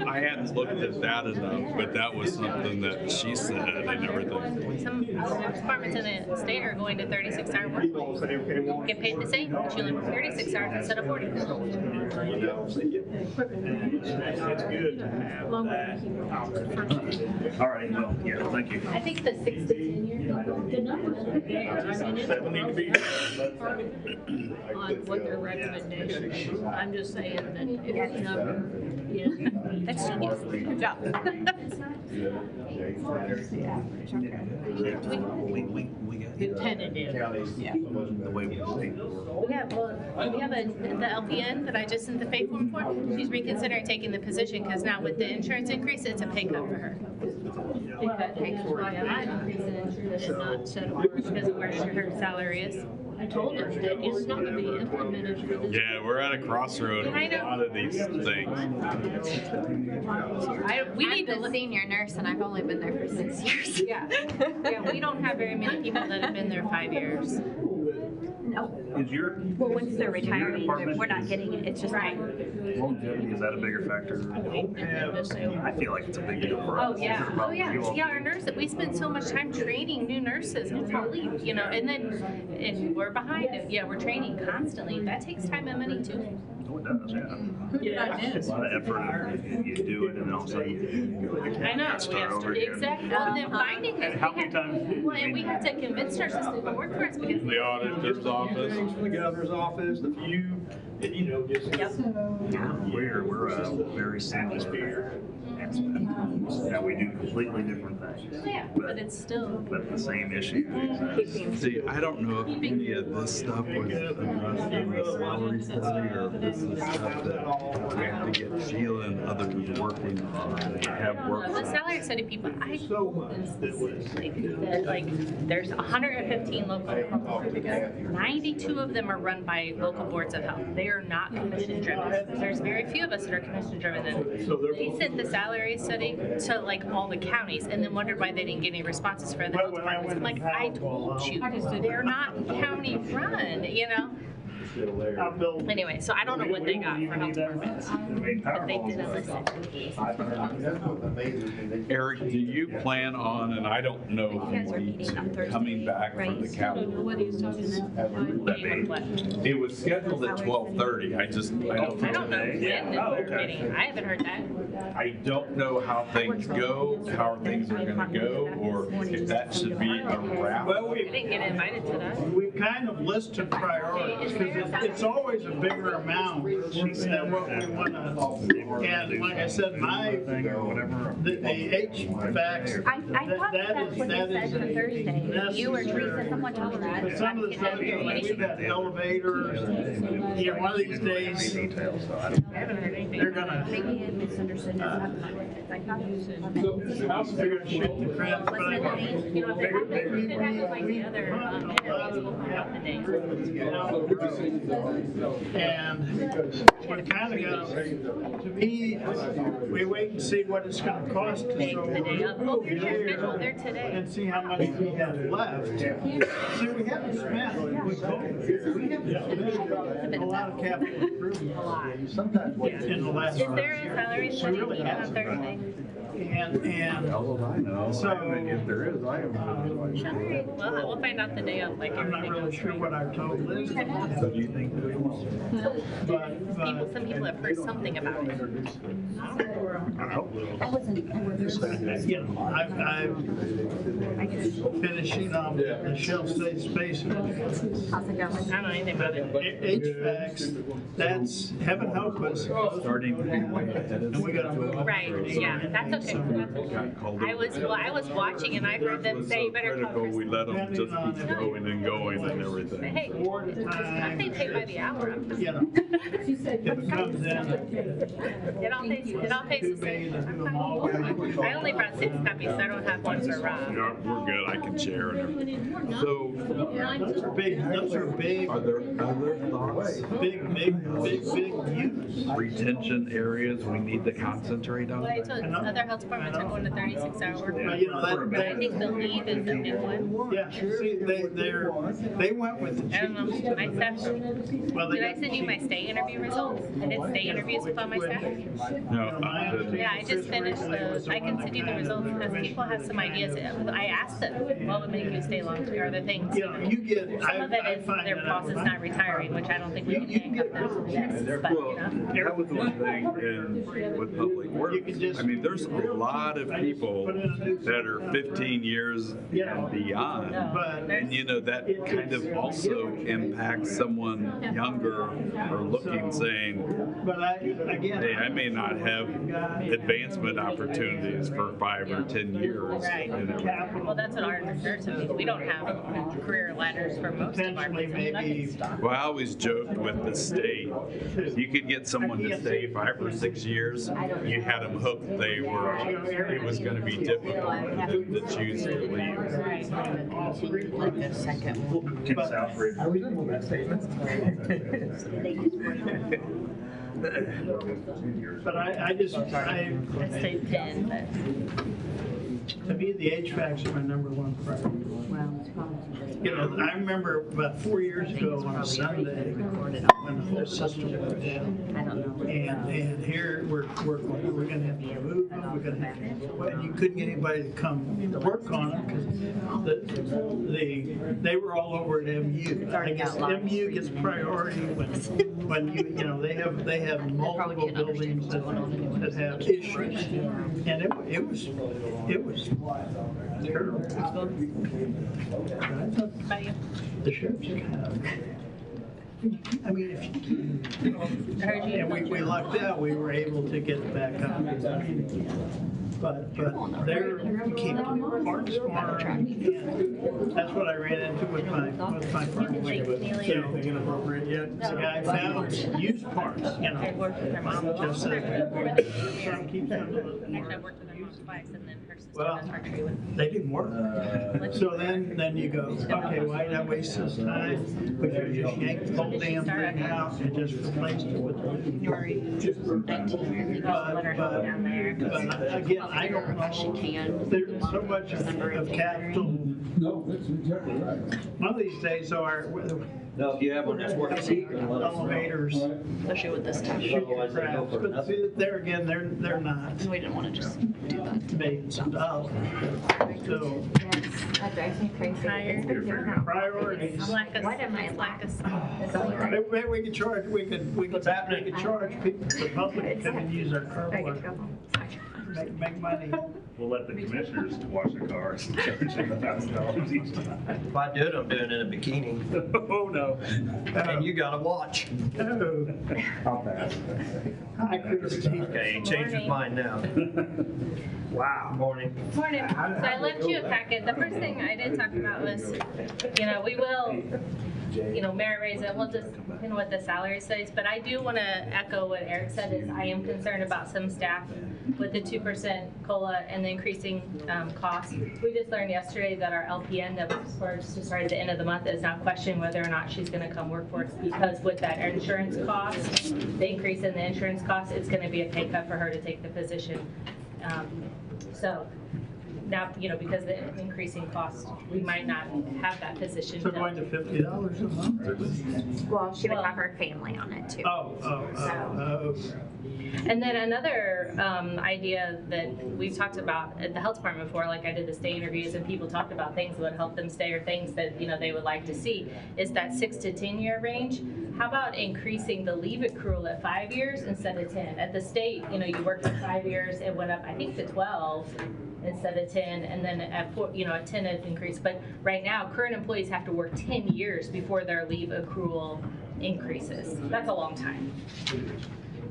I hadn't looked at that enough, but that was something that she said and everything. Some departments in the state are going to 36-hour work weeks. Get paid the same, but you only work 36 hours instead of 40. It's good to have that. All right, well, yeah, thank you. I think the 6 to 10 years. The numbers are there, I mean, it's That will need to be. on what their recommendations. I'm just saying that if the number, yeah. That's genius. Good job. Tentative. The way we think. Yeah, well, we have the LPN that I just sent the pay form for. She's reconsidering taking the position because now with the insurance increase, it's a pay cut for her. Because why I increase the insurance and not set a Because of where her salary is. I told them that it's not going to be implemented for this. Yeah, we're at a crossroad with I a know. lot of these things. We need the senior nurse, and I've only been there for 6 years. Yeah, we don't have very many people that have been there 5 years. No. Is your Well, once they're retiring, department- we're not getting it, it's just like. longevity, is that a bigger factor? I feel like it's a big deal for us. Oh, yeah. Oh, yeah. Yeah, our nurses, we spend so much time training new nurses before we leave, you know, and we're behind it. Yeah, we're training constantly. That takes time and money too. Oh, it does, yeah. It's a lot of effort if you do it and then all of a sudden you I know, start over again. exactly. Well, then finding And how many times? well, and we have to convince nurses to come work for us because The auditor's office. Things from the governor's office, the few, you know, just. We're a very single sphere. Now, we do completely different things. yeah, but it's still. But the same issue. See, I don't know if any of this stuff was addressed in the salary study or if this is stuff that we have to get Sheila and others working on, have worked. The salary study people, I like there's 115 local health. 92 of them are run by local boards of health. They are not commission driven. There's very few of us that are commission driven. And they sent the salary study to like all the counties and then wondered why they didn't get any responses for the health departments. I'm like, I told you, they're not county run, you know? Anyway, so I don't know what they got for health departments, but they didn't listen. Eric, do you plan on, and I don't know You guys are if meeting on Thursday, coming back from the I don't county. know what he's talking about. It was scheduled at 12:30. I don't I don't know when Yeah. they're meeting. I haven't heard that. I don't know how things go, how things are gonna go, or if that should be a wrap. Well, I didn't get invited to that. we've kind of listed priorities, because it's always a bigger amount than what we want to. And like I said, the HVACs, I thought that's what they said for Thursday. You or Teresa, someone told me that. But some of the stuff, we've got elevators, one of these days, they're gonna, Maybe it misunderstood. they're gonna shoot the crap, but I You know, if they have it, we could have it like the other interviews will come out the day. And we kind of got, to me, we wait and see what it's gonna cost to Make go the day up. Oh, here's your schedule. over They're today. and see how much we have left. See, we haven't spent, we haven't spent a lot of capital improvements in the last. Is there a salary study meeting on Thursday? And so, If there is, I am. Well, we'll find out the day of, like I'm not everything really else. sure what our total is. So do you think Some people have heard something about it. I'm finishing on the Shell State Space. I don't know anything about it. HVACs, that's, heaven help us. starting? And we gotta move on. Right, yeah, that's okay. That's okay. I was watching and I heard them say, you better call Critical, we let them just keep going and going and everything. Hey, I'm being paid by the hour. I'm just- You know, if it comes in. It all pays the same. I'm fine. I only brought 6 copies, so I don't have one for Rob. Yeah, we're good, I can share and everything. So, Those are big, are there other thoughts? big units. Retention areas we need to concentrate on? Well, I told other health departments are going to 36-hour work. But, you know, I think the leave is the new one. Yeah, see, they went with the I don't know, my staff, Well, did I send you my stay interview results? I did stay interviews with all my staff. No, Yeah, I just finished those. I can send you the results because people have some ideas. I asked them, what would make you stay long? Are other things? You know, you get, Some of it is their boss is not retiring, which I don't think we can handcuff them to this, but, you know. that was one thing with public works. I mean, there's a lot of people that are 15 years and beyond. And you know, that kind of also impacts someone younger or looking, saying, but hey, I may not have advancement opportunities for 5 or 10 years. Right. You know. Well, that's what our nurses mean. We don't have career ladders for most of our positions. Well, I always joked with the state, you could get someone to stay 5 or 6 years, you had them hooked, it was gonna be difficult for them to choose to leave. Like the second one. Are we done with that statement? But I just, I say 10, but. to me, the HVACs are my number one priority. You know, I remember about 4 years ago on a Sunday, when the whole system was down. And here, we're gonna have to move them, we're gonna have to, and you couldn't get anybody to come work on them, because they were all over at MU. I guess MU gets priority when you know, they have multiple buildings that have issues. And it was terrible. The sheriff's kind of, I mean, if you, and we lucked out, we were able to get it back up. But there, you can't get parts for them, and that's what I ran into with my firm. Anything inappropriate yet? The guy found used parts, you know. I worked with their mom. Just Actually, keeps I worked with their mom twice, and then her sister Well, has surgery with me. they didn't work. So then you go, okay, why did I waste this time? But you just yanked the whole damn thing out and just replaced it with. Nori, 19 years ago, let her help down there. But again, I don't know. She can. There's so much of capital. No, that's exactly right. One of these days, so our No, if you have one that's worth a seat, then let us know. elevators Especially with this time. shoot Otherwise, they go crowds, for but nothing. see, there again, they're not. And we didn't want to just do that. Millions of dollars. So That drives me crazy. priorities. Lack of, What am I lack of. Maybe we could charge, we could charge people, the public to come and use our car I wash, get to go home. Sorry. make money. We'll let the commissioners wash the cars and charge them $1,000 each time. If I do it, I'm doing it in a bikini. Oh, no. And you gotta watch. Oh. I'll pass. Hi, Christie. Okay, he changed his mind now. Wow. Morning. Morning. So I left you a packet. The first thing I did talk about was, we will, merit raise it. We'll just, what the salary says. But I do want to echo what Eric said is I am concerned about some staff with the 2% COLA and the increasing costs. We just learned yesterday that our LPN that was supposed to start at the end of the month is now questioning whether or not she's going to come work for us because with that insurance cost, the increase in the insurance cost, it's going to be a pay cut for her to take the position. So now, because of the increasing cost, we might not have that position. So going to $50 a month? Well, she would have her family on it too. Oh. And then another idea that we've talked about at the health department before, like I did the stay interviews and people talked about things that would help them stay or things that, they would like to see, is that 6 to 10 year range. How about increasing the leave accrual at 5 years instead of 10? At the state, you worked for 5 years, it went up, I think, to 12 instead of 10, and then at 10 it increased. But right now, current employees have to work 10 years before their leave accrual increases. That's a long time.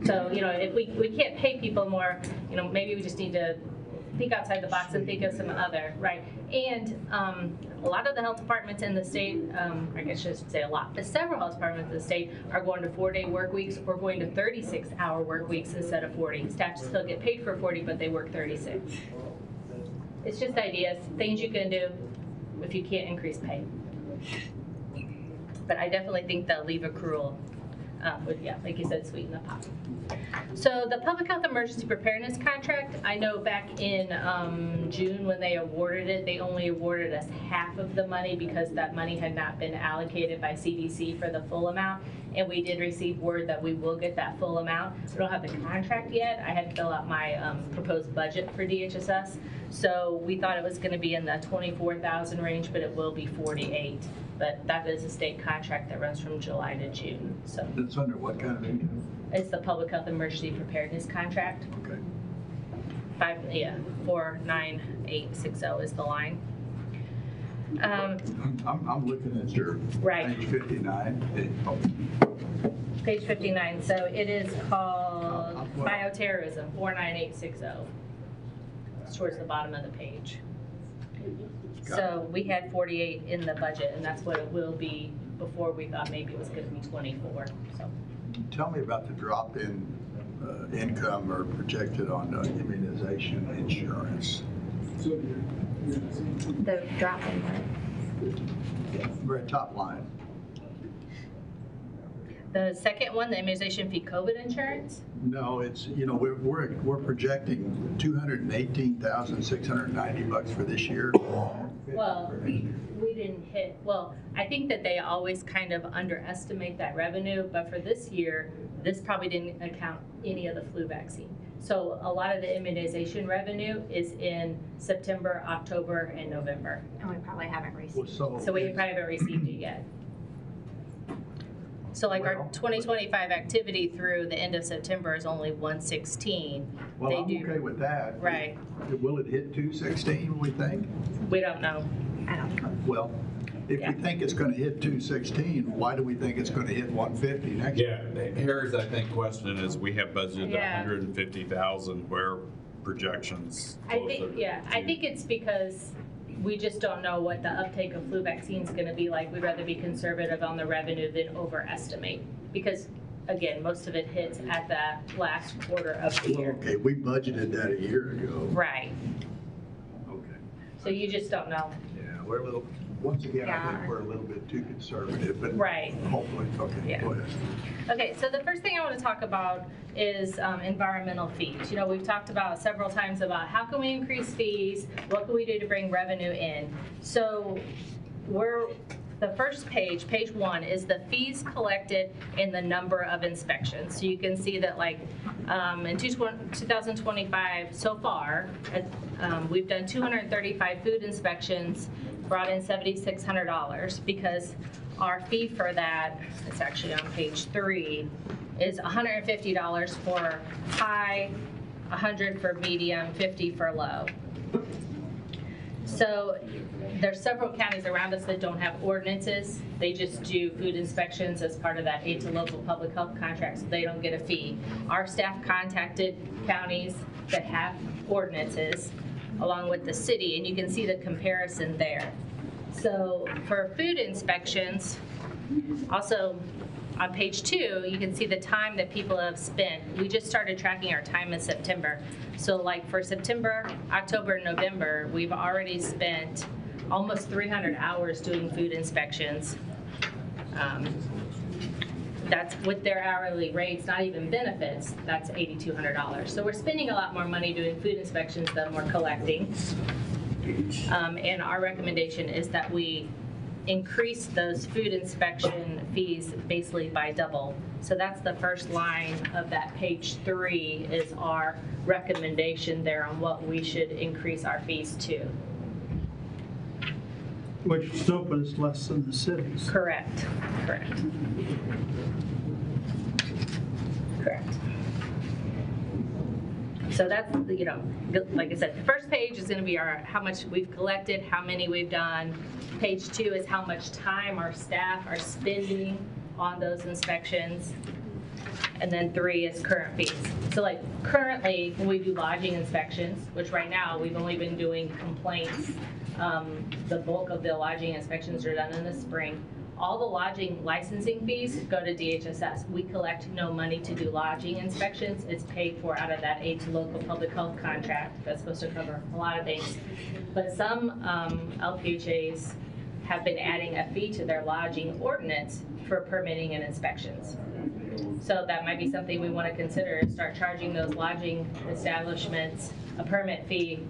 So, if we can't pay people more, maybe we just need to think outside the box and think of some other, right? And a lot of the health departments in the state, I guess I should say a lot, but several health departments in the state are going to 4-day work weeks or going to 36-hour work weeks instead of 40. Staff still get paid for 40, but they work 36. It's just ideas, things you can do if you can't increase pay. But I definitely think the leave accrual would, like you said, sweeten the pot. So the Public Health Emergency Preparedness Contract, I know back in June when they awarded it, they only awarded us half of the money because that money had not been allocated by CDC for the full amount. And we did receive word that we will get that full amount. We don't have the contract yet. I had to fill out my proposed budget for DHSS. So we thought it was going to be in the 24,000 range, but it will be 48. But that is a state contract that runs from July to June. So It's under what kind of income? it's the Public Health Emergency Preparedness Contract. Okay. 49860 is the line. I'm looking at your Right. page 59. Page 59. So it is called Bioterrorism, 49860. It's towards the bottom of the page. So we had 48 in the budget, and that's what it will be. Before we thought maybe it was going to be 24. So Tell me about the drop in income or projected on immunization insurance. The drop in what? Very top line. the second one, the immunization fee COVID insurance. No, it's, we're projecting $218,690 for this year. Well, we didn't hit, I think that they always kind of underestimate that revenue, but for this year, this probably didn't account any of the flu vaccine. So a lot of the immunization revenue is in September, October, and November. And we probably haven't received. So we probably haven't received it yet. So like our 2025 activity through the end of September is only 116. Well, I'm okay with that. Right. Will it hit 216, we think? We don't know. I don't know. Well, if we think it's going to hit 216, why do we think it's going to hit 150 next year? Yeah, Harry's, I think, question is, we have budgeted Yeah. 150,000, where projections I think it's because we just don't know what the uptake of flu vaccine is going to be like. We'd rather be conservative on the revenue than overestimate, because again, most of it hits at the last quarter of the year. Okay, we budgeted that a year ago. Right. Okay. So you just don't know. Yeah, we're a little Once again, I Yeah. think we're a little bit too conservative, but Right. hopefully, okay, Yeah. go ahead. Okay, so the first thing I want to talk about is environmental fees. You know, we've talked about several times about how can we increase fees, what can we do to bring revenue in. So the first page, page 1, is the fees collected in the number of inspections. So you can see that like in 2025 so far, we've done 235 food inspections, brought in $7,600 because our fee for that, it's actually on page 3, is $150 for high, $100 for medium, $50 for low. So there's several counties around us that don't have ordinances. They just do food inspections as part of that aid to local public health contract, so they don't get a fee. Our staff contacted counties that have ordinances along with the city, and you can see the comparison there. So for food inspections, also on page 2, you can see the time that people have spent. We just started tracking our time in September. So like for September, October, and November, we've already spent almost 300 hours doing food inspections. That's with their hourly rates, not even benefits, that's $8,200. So we're spending a lot more money doing food inspections than we're collecting. And our recommendation is that we increase those food inspection fees basically by double. So that's the first line of that page 3 is our recommendation there on what we should increase our fees to. Which still puts less than the cities. Correct. So that's, you know, like I said, the first page is going to be our how much we've collected, how many we've done. Page 2 is how much time our staff are spending on those inspections. And then 3 is current fees. So like currently when we do lodging inspections, which right now we've only been doing complaints, the bulk of the lodging inspections are done in the spring. All the lodging licensing fees go to DHSS. We collect no money to do lodging inspections. It's paid for out of that aid to local public health contract that's supposed to cover a lot of things. But some LPHAs have been adding a fee to their lodging ordinance for permitting and inspections. So that might be something we want to consider, is start charging those lodging establishments a permit fee,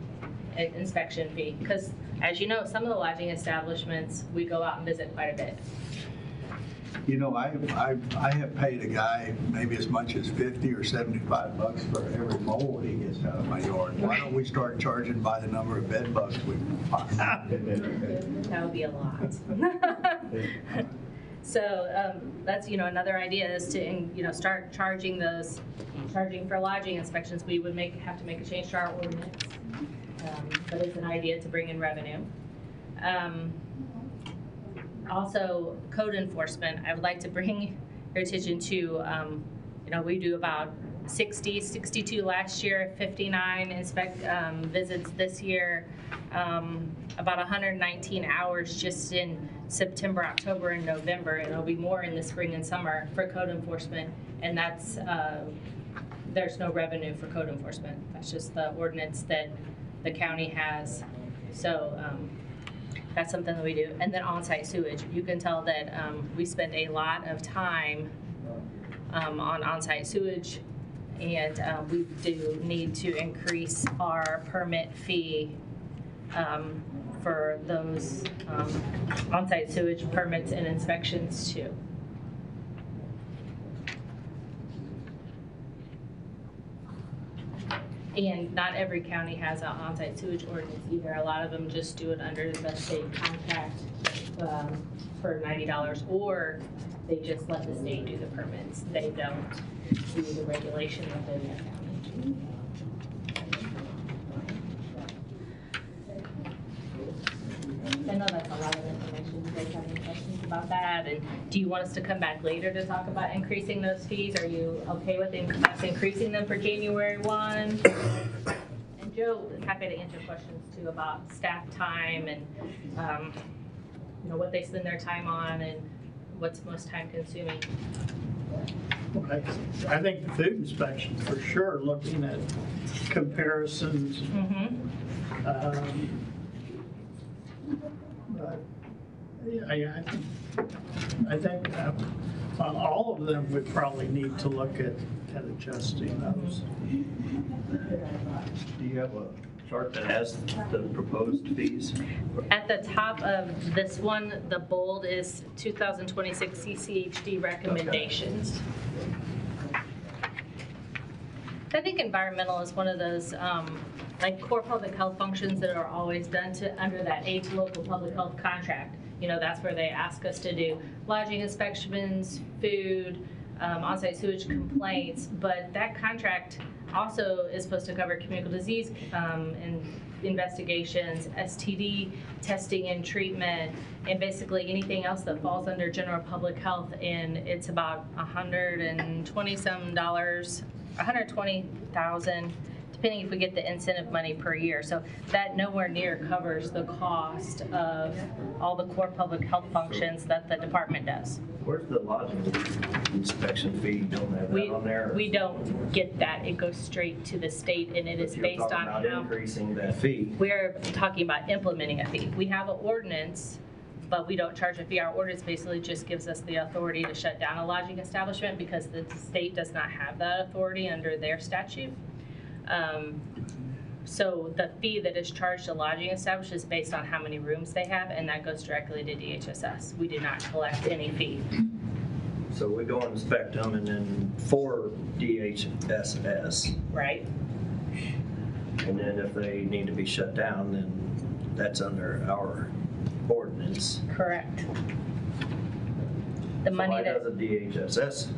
an inspection fee. Because as you know, some of the lodging establishments, we go out and visit quite a bit. You know, I have paid a guy maybe as much as 50 or 75 bucks for every mole he gets out of my yard. Why don't we start charging by the number of bed bugs we find? That would be a lot. So that's, you know, another idea is to, you know, start charging for lodging inspections. We would have to make a change to our ordinance, but it's an idea to bring in revenue. Also, code enforcement, I would like to bring your attention to, you know, we do about 62 last year, 59 visits this year, about 119 hours just in September, October, and November, and it'll be more in the spring and summer for code enforcement, and that's, there's no revenue for code enforcement. That's just the ordinance that the county has. So that's something that we do. And then on-site sewage. You can tell that we spend a lot of time on on-site sewage, and we do need to increase our permit fee for those on-site sewage permits and inspections too. And not every county has an on-site sewage ordinance either. A lot of them just do it under the state contract for $90, or they just let the state do the permits. They don't do the regulation within their county. I know that's a lot of information. Do you guys have any questions about that? And do you want us to come back later to talk about increasing those fees? Are you okay with us increasing them for January 1? And Joe is happy to answer questions too about staff time and you know, what they spend their time on and what's most time consuming. I think the food inspection for sure, looking at comparisons. I think all of them would probably need to look at adjusting those. Do you have a chart that has the proposed fees? At the top of this one, the bold is 2026 CCHD recommendations. I think environmental is one of those like core public health functions that are always done under that aid to local public health contract. You know, that's where they ask us to do lodging inspections, food, on-site sewage complaints, but that contract also is supposed to cover communicable disease and investigations, STD testing and treatment, and basically anything else that falls under general public health. And it's about $120,000, depending if we get the incentive money per year. So that nowhere near covers the cost of all the core public health functions that the department does. Where's the lodging inspection fee? Don't have that on there? We don't get that. It goes straight to the state, and it is based on You're talking about increasing that fee. We're talking about implementing a fee. We have an ordinance, but we don't charge a fee. Our ordinance basically just gives us the authority to shut down a lodging establishment because the state does not have that authority under their statute. So the fee that is charged to lodging establishments is based on how many rooms they have, and that goes directly to DHSS. We do not collect any fee. So we go and inspect them, and then for DHSS. Right. And then if they need to be shut down, then that's under our ordinance. Correct. The money Why that, doesn't DHSS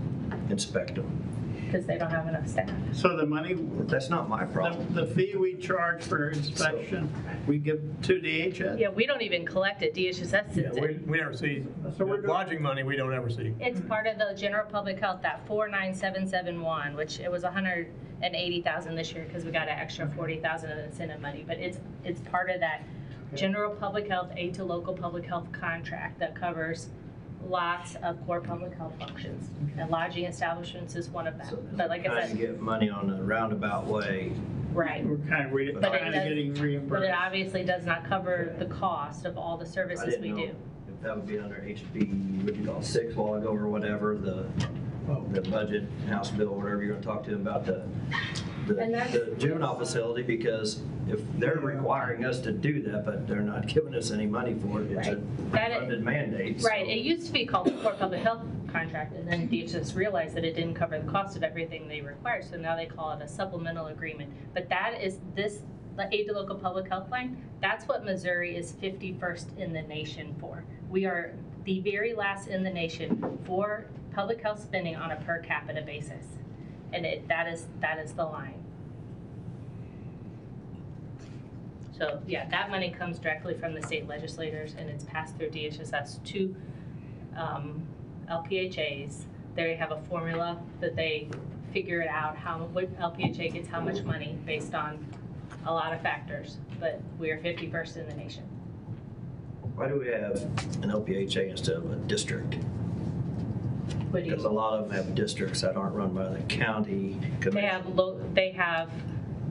inspect them? because they don't have enough staff. So the money, That's not my problem. the fee we charge for inspection, we give to DHS? Yeah, we don't even collect it. DHSS Yeah, sends it. we never see, So we're doing- lodging money, we don't ever see. It's part of the general public health, that 49771, which it was 180,000 this year because we got an extra 40,000 of incentive money. But it's part of that general public health aid to local public health contract that covers lots of core public health functions. And lodging establishments is one of them. So But like I Trying to said, get money on a roundabout way. right. We're kind of But it getting does, reimbursed. but it obviously does not cover the cost of all the I services didn't we know do. if that would be under HB, what do you call it, 6 while ago or whatever, the budget, House bill, whatever you're gonna talk to them about And that's- the juvenile facility, because if they're requiring us to do that, but they're not giving us any money for it, it's a That funded mandate. Right, it used to be called the Core Public Health Contract, and then DHS realized that it didn't cover the cost of everything they require, so now they call it a supplemental agreement. But that is the aid to local public health line, that's what Missouri is 51st in the nation for. We are the very last in the nation for public health spending on a per capita basis. And that is the line. So yeah, that money comes directly from the state legislators and it's passed through DHSS to LPHAs. They have a formula that they figure it out what LPHA gets how much money based on a lot of factors, but we are 51st in the nation. Why do we have an LPHA instead of a district? What do you Because a lot of them have districts that aren't run by the county commission. They have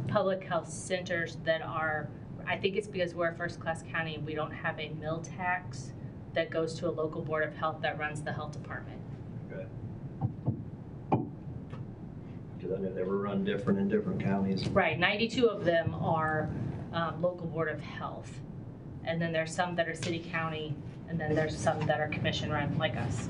public health centers that are, I think it's because we're a first-class county, we don't have a mill tax that goes to a local board of health that runs the health department. Okay. Because I know they were run different in different counties. Right, 92 of them are local board of health. And then there's some that are city county, and then there's some that are commission run like us.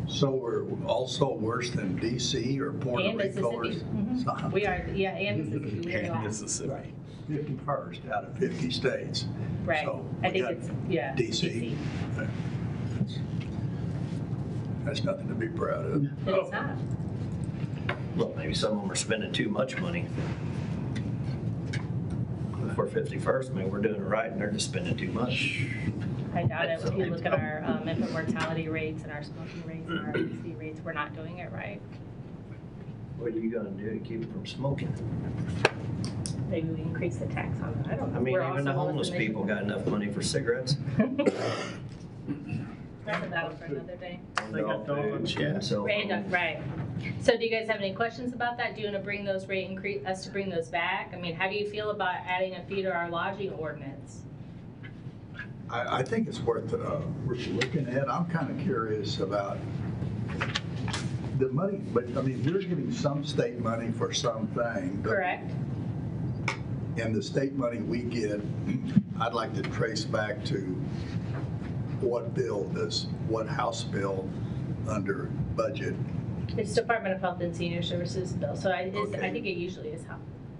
So we're also worse than DC or Puerto And Rico or Mississippi. Mhm. We are, yeah, and Mississippi. We are. Right. 51st out of 50 states. Right, So I we think got it's, yeah. DC. That's nothing to be proud of. It is not. Well, maybe some of them are spending too much money. If we're 51st, maybe we're doing it right and they're just spending too much. I doubt it. If you look at our infant mortality rates and our smoking rates and our obesity rates, we're not doing it right. What are you gonna do to keep them from smoking? Maybe we increase the tax on it. I don't know. I mean, We're even the also homeless less than people got enough money for cigarettes. That's a battle for another day. They got donuts, yeah. So, Right. So do you guys have any questions about that? Do you want to bring those us to bring those back? I mean, how do you feel about adding a fee to our lodging ordinance? I think it's worth looking at. I'm kind of curious about the money, but I mean, we're getting some state money for something. Correct. And the state money we get, I'd like to trace back to what House bill under budget. It's Department of Health and Senior Services bill, so I think it usually is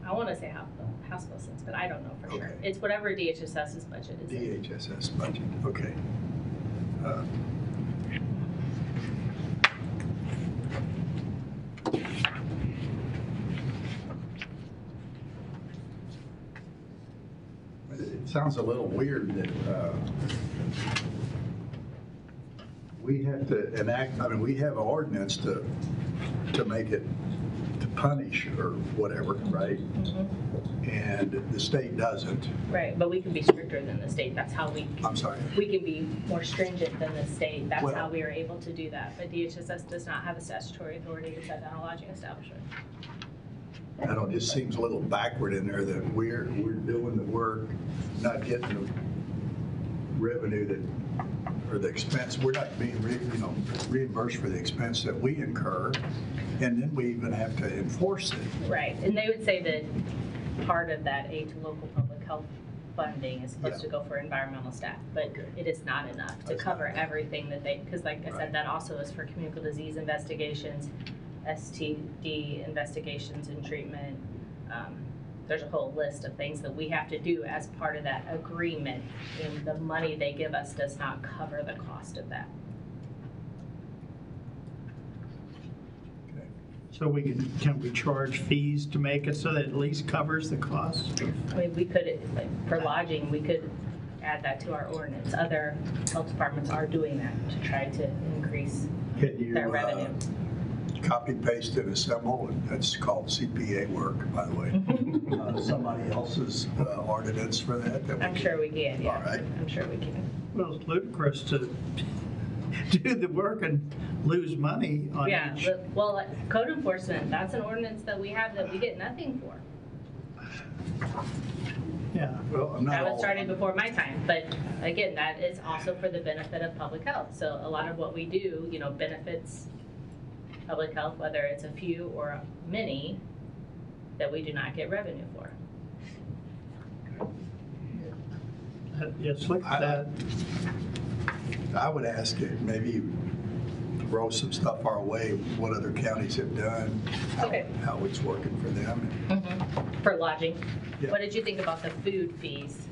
I want to say House bill 6, but I don't know for sure. It's whatever DHSS's budget is. DHSS budget, okay. It sounds a little weird that we have to enact, I mean, we have an ordinance to make it, to punish or whatever, right? Mm-hmm. And the state doesn't. Right, but we can be stricter than the state. That's how we. I'm sorry. We can be more stringent than the state. That's Well, how we are able to do that. But DHSS does not have a statutory authority to shut down a lodging establishment. I don't know, it just seems a little backward in there that we're doing the work, not getting the revenue that, or the expense, we're not being reimbursed for the expense that we incur, and then we even have to enforce it. Right, and they would say that part of that aid to local public health funding is supposed to go for environmental staff, but it is not enough to cover everything that they, because like I said, that also is for communicable disease investigations, STD investigations and treatment. There's a whole list of things that we have to do as part of that agreement, and the money they give us does not cover the cost of that. So can we charge fees to make it so that it at least covers the cost? I mean, we could, like, for lodging, we could add that to our ordinance. Other health departments are doing that to try to increase their revenue. Copy, paste, and assemble, and that's called CPA work, by the way. Somebody else's ordinance for that? I'm sure we can, yeah. All right. I'm sure we can. Well, it's ludicrous to do the work and lose money on Yeah, each. well, like, code enforcement, that's an ordinance that we have that we get nothing for. Yeah. Well, I'm not That was all- started before my time, but again, that is also for the benefit of public health. So a lot of what we do, benefits public health, whether it's a few or many, that we do not get revenue for. Yes, look at that. I would ask it, maybe throw some stuff our way, what other counties have done, how it's working for them. For lodging. Yeah. What did you think about the food fees?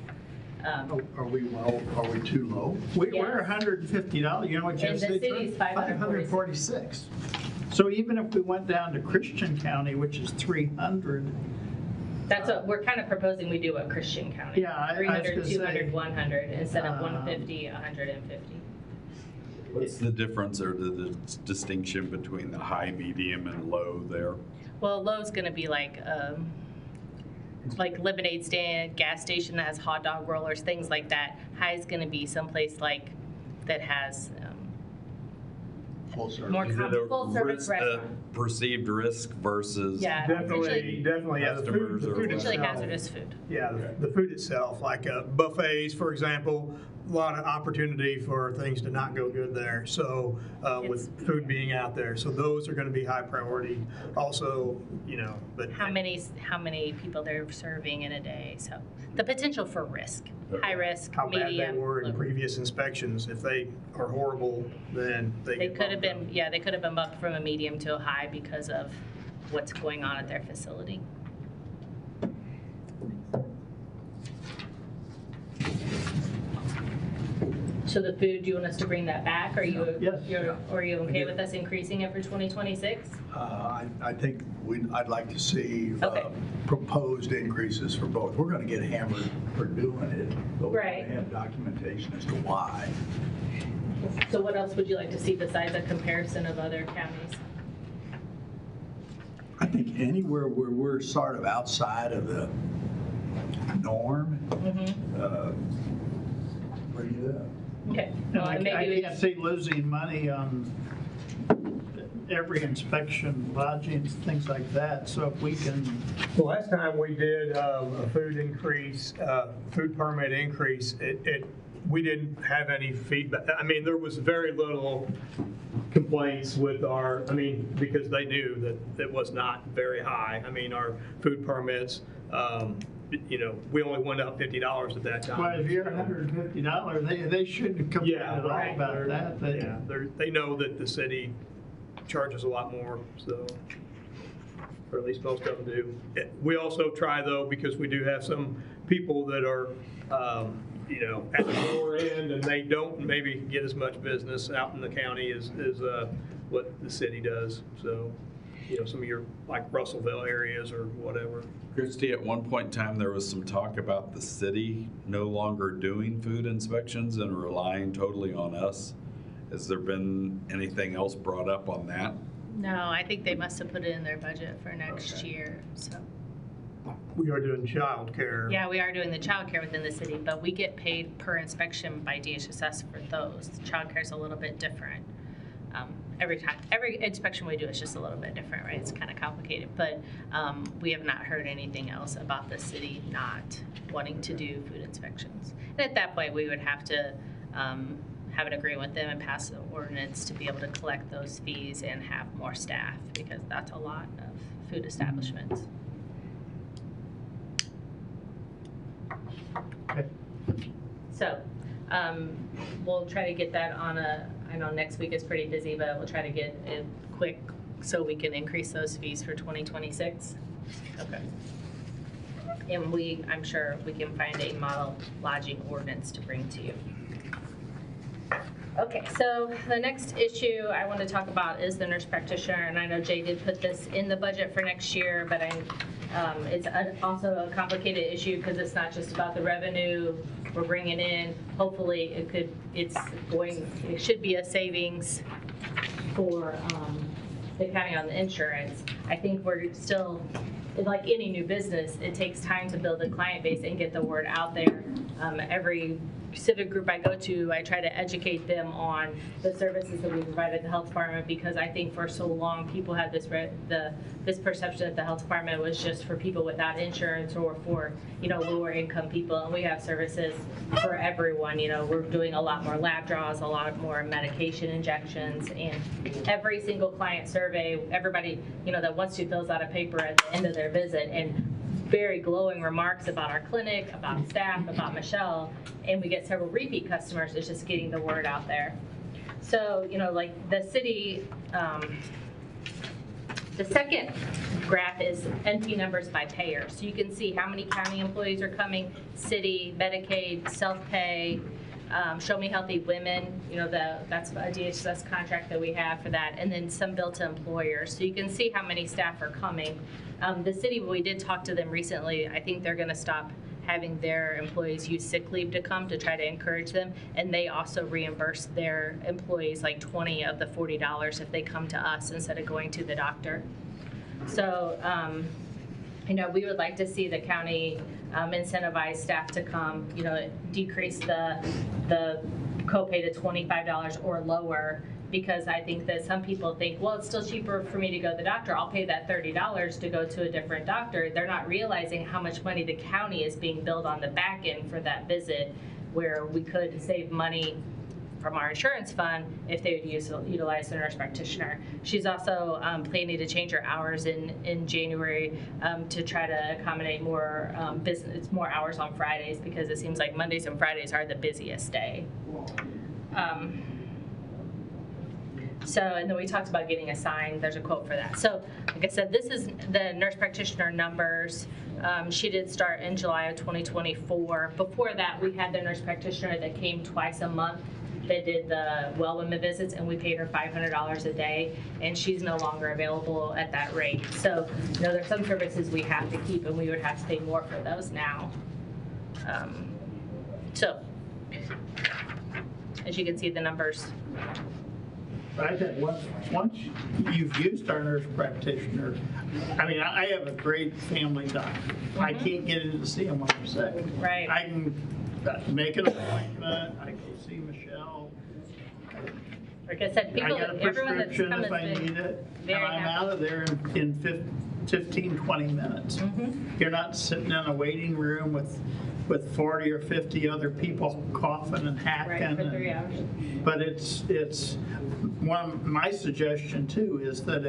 Are we low? Are we too low? We're $150. You know what And the Jeff city's $546. So even if we went down to Christian County, which is 300. That's what we're kind of proposing we do at Christian County. Yeah, I was 300, gonna 200, say, 100 instead of 150, 150. What's the difference or the distinction between the high, medium, and low there? Well, low's gonna be like lemonade stand, gas station that has hot dog rollers, things like that. High's gonna be someplace like that has full service. more Is it a full service risk- restaurant. perceived risk versus Yeah, Definitely, yeah, the customers or food Usually itself. hazardous food. Yeah, the food itself, like buffets, for example, a lot of opportunity for things to not go good there. So with food being out there, so those are going to be high priority. Also, but How many people they're serving in a day? So the potential for risk, high risk, how bad they medium. were in previous inspections. If they are horrible, then They get could have bumped been, they could have been bumped from a medium to a high because of what's going on at their facility. So the food, do you want us to bring that back? Are you, Yes. are you okay with us increasing it for 2026? I think I'd like to see Okay. proposed increases for both. We're going to get hammered for doing it, but we're Right. going to have documentation as to why. So what else would you like to see besides a comparison of other counties? I think anywhere where we're sort of outside of the norm, where you live. Okay. And Well, I maybe we can't see losing money on every inspection, lodging, things like that. So if we can, The last time we did a food increase, food permit increase, it we didn't have any feedback. I mean, there was very little complaints with our, I mean, because they knew that it was not very high. I mean, our food permits, you know, we only went up $50 at that time. Well, if you're $150, they shouldn't complain Yeah, at all right. about that. Yeah, they know that the city charges a lot more, so, or at least most of them do. We also try though, because we do have some people that are, you know, at the lower end and they don't maybe get as much business out in the county as what the city does. So, you know, some of your like Russellville areas or whatever. Christie, at one point in time, there was some talk about the city no longer doing food inspections and relying totally on us. Has there been anything else brought up on that? No, I think they must have put it in their budget for next year, so. We are doing childcare. Yeah, we are doing the childcare within the city, but we get paid per inspection by DHSS for those. Childcare is a little bit different. Every inspection we do is just a little bit different, right? It's kind of complicated, but we have not heard anything else about the city not wanting to do food inspections. And at that point, we would have to have an agreement with them and pass the ordinance to be able to collect those fees and have more staff, because that's a lot of food establishments. Okay. So we'll try to get that on I know next week is pretty busy, but we'll try to get it quick so we can increase those fees for 2026. Okay. And I'm sure we can find a model lodging ordinance to bring to you. Okay, so the next issue I want to talk about is the nurse practitioner, and I know Jay did put this in the budget for next year, but it's also a complicated issue because it's not just about the revenue we're bringing in. Hopefully, it should be a savings for the county on the insurance. I think we're still, like any new business, it takes time to build a client base and get the word out there. Every civic group I go to, I try to educate them on the services that we provide at the health department, because I think for so long people had this perception that the health department was just for people without insurance or for, you know, lower income people, and we have services for everyone. You know, we're doing a lot more lab draws, a lot more medication injections, and every single client survey, everybody, you know, that wants to fills out a paper at the end of their visit and very glowing remarks about our clinic, about staff, about Michelle, and we get several repeat customers. It's just getting the word out there. So, you know, like the city, the second graph is NP numbers by payer. So you can see how many county employees are coming, city, Medicaid, self-pay, Show Me Healthy Women, you know, that's a DHS contract that we have for that, and then some bill to employers. So you can see how many staff are coming. The city, we did talk to them recently. I think they're going to stop having their employees use sick leave to come to try to encourage them, and they also reimburse their employees like 20 of the $40 if they come to us instead of going to the doctor. So, you know, we would like to see the county incentivize staff to come, you know, decrease the copay to $25 or lower, because I think that some people think, well, it's still cheaper for me to go to the doctor. I'll pay that $30 to go to a different doctor. They're not realizing how much money the county is being billed on the back end for that visit, where we could save money from our insurance fund if they would utilize the nurse practitioner. She's also planning to change her hours in January to try to accommodate more business, more hours on Fridays, because it seems like Mondays and Fridays are the busiest day. So, and then we talked about getting a sign. There's a quote for that. So, like I said, this is the nurse practitioner numbers. She did start in July of 2024. Before that, we had the nurse practitioner that came twice a month that did the well women visits, and we paid her $500 a day, and she's no longer available at that rate. So, you know, there's some services we have to keep, and we would have to pay more for those now. So, as you can see, the numbers. I think once you've used our nurse practitioner, I mean, I have a great family doctor. Mm-hmm. I can't get in to see him when I'm sick. Right. I can make an appointment. I go see Michelle. Like I said, I people, got a everyone that's prescription come if I has need been it, and very I'm happy. out of there in 15, 20 minutes. You're not sitting in a waiting room with 40 or 50 other people coughing and hacking. Right, for 3 and- hours. But it's, my suggestion too is that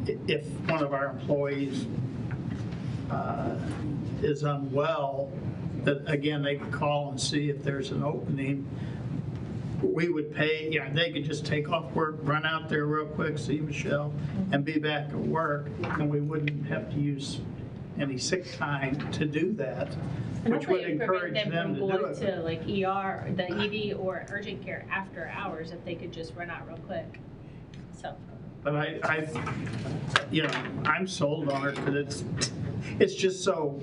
if one of our employees is unwell, that again, they could call and see if there's an opening. We would pay, they could just take off work, run out there real quick, see Michelle, and be back at work, and we wouldn't have to use any sick time to do that, And which would hopefully it encourage prevent them them to from do going it. to like ER, the ED or urgent care after hours if they could just run out real quick. So, But I'm sold on it because it's just so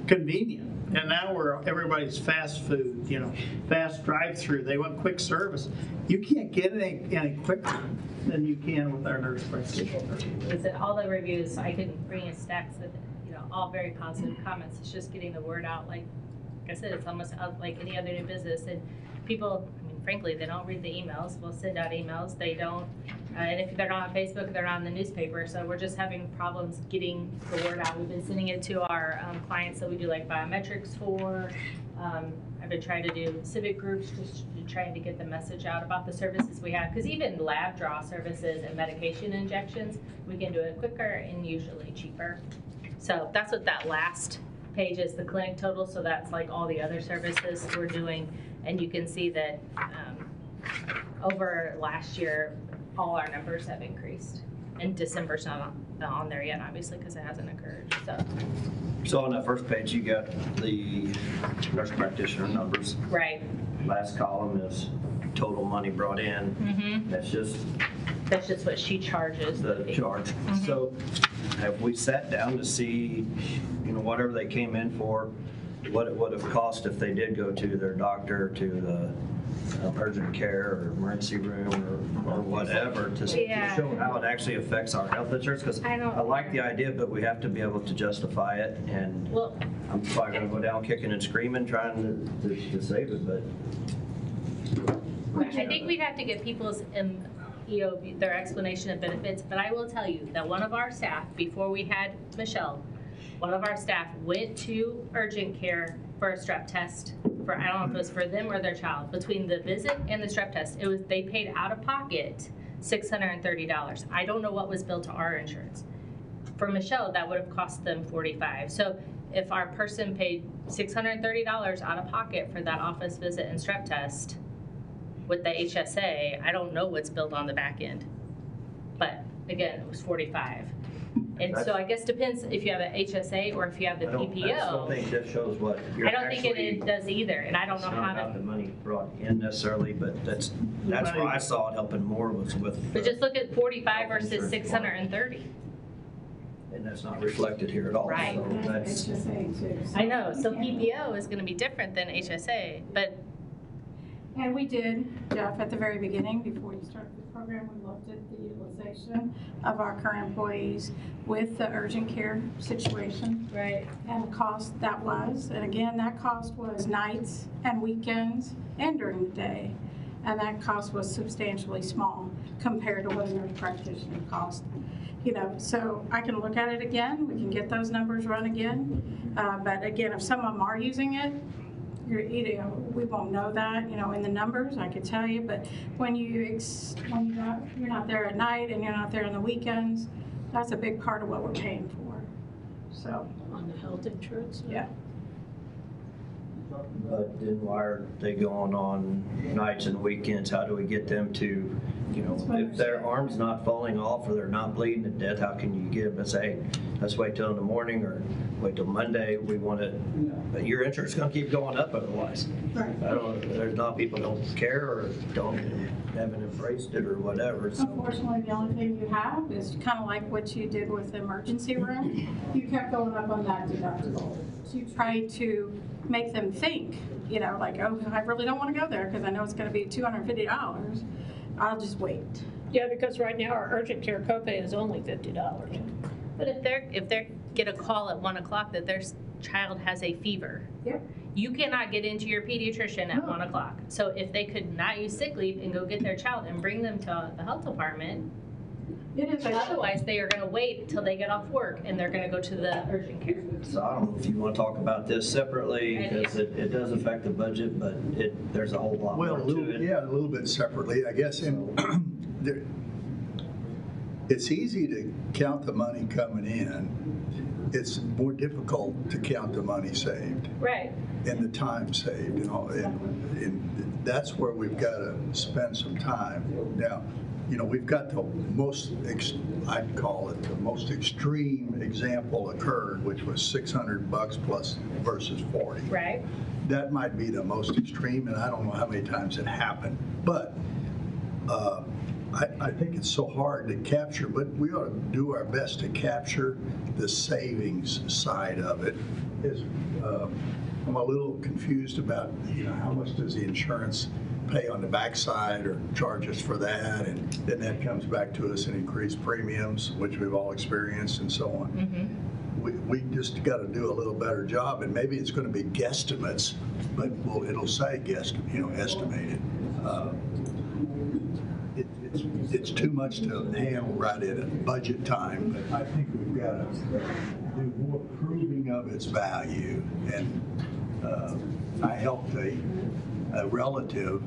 convenient. And now everybody's fast food, fast drive-through. They want quick service. You can't get any quicker than you can with our nurse practitioner. is it all the reviews, I can bring in stacks of, all very positive comments. It's just getting the word out. Like I said, it's almost like any other new business. And people, frankly, they don't read the emails. We'll send out emails. They don't. And if they're not on Facebook, they're not in the newspaper. So we're just having problems getting the word out. We've been sending it to our clients that we do like biometrics for. I've been trying to do civic groups, just trying to get the message out about the services we have. Because even lab draw services and medication injections, we can do it quicker and usually cheaper. So that's what that last page is, the clinic total. So that's like all the other services we're doing. And you can see that over last year, all our numbers have increased. And December's not on there yet, obviously, because it hasn't occurred. So on that first page, you got the nurse practitioner numbers. Right. Last column is total money brought in. Mm-hmm. That's just what she charges. the charge. Mm-hmm. So have we sat down to see, whatever they came in for, what it would have cost if they did go to their doctor, to the urgent care or emergency room or whatever to show how it actually affects our health insurance? Because I like the idea, but we have to be able to justify it. And I'm probably going to go down kicking and screaming trying to save it, but. I think we'd have to get people's their explanation of benefits, but I will tell you that one of our staff, before we had Michelle, one of our staff went to urgent care for a strep test. I don't know if it was for them or their child. Between the visit and the strep test, they paid out of pocket $630. I don't know what was billed to our insurance. For Michelle, that would have cost them $45. So if our person paid $630 out of pocket for that office visit and strep test with the HSA, I don't know what's billed on the back end. But again, it was $45. And so I guess depends if you have an HSA or if you have the PPO. I don't think that shows what you're I don't think it does either, and I don't know how not the money brought in necessarily, but that's where I saw it helping more was with. But just look at 45 versus 630. And that's not reflected here at all. Right. So that's, I know, so PPO is gonna be different than HSA, but. And we did, Jeff, at the very beginning, before you started the program, we looked at the utilization of our current employees with the urgent care situation. Right. And the cost that was, and again, that cost was nights and weekends and during the day. And that cost was substantially small compared to what a nurse practitioner cost. So I can look at it again, we can get those numbers run again. But again, if some of them are using it, we won't know that, in the numbers, I could tell you, but when you're not there at night and you're not there on the weekends, that's a big part of what we're paying for, so. On the health insurance? Yeah. but then why are they going on nights and weekends? How do we get them to, if their arm's not falling off or they're not bleeding to death, how can you get them to say, let's wait till in the morning or wait till Monday? We want it, but your insurance is going to keep going up otherwise. Right. There's not people don't care or haven't embraced it or whatever. So. Unfortunately, the only thing you have is kind of like what you did with the emergency room. You kept going up on that deductible to try to make them think, like, oh, I really don't want to go there because I know it's going to be $250. I'll just wait. Yeah, because right now our urgent care copay is only $50. But if they get a call at 1 o'clock that their child has a fever, yep. You cannot get into your pediatrician at 1 o'clock. So if they could not use sick leave and go get their child and bring them to the health department, otherwise they are gonna wait till they get off work and they're gonna go to the urgent care. So I don't know if you want to talk about this separately, because it does affect the budget, but there's a whole lot Well, more to it. yeah, a little bit separately, I guess. It's easy to count the money coming in. It's more difficult to count the money saved. Right. And the time saved and all. And that's where we've got to spend some time. Now, we've got the most, I'd call it the most extreme example occurred, which was $600 plus versus 40. Right. That might be the most extreme, and I don't know how many times it happened. But I think it's so hard to capture, but we ought to do our best to capture the savings side of it. I'm a little confused about, how much does the insurance pay on the backside or charge us for that, and then that comes back to us in increased premiums, which we've all experienced, and so on. Mm-hmm. We just got to do a little better job, and maybe it's going to be guesstimates, but it'll say estimated. It's too much to handle right at budget time, but I think we've got to do more proving of its value. And I helped a relative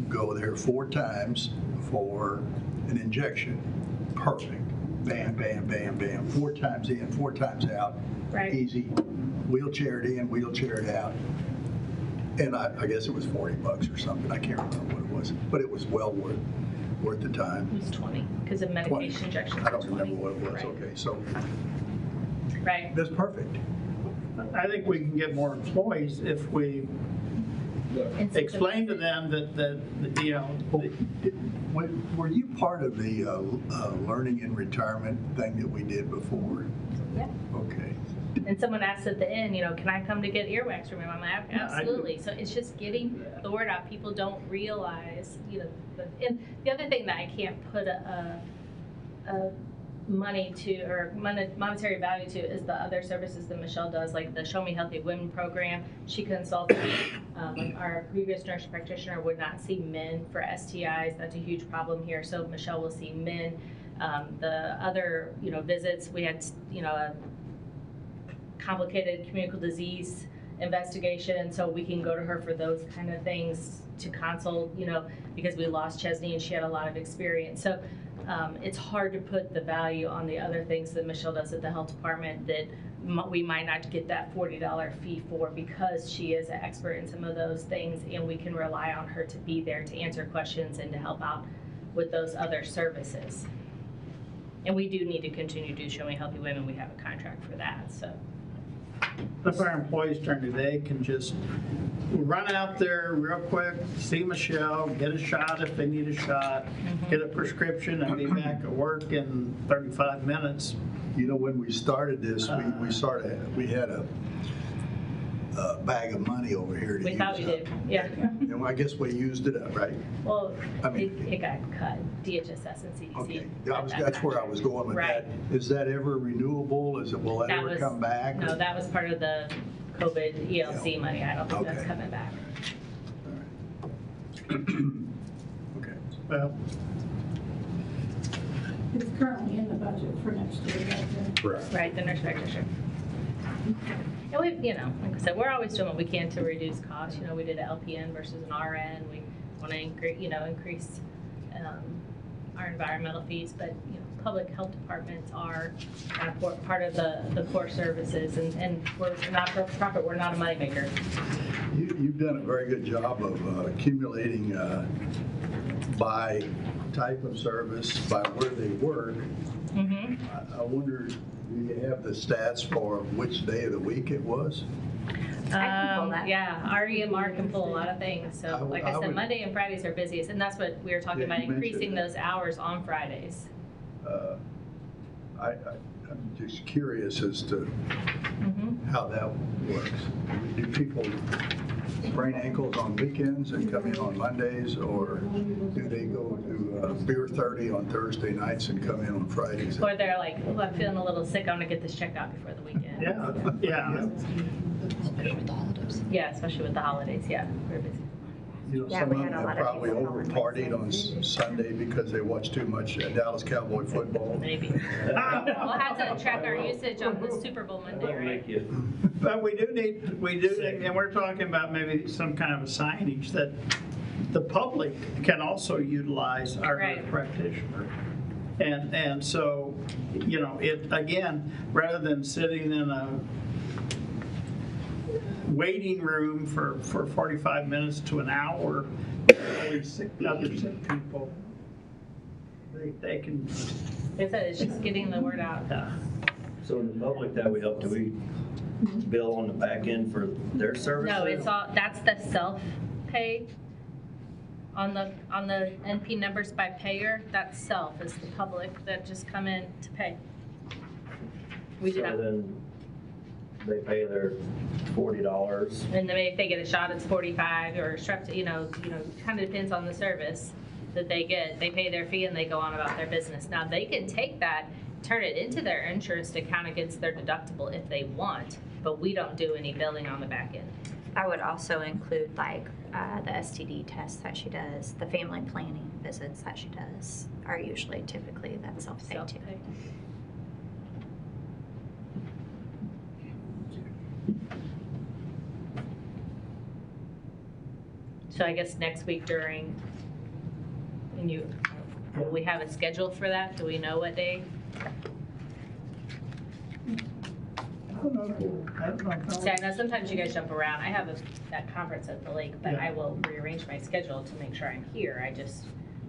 go there 4 times for an injection. Perfect. Bam, bam, bam, bam. 4 times in, 4 times out. Right. Easy. Wheelchaired in, wheelchaired out. And I guess it was $40 or something. I can't remember what it was, but it was well worth the time. It was 20 because of medication injections. I don't remember what it was. Right. Okay, so right. That's perfect. I think we can get more employees if we explain to them that Were you part of the learning in retirement thing that we did before? Yeah. Okay. And someone asked at the end, can I come to get earwax from him? I'm like, absolutely. So it's just getting the word out. People don't realize, and the other thing that I can't put a money to or monetary value to is the other services that Michelle does, like the Show Me Healthy Women program. She consults me. Our previous nurse practitioner would not see men for STIs. That's a huge problem here. So Michelle will see men. The other, visits, we had, a complicated communicable disease investigation, so we can go to her for those kind of things to consult, because we lost Chesney and she had a lot of experience. So it's hard to put the value on the other things that Michelle does at the health department that we might not get that $40 fee for, because she is an expert in some of those things and we can rely on her to be there to answer questions and to help out with those other services. And we do need to continue to do Show Me Healthy Women. We have a contract for that, so. If our employees during the day can just run out there real quick, see Michelle, get a shot if they need a shot, get a prescription, and be back at work in 35 minutes. When we started this, we had a bag of money over here to we use thought we up. did, yeah. And I guess we used it up, right? Well, it got cut, DHSS and CDC. Okay, that's where I was going with that. Is that ever renewable? Will that ever come back? No, that was part of the COVID ELC money. I don't think that's coming back. Okay. Well, It's currently in the budget for next year. Correct. Right, the nurse practitioner. And we, like I said, we're always doing what we can to reduce costs. We did an LPN versus an RN. We want to increase our environmental fees, but public health departments are part of the core services, and we're not for profit. We're not a moneymaker. You've done a very good job of accumulating by type of service, by where they work. Mm-hmm. I wonder, do you have the stats for which day of the week it was? Yeah, our EMR can pull a lot of things. So like I said, Monday and Fridays are busiest, and that's what we were talking about, increasing those hours on Fridays. I'm just curious as to how that works. Do people sprain ankles on weekends and come in on Mondays, or do they go to Beer 30 on Thursday nights and come in on Fridays? Or they're like, oh, I'm feeling a little sick, I'm gonna get this checked out before the weekend. Yeah. Yeah, especially with the holidays, yeah, we're busy. You know, Yeah, some we of had them a lot have of probably people over on partied on Sunday because they watched too much Dallas Cowboy football. Maybe. We'll have to track our usage on the Super Bowl Monday, right? But we do need, and we're talking about maybe some kind of a signage that the public can also utilize our Right. practitioner. And so, you know, it, again, rather than sitting in a waiting room for 45 minutes to an hour, other sick people, they can. Like I said, it's just getting the word out. So in the public that we help, do we bill on the back end for their services? No, it's all, that's the self-pay. On the NP numbers by payer, that's self, is the public that just come in to pay. We do So that. then they pay their $40. And then if they get a shot, it's 45 or strep, you know, kind of depends on the service that they get. They pay their fee and they go on about their business. Now they can take that, turn it into their insurance to count against their deductible if they want, but we don't do any billing on the back end. I would also include like the STD tests that she does, the family planning visits that she does are usually typically that self-pay too. Self-pay. So I guess next week during, and will we have a schedule for that? Do we know what day? I don't know. See, I know sometimes you guys jump around. I have that conference at the lake, but I will rearrange my schedule to make sure I'm here. I just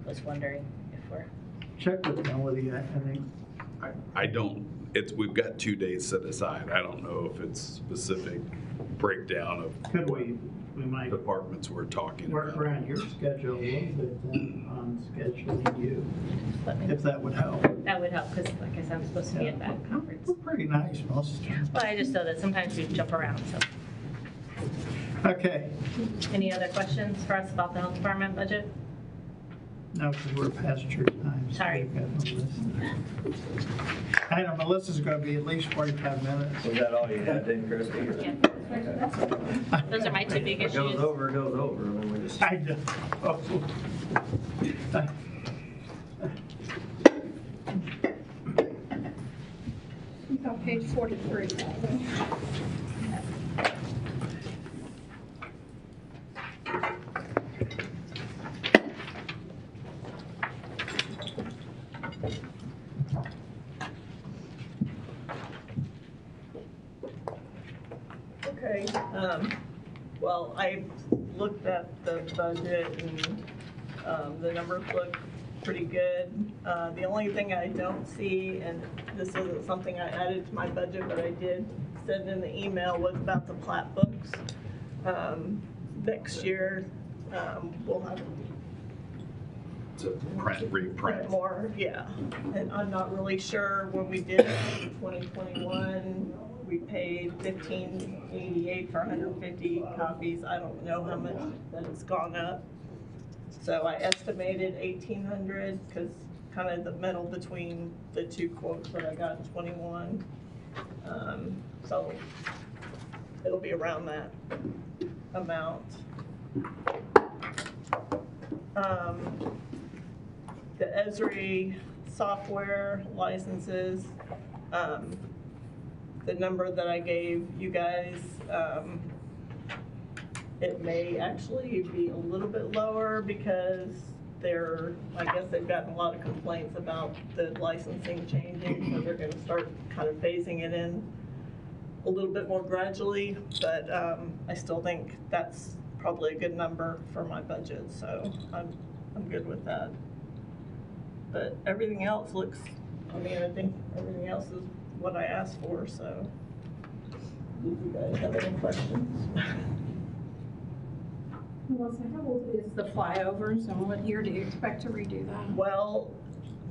was wondering if we're. Check with Melody, I think. I don't, we've got 2 days set aside. I don't know if it's specific breakdown of Could we might departments we're talking work about. around your schedule a little bit then on scheduling you, if that would help. That would help, because like I said, I'm supposed to be at that conference. We're pretty nice most of the time. Well, I just know that sometimes we jump around, so. Okay, Any other questions for us about the health department budget? no, because we're past your time. so Sorry. we've got Melissa. I know Melissa's going to be at least 45 minutes. Was that all you had then, Christie? Yeah. Those are my two big If it goes issues. over, it goes over. I mean, we just. I know. It's on page 43. Okay, well, I looked at the budget and, the numbers look pretty good. The only thing I don't see, and this isn't something I added to my budget, but I did send in the email, was about the plat books. Next year, we'll have To reprint. more, yeah. And I'm not really sure when we did it in 2021, we paid $15.88 for 150 copies. I don't know how much that has gone up. So I estimated 1,800 because kind of the middle between the two quotes that I got in 21. So it'll be around that amount. The Esri software licenses, the number that I gave you guys, it may actually be a little bit lower because I guess they've gotten a lot of complaints about the licensing changing, so they're gonna start kind of phasing it in a little bit more gradually, but I still think that's probably a good number for my budget, so I'm good with that. But everything else looks, I think everything else is what I asked for, so. Do you guys have any questions? Melissa, how old is the flyovers and what year do you expect to redo that? Well,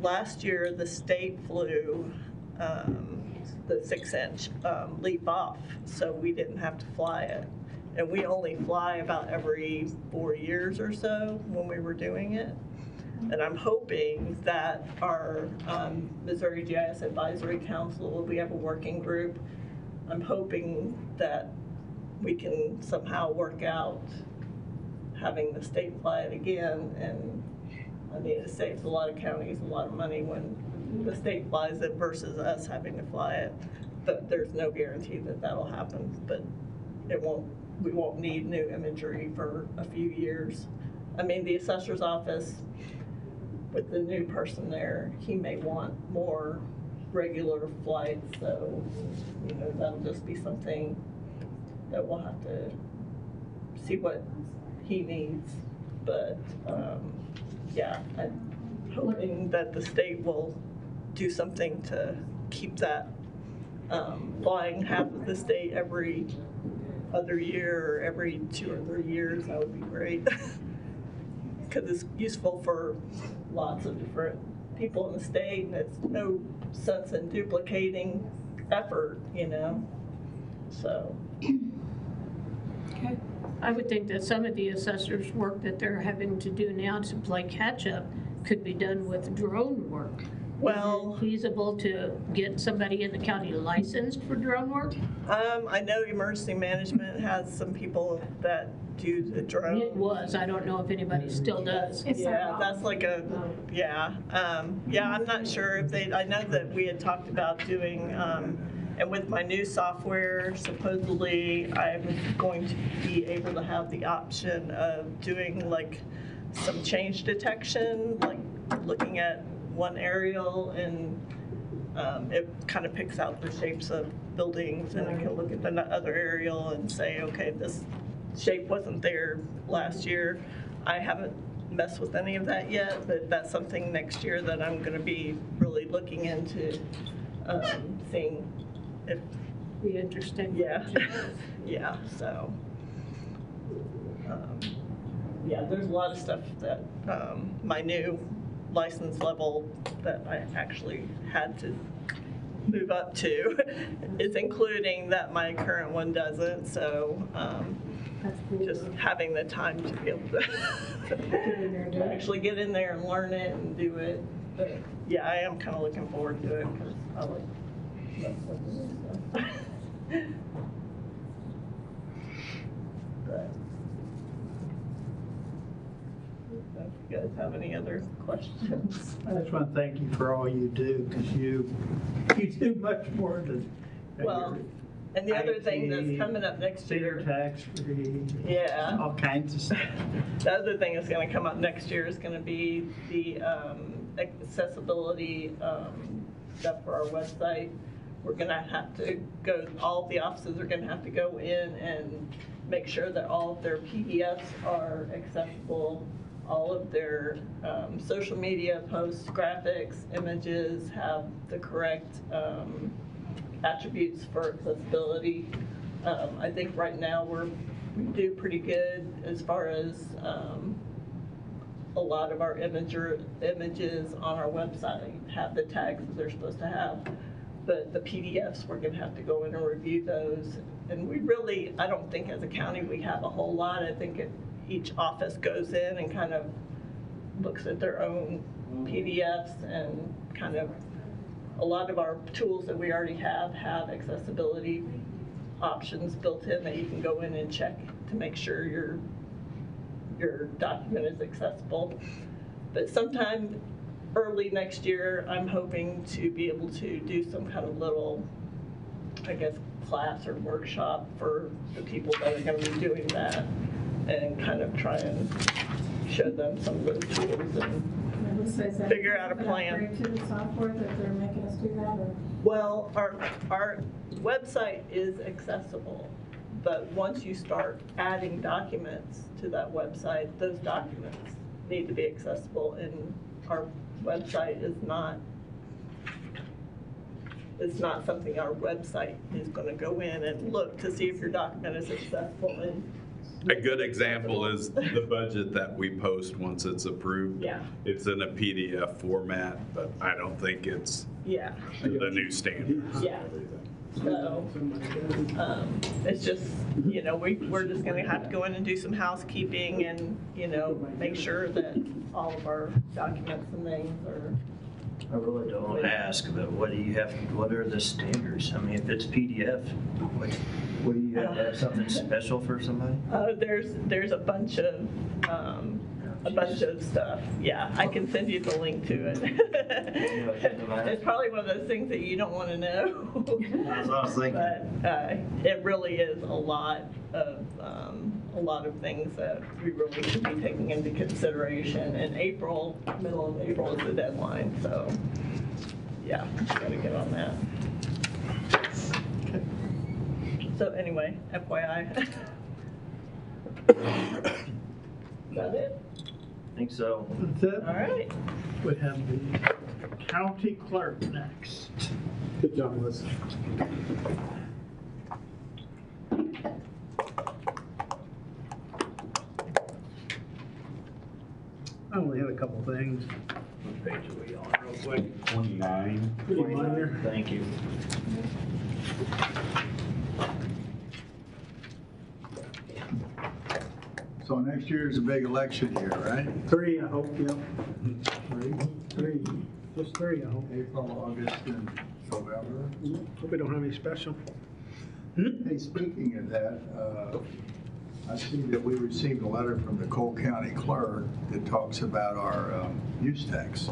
last year the state flew the 6-inch leap off, so we didn't have to fly it. and we only fly about every 4 years or so when we were doing it. And I'm hoping that our Missouri GIS Advisory Council, we have a working group. I'm hoping that we can somehow work out having the state fly it again. And I mean, it saves a lot of counties a lot of money when the state flies it versus us having to fly it. But there's no guarantee that that'll happen. But we won't need new imagery for a few years. I mean, the assessor's office, with the new person there, he may want more regular flights, so, you know, that'll just be something that we'll have to see what he needs. But, yeah, I'm hoping that the state will do something to keep that flying half of the state every other year or every 2 or 3 years. That would be great. Because it's useful for lots of different people in the state, and it's no sense in duplicating effort, you know, so. Okay. I would think that some of the assessors' work that they're having to do now to play catch-up could be done with drone work. Well, is it feasible to get somebody in the county licensed for drone work? I know emergency management has some people that do the drone. It was. I don't know if anybody still does. Yeah, that's like a, yeah. Yeah, I'm not sure if they, I know that we had talked about doing, and with my new software, supposedly I was going to be able to have the option of doing like some change detection, like looking at one aerial and it kind of picks out the shapes of buildings, and I can look at the other aerial and say, okay, this shape wasn't there last year. I haven't messed with any of that yet, but that's something next year that I'm going to be really looking into, seeing if. Be interesting. Yeah, yeah. So, yeah, there's a lot of stuff that my new license level that I actually had to move up to is including that my current one doesn't. So. Just having the time to be able to actually get in there and learn it and do it. But yeah, I am kind of looking forward to it because I like stuff. But if you guys have any other questions? I just want to thank you for all you do, because you do much more than. Well, and the other thing that's coming up next year. Tax free. Yeah. All kinds of stuff. The other thing that's going to come up next year is going to be the accessibility stuff for our website. We're going to have to go, all the offices are going to have to go in and make sure that all of their PDFs are accessible. All of their social media posts, graphics, images have the correct attributes for accessibility. I think right now we do pretty good as far as a lot of our images on our website have the tags that they're supposed to have. But the PDFs, we're going to have to go in and review those. And we really, I don't think as a county we have a whole lot. I think each office goes in and kind of looks at their own PDFs, and kind of a lot of our tools that we already have accessibility options built in that you can go in and check to make sure your document is accessible. But sometime early next year, I'm hoping to be able to do some kind of little, I guess, class or workshop for the people that are going to be doing that, and kind of try and show them some of those tools and figure out a plan. To the software that they're making us do that, or? Well, our website is accessible, but once you start adding documents to that website, those documents need to be accessible, and our website is not, it's not something our website is going to go in and look to see if your document is accessible. And a good example is the budget that we post once it's approved. Yeah. It's in a PDF format, but I don't think it's yeah, the new standard. yeah. So, it's just, you know, we're just gonna have to go in and do some housekeeping and, you know, make sure that all of our documents and things are. I really don't want to ask, but what do you have, what are the standards? I mean, if it's PDF, what do you have something special for somebody? There's a bunch of stuff. Yeah, I can send you the link to it. It's probably one of those things that you don't want to know. That's what I was thinking. But it really is a lot of things that we really should be taking into consideration. And middle of April is the deadline. So yeah, gotta get on that. So anyway, FYI. Is that it? I think so. That's it? All right. We have the county clerk next. Good job, Melissa. I only had a couple things. What page are we on real quick? 29. Pretty minor. Thank you. So next year is a big election year, right? 3, I hope, yep. 3. Just 3, I hope. April, August, and November. Hope we don't have any special. Hey, speaking of that, I see that we received a letter from the Cole County Clerk that talks about our use tax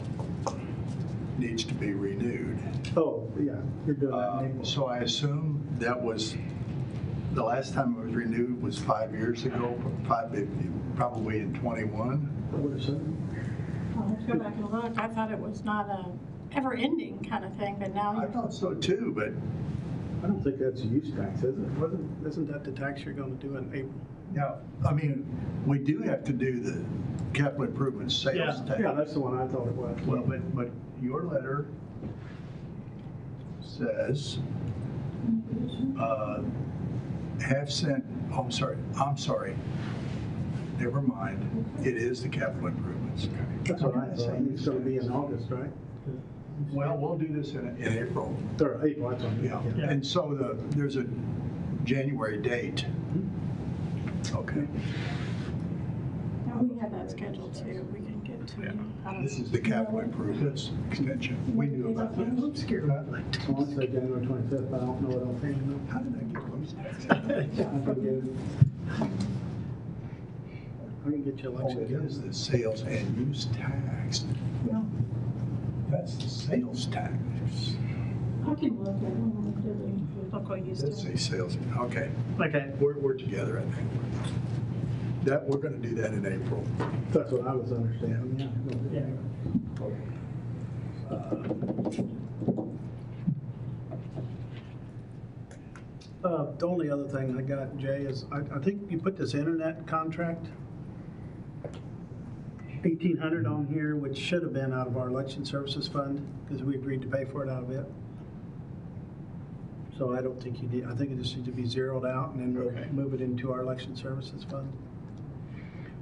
needs to be renewed. Oh, yeah, you're doing that. So I assume that was, the last time it was renewed was 5 years ago, probably in 21. I would have said. Let's go back and look. I thought it was not a ever-ending kind of thing, but now. I thought so too, but. I don't think that's a use tax, is it? Isn't that the tax you're going to do in April? Yeah, I mean, we do have to do the capital improvement sales tax. Yeah, that's the one I thought it was. Well, but your letter says, have sent, oh, I'm sorry. Never mind. It is the capital improvements. That's what I thought. It's going to be in August, right? Well, we'll do this in April. Or April, that's on. Yeah, and so there's a January date. Okay. Now, we have that scheduled too. We can get to. This is the capital improvements extension. We knew about this. So I say January 25th, but I don't know what I'm paying. How did I get those? I can get you election. Oh, it is the sales and use tax. That's the sales tax. I can look at it. Local use Let's say tax. sales, okay. Okay. We're together, I think. That, we're gonna do that in April. That's what I was understanding, yeah. The only other thing I got, Jay, is I think you put this internet contract, 1,800 on here, which should have been out of our election services fund, because we agreed to pay for it out of it. So I don't think you need, I think it just needs to be zeroed out, and then we'll move it into our election services fund.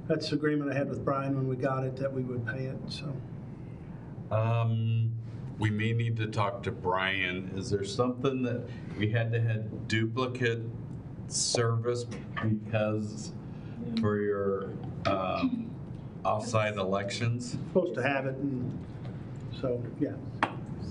That's the agreement I had with Brian when we got it, that we would pay it, so. We may need to talk to Brian. Is there something that we had to have duplicate service because for your offsite elections? Supposed to have it, and so, yeah.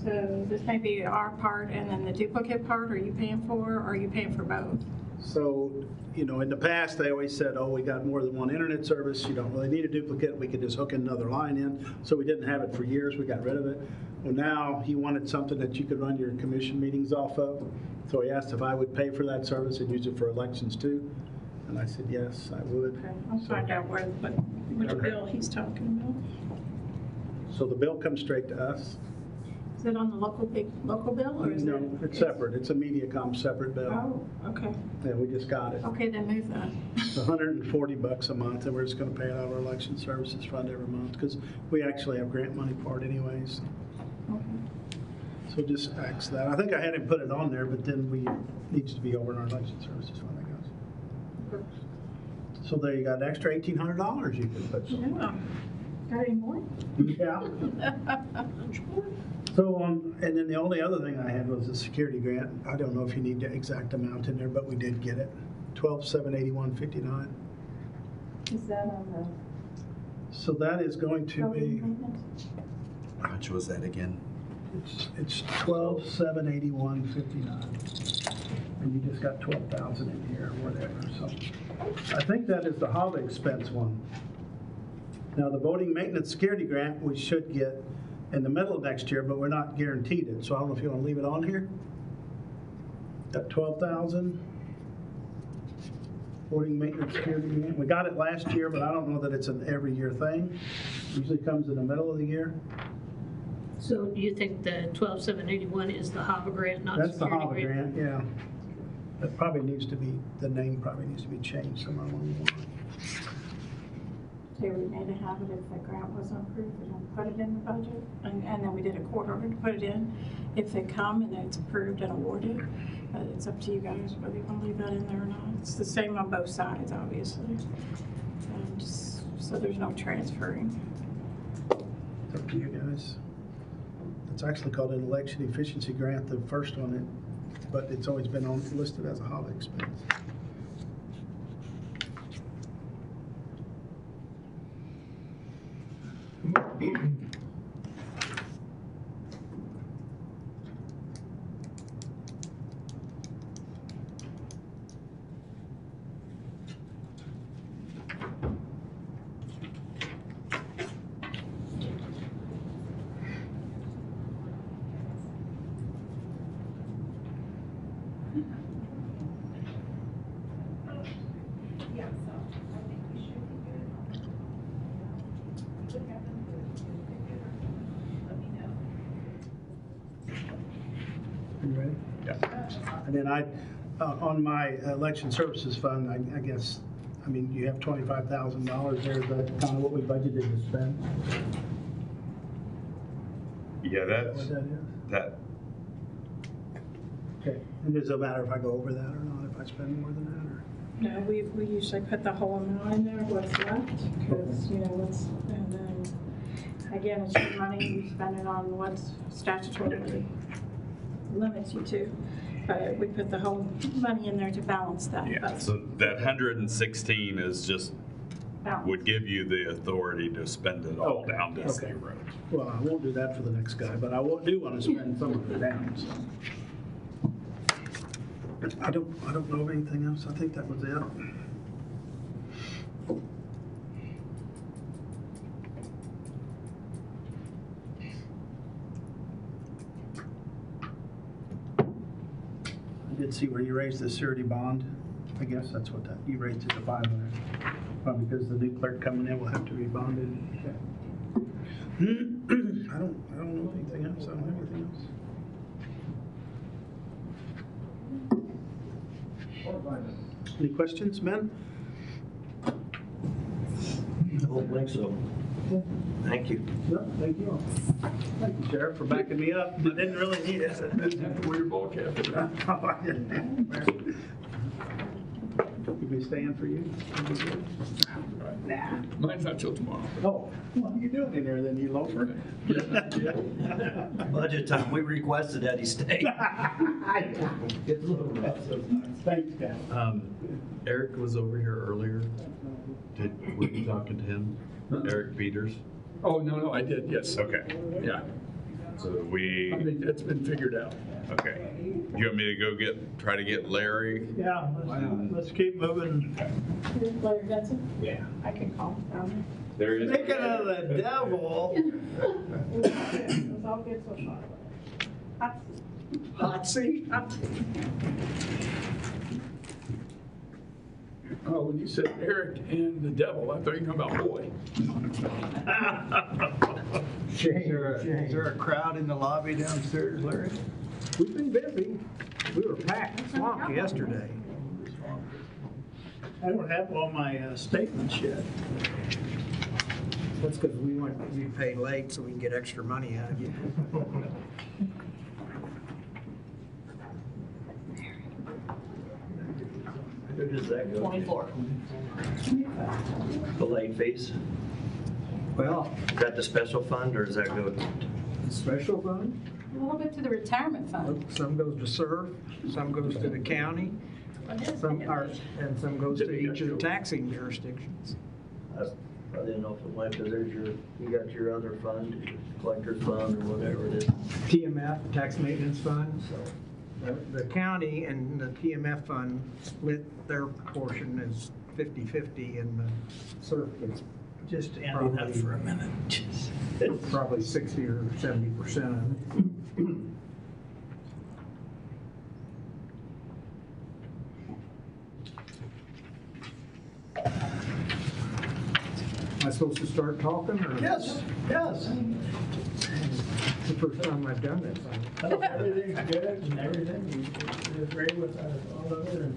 So this may be our part and then the duplicate part, are you paying for, or are you paying for both? So, you know, in the past, they always said, oh, we got more than one internet service, you don't really need a duplicate, we could just hook another line in. So we didn't have it for years, we got rid of it. Well, now he wanted something that you could run your commission meetings off of. So he asked if I would pay for that service and use it for elections too. And I said, yes, I would. Okay, I'll find out which bill he's talking about. So the bill comes straight to us. Is it on the local bill, or is it? No, it's separate, it's a MediaCom separate bill. Oh, okay. Yeah, we just got it. Okay, then move that. It's $140 a month, and we're just going to pay it out of our election services fund every month, because we actually have grant money for it anyways. Okay. So just ask that. I think I had him put it on there, but then we needs to be over in our election services fund, I guess. So there you got an extra $1,800 you can put. Yeah. Got any more? Yeah. So, and then the only other thing I had was the security grant. I don't know if you need the exact amount in there, but we did get it. 12,781.59. Is that on So that is going the to building be, maintenance? How much was that again? it's 12,781.59. And you just got 12,000 in here or whatever, so. I think that is the Hava expense one. Now, the voting maintenance security grant, we should get in the middle of next year, but we're not guaranteed it, so I don't know if you want to leave it on here. Got 12,000. Voting maintenance security grant, we got it last year, but I don't know that it's an every year thing. Usually comes in the middle of the year. So do you think the 12,781 is the HAVA grant, not That's the security Hava grant, yeah. That probably needs to be, the name probably needs to be changed somewhere along the line. They would made to have it if the grant wasn't approved, we don't put it in the budget. And then we did a court order to put it in. If they come and it's approved and awarded, it's up to you guys whether you want to leave that in there or not. It's the same on both sides, obviously. So there's no transferring. It's up to you guys. It's actually called an election efficiency grant, the first one, but it's always been listed as a Hava expense. You ready? Yeah. And then on my election services fund, I guess, I mean, you have $25,000 there, is that kind of what we budgeted to spend? Yeah, Is that what that is? that, Okay, and does it matter if I go over that or not, if I spend more than that, or? No, we usually put the whole amount in there, what's left, because, and then, again, it's your money, you spend it on what's statutorily limits you to. But we put the whole money in there to balance that. yeah, so that 116 is just, Balance. would give you the authority to spend it all down to Okay. zero. Well, I won't do that for the next guy, but I do want to spend some of it down, so. I don't know of anything else. I think that was it. I did see where you raised the surety bond. I guess that's what you raised it to 500. Probably because the new clerk coming in will have to be bonded. I don't know anything else. I don't have anything else. Any questions, men? I don't think so. Thank you. No, thank you. Thank you, Sheriff, for backing me up. I didn't really need it. Wear your ball cap. You be staying for you? Nah. Mine's not till tomorrow. Oh, what are you doing in there then, you loafer? Budget time, we requested that he stay. It's a little rough sometimes. Thanks, guys. Eric was over here earlier. Were you talking to him? Eric Peters? Oh, no, I did, yes. Okay, Yeah, so I we, mean, it's been figured out. okay. Do you want me to go try to get Larry? Yeah, let's keep moving. Larry Benson? Yeah. I can call him down There is. Speaking of the devil. there. It's all good so far. Hot seat? Oh, when you said Eric and the devil, I thought you were talking about boy. Is there a crowd in the lobby downstairs, Larry? We've been busy. We were packed, swamped yesterday. I don't have all my statements yet. That's because we pay late so we can get extra money out of you. Who does that go to? 24. The late fees? Well, Is that the special fund or does that go? Special fund? A little bit to the retirement fund. Some goes to SERF, some goes to the county, and some goes to each of the taxing jurisdictions. I didn't know if it went, because you got your other fund, your collector's fund or whatever it is. TMF, Tax Maintenance Fund. The county and the TMF fund split their portion as 50-50, and the SERF gets Just ending up for a minute. probably 60 or 70% of it. Am I supposed to start talking, or? Yes, yes. It's the first time I've done this. Everything's good and everything, you agree with all of it?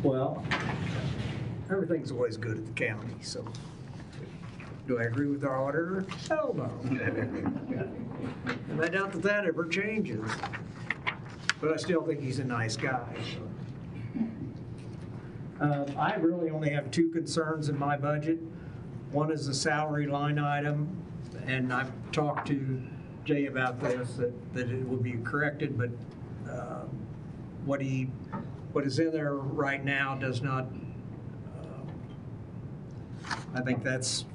Well, everything's always good at the county, so. Do I agree with our auditor? Hell no. And I doubt that that ever changes. But I still think he's a nice guy. I really only have two concerns in my budget. One is the salary line item, and I've talked to Jay about this, that it will be corrected, but what is in there right now does not, I think that's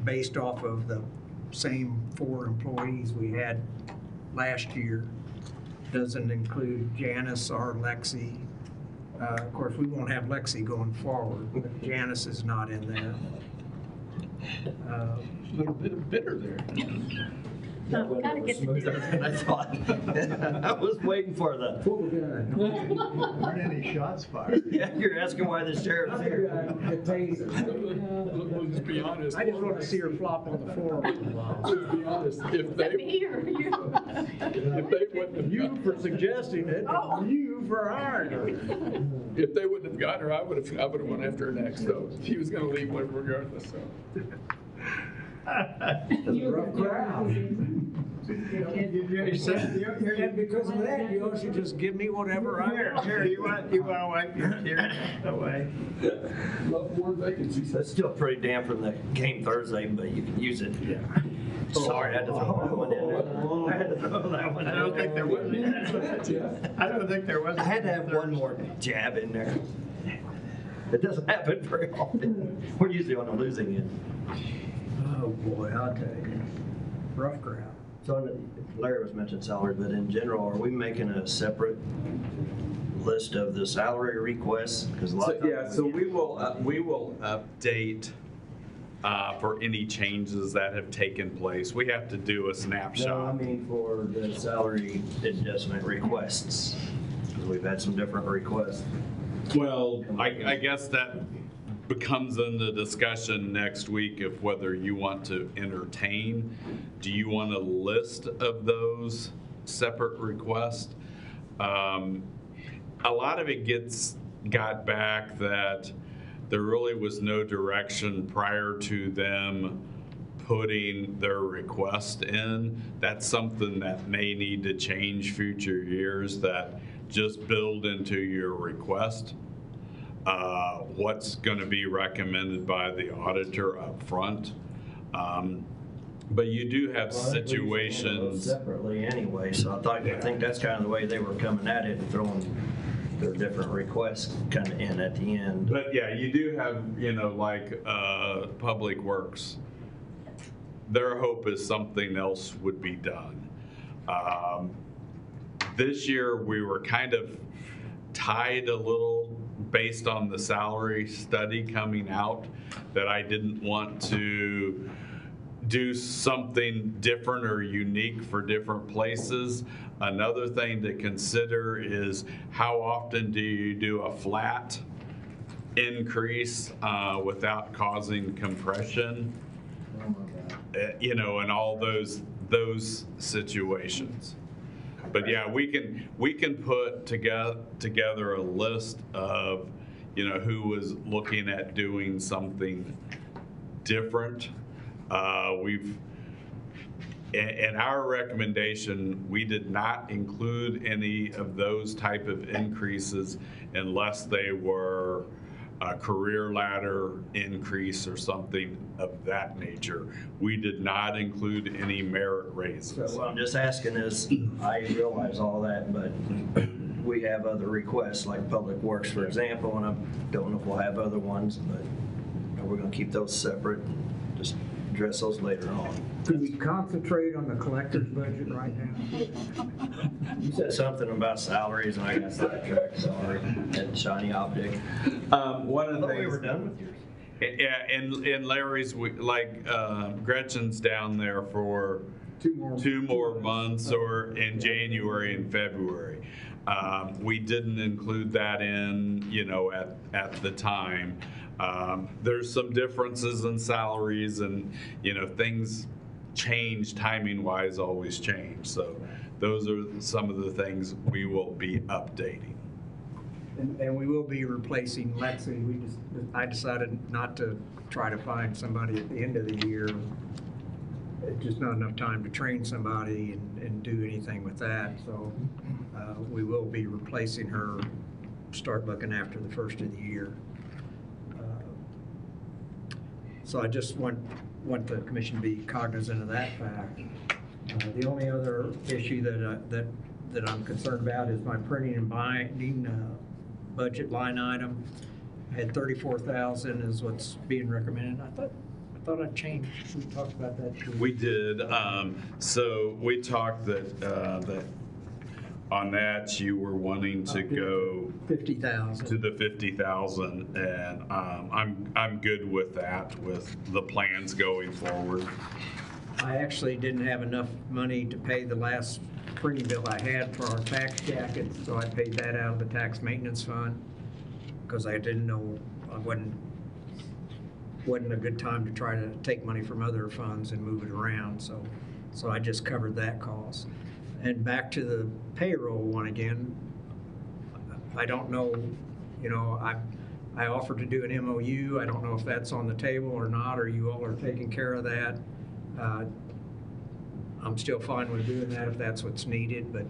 based off of the same 4 employees we had last year. Doesn't include Janice or Lexi. Of course, we won't have Lexi going forward, but Janice is not in there. A little bit of bitter there. Gotta get smoother than I thought. I was waiting for the. Aren't any shots fired? Yeah, you're asking why the sheriff's here. Let's just be honest. I just want to see her flop on the floor. Let's be honest, if they wouldn't have You for suggesting it, you for hiring her. if they wouldn't have got her, I would have went after her next. So she was going to leave regardless. So. It's a rough crowd. And because of that, you should just give me whatever I want. Here, you want to wipe your tears away? Love more vacancies. That's still pretty damp from the game Thursday, but you can use it. Yeah. Sorry, I had to throw that one in there. I had to throw that one in there. I don't think there was. I don't think there was. I had to have one more jab in there. It doesn't happen very often. We're usually on the losing end. Oh, boy, I'll tell you. Rough crowd. So Larry was mentioning salary, but in general, are we making a separate list of the salary requests? Because a lot of times So we will update for any changes that have taken place. We have to do a snapshot. No, I mean for the salary adjustment requests, because we've had some different requests. Well, I guess that becomes in the discussion next week of whether you want to entertain. Do you want a list of those separate requests? A lot of it got back that there really was no direction prior to them putting their request in. That's something that may need to change future years, that just build into your request what's going to be recommended by the auditor up front. But you do have situations Separately anyway, so I think that's kind of the way they were coming at it and throwing their different requests kind of in at the end. But yeah, you do have, like Public Works. Their hope is something else would be done. This year, we were kind of tied a little based on the salary study coming out, that I didn't want to do something different or unique for different places. Another thing to consider is how often do you do a flat increase without causing compression? And all those situations. But yeah, we can put together a list of who was looking at doing something different. In our recommendation, we did not include any of those type of increases unless they were a career ladder increase or something of that nature. We did not include any merit raises. So what I'm just asking is, I realize all that, but we have other requests like Public Works, for example, and I don't know if we'll have other ones, but we're gonna keep those separate, just address those later on. Could we concentrate on the collector's budget right now? You said something about salaries, and I got sidetracked, sorry, and shiny object. One of the I thought we things. were done with yours. Yeah, in Larry's, Gretchen's down there for two more months, or in January and February. We didn't include that in, at the time. There's some differences in salaries, and, things change, timing-wise always change. So those are some of the things we will be updating. And we will be replacing Lexi. I decided not to try to find somebody at the end of the year. It's just not enough time to train somebody and do anything with that. So we will be replacing her, start looking after the first of the year. So I just want the commission to be cognizant of that fact. The only other issue that I'm concerned about is my printing and binding budget line item. I had 34,000 is what's being recommended. I thought I'd change. We talked about that too. We did. So we talked that on that you were wanting to go 50,000 to the 50,000, and I'm good with that, with the plans going forward. I actually didn't have enough money to pay the last printing bill I had for our tax jacket, so I paid that out of the tax maintenance fund because I didn't know, I wasn't a good time to try to take money from other funds and move it around. So I just covered that cost. And back to the payroll one again, I don't know, I offered to do an MOU. I don't know if that's on the table or not, or you all are taking care of that. I'm still fine with doing that if that's what's needed, but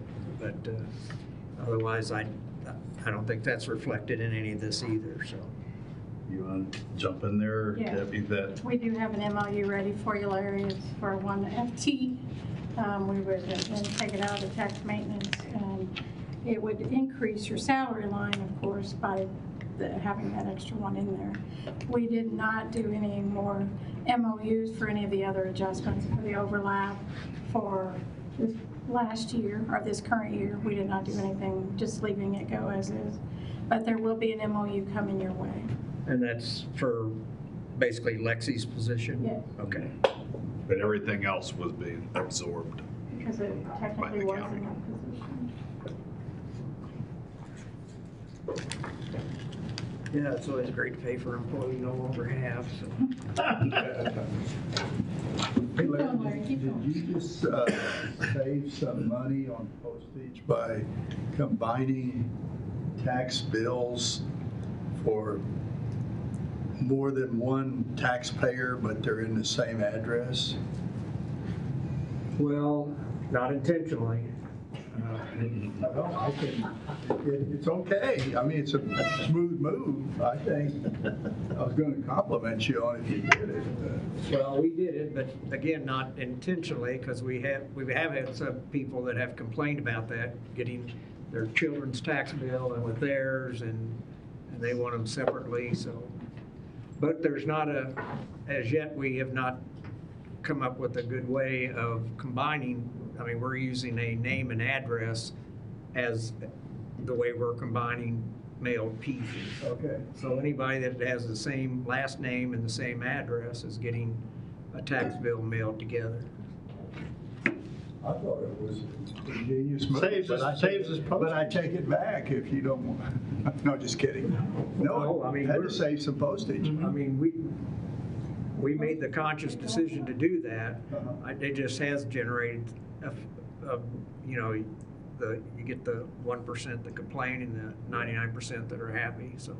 otherwise I don't think that's reflected in any of this either, so. You want to jump in there, Yeah. Debbie? We do have an MOU ready for you, Larry. It's for one FT. We would then take it out of the tax maintenance, and it would increase your salary line, of course, by having that extra one in there. We did not do any more MOUs for any of the other adjustments for the overlap for this last year or this current year. We did not do anything, just leaving it go as is. But there will be an MOU coming your way. And that's for basically Lexi's position? Yes. Okay. But everything else was being absorbed. Because it technically wasn't in that position. Yeah, it's always great to pay for an employee you no longer have, so. Hey, Larry, did you just save some money on postage by combining tax bills for more than one taxpayer, but they're in the same address? Well, not intentionally. No, I can, it's okay. I mean, it's a smooth move, I think. I was going to compliment you on it if you did it. Well, we did it, but again, not intentionally, because we have had some people that have complained about that, getting their children's tax bill and with theirs, and they want them separately, so. But there's not as yet, we have not come up with a good way of combining. I mean, we're using a name and address as the way we're combining mailed pieces. Okay. So anybody that has the same last name and the same address is getting a tax bill mailed together. I thought it was a genius move. Saves us But I take it back if you don't want. No, just kidding. No, I mean, had to save some postage. I mean, we made the conscious decision to do that. It just has generated, you get the 1% that complain and the 99% that are happy, so.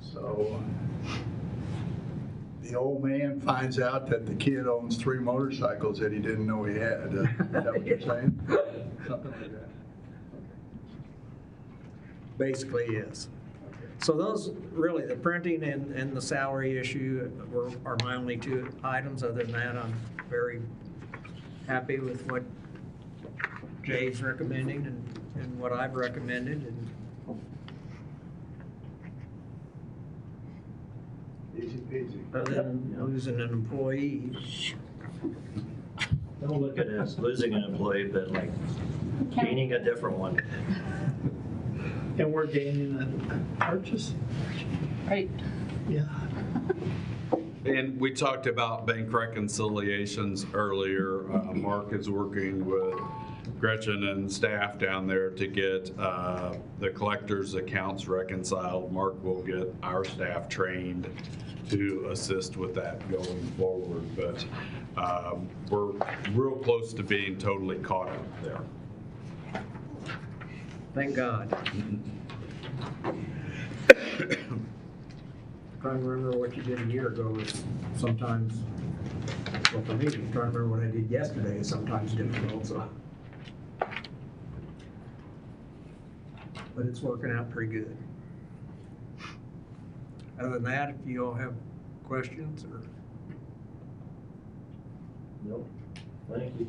So the old man finds out that the kid owns 3 motorcycles that he didn't know he had. Is that what you're saying? Something like that. Basically, yes. So those, really, the printing and the salary issue are my only two items. Other than that, I'm very happy with what Jay's recommending and what I've recommended. And Easy peasy. other than losing an employee. Don't look at it as losing an employee, but like gaining a different one. And we're gaining a purchase. Right. Yeah. And we talked about bank reconciliations earlier. Mark is working with Gretchen and staff down there to get the collector's accounts reconciled. Mark will get our staff trained to assist with that going forward. But we're real close to being totally caught up there. Thank God. Trying to remember what you did a year ago is sometimes, well, for me, trying to remember what I did yesterday is sometimes difficult, so. But it's working out pretty good. Other than that, if you all have questions or. Nope. Thank you.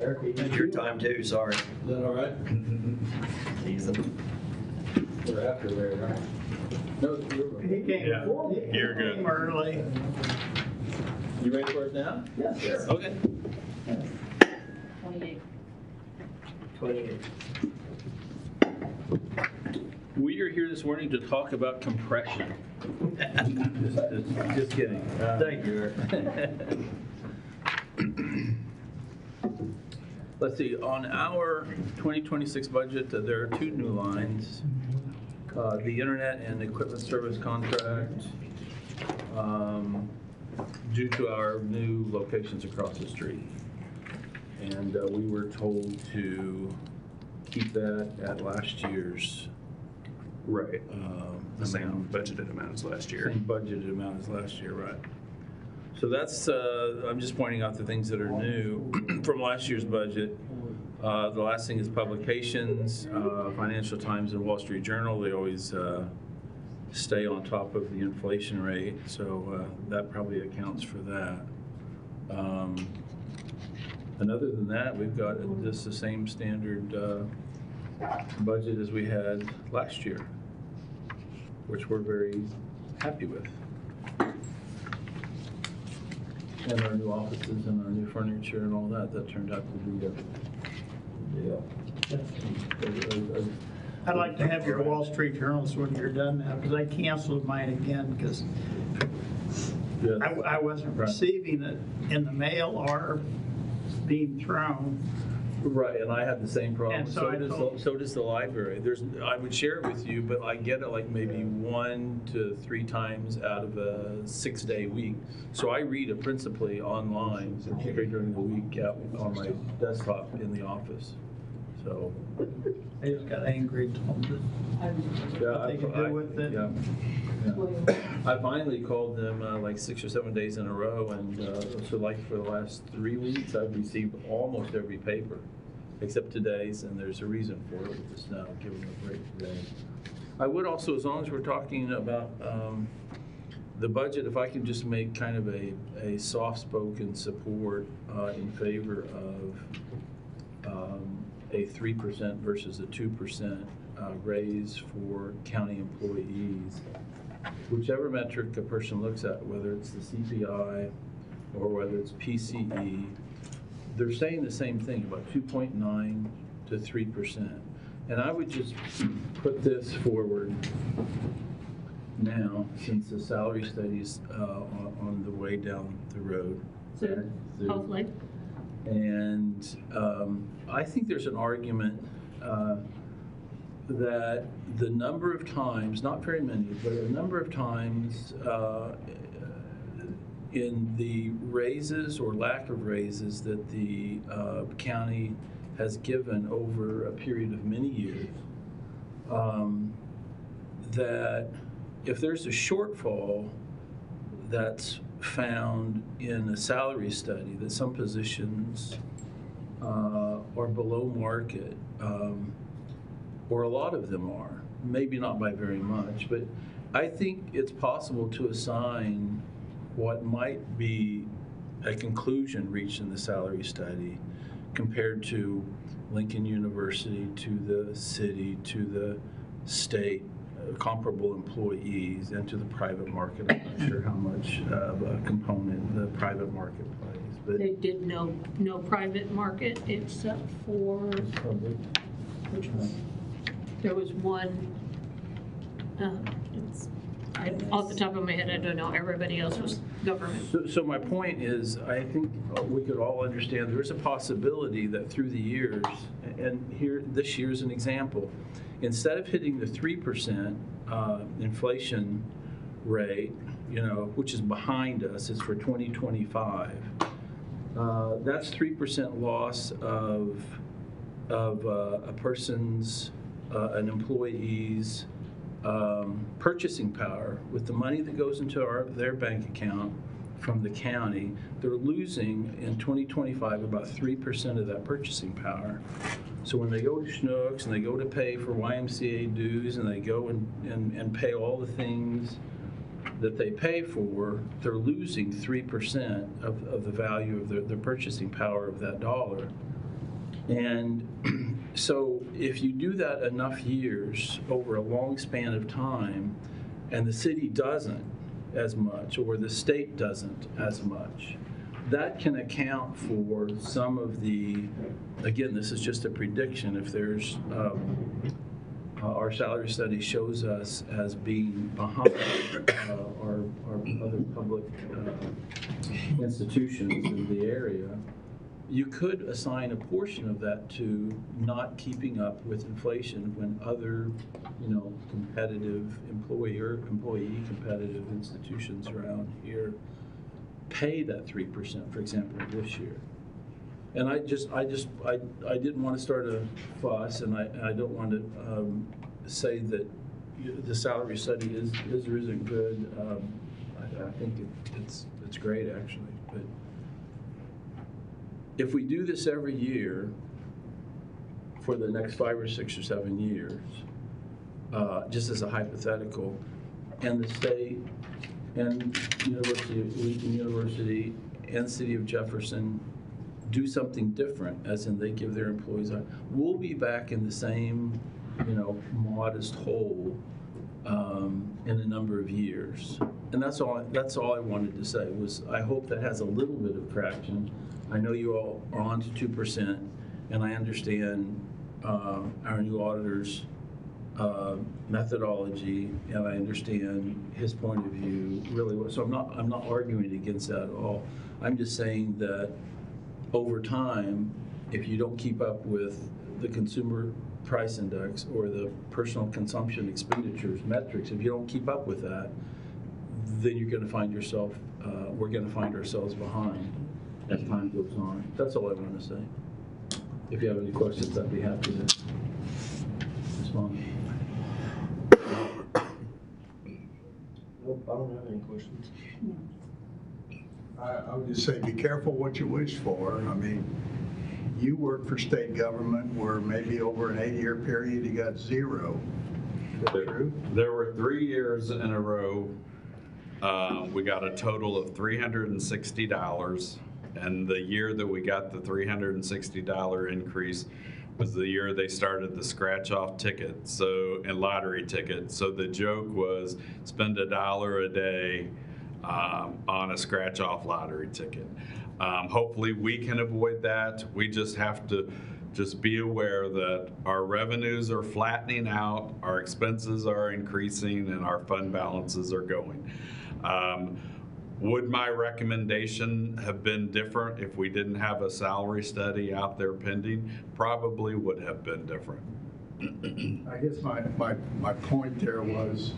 Eric, it's your time too, sorry. Is that all right? Teasing. We're after Larry, right? No, He came Yeah, before me. you're good. He came early. You ready for it now? Yes, sir. Okay. 28. 28. We are here this morning to talk about compression. Just kidding. Thank you, Eric. Let's see, on our 2026 budget, there are two new lines. The internet and equipment service contract, due to our new locations across the street. And we were told to keep that at last year's. Right. The same budgeted amount as last year. Same budgeted amount as last year, right. So that's, I'm just pointing out the things that are new from last year's budget. The last thing is publications, Financial Times and Wall Street Journal. They always stay on top of the inflation rate, so that probably accounts for that. And other than that, we've got just the same standard budget as we had last year, which we're very happy with. And our new offices and our new furniture and all that, that turned out to be I'd like to have your Wall Street Journals when you're done now, because I canceled mine again because I wasn't receiving it in the mail or being thrown. Right, and I have the same problem. And so does the library. I would share it with you, but I get it like maybe 1 to 3 times out of a 6-day week. So I read it principally online, straight during the week on my desktop in the office. So I just got angry and told them what they could do with it. Yeah. I finally called them like 6 or 7 days in a row, and so like for the last 3 weeks, I've received almost every paper, except today's, and there's a reason for it with the snow. Give them a break today. I would also, as long as we're talking about the budget, if I can just make kind of a soft-spoken support in favor of a 3% versus a 2% raise for county employees. Whichever metric a person looks at, whether it's the CPI or whether it's PCE, they're saying the same thing, about 2.9 to 3%. And I would just put this forward now, since the salary study's on the way down the road. Soon, hopefully. And I think there's an argument that the number of times, not very many, but a number of times in the raises or lack of raises that the county has given over a period of many years, that if there's a shortfall that's found in a salary study, that some positions are below market, or a lot of them are. Maybe not by very much, but I think it's possible to assign what might be a conclusion reached in the salary study compared to Lincoln University, to the city, to the state, comparable employees, and to the private market. I'm not sure how much of a component the private market plays, but They did no private market except for, which one? There was one, off the top of my head, I don't know, everybody else was government. So my point is, I think we could all understand there is a possibility that through the years, and here, this year's an example, instead of hitting the 3% inflation rate, which is behind us, it's for 2025, that's 3% loss of a person's, an employee's purchasing power. With the money that goes into their bank account from the county, they're losing in 2025 about 3% of that purchasing power. So when they go to Schnucks and they go to pay for YMCA dues and they go and pay all the things that they pay for, they're losing 3% of the value of the purchasing power of that dollar. And so if you do that enough years over a long span of time, and the city doesn't as much, or the state doesn't as much, that can account for some of the, again, this is just a prediction, if there's, our salary study shows us as being behind our other public institutions in the area, you could assign a portion of that to not keeping up with inflation when other, competitive employee competitive institutions around here pay that 3%, for example, this year. And I didn't want to start a fuss, and I don't want to say that the salary study is or isn't good. I think it's great, actually, but if we do this every year for the next 5 or 6 or 7 years, just as a hypothetical, and the state and Lincoln University and City of Jefferson do something different, as in they give their employees, we'll be back in the same, modest hole in a number of years. And that's all I wanted to say was I hope that has a little bit of traction. I know you all are on to 2%, and I understand our new auditor's methodology, and I understand his point of view really well. So I'm not arguing against that at all. I'm just saying that over time, if you don't keep up with the consumer price index or the personal consumption expenditures metrics, if you don't keep up with that, then you're going to find yourself, we're going to find ourselves behind as time goes on. That's all I want to say. If you have any questions, I'd be happy to respond. Nope, I don't have any questions. I would just say be careful what you wish for. I mean, you work for state government where maybe over an 8-year period you got 0. Is that true? There were 3 years in a row. We got a total of $360. And the year that we got the $360 increase was the year they started the scratch-off ticket, and lottery ticket. So the joke was spend $1 a day on a scratch-off lottery ticket. Hopefully we can avoid that. We just have to be aware that our revenues are flattening out, our expenses are increasing, and our fund balances are going. Would my recommendation have been different if we didn't have a salary study out there pending? Probably would have been different. I guess my point there was,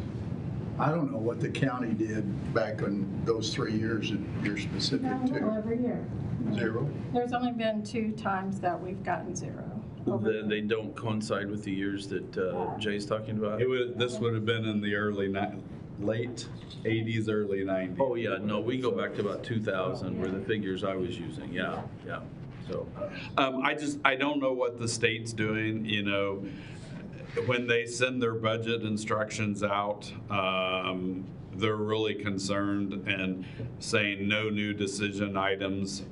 I don't know what the county did back in those 3 years that you're specific to. Every year. 0? There's only been 2 times that we've gotten 0. They don't coincide with the years that Jay's talking about? This would have been in the late 80s, early 90s. Oh, yeah, no, we go back to about 2000 were the figures I was using, yeah. So, I don't know what the state's doing, when they send their budget instructions out, they're really concerned and saying no new decision items.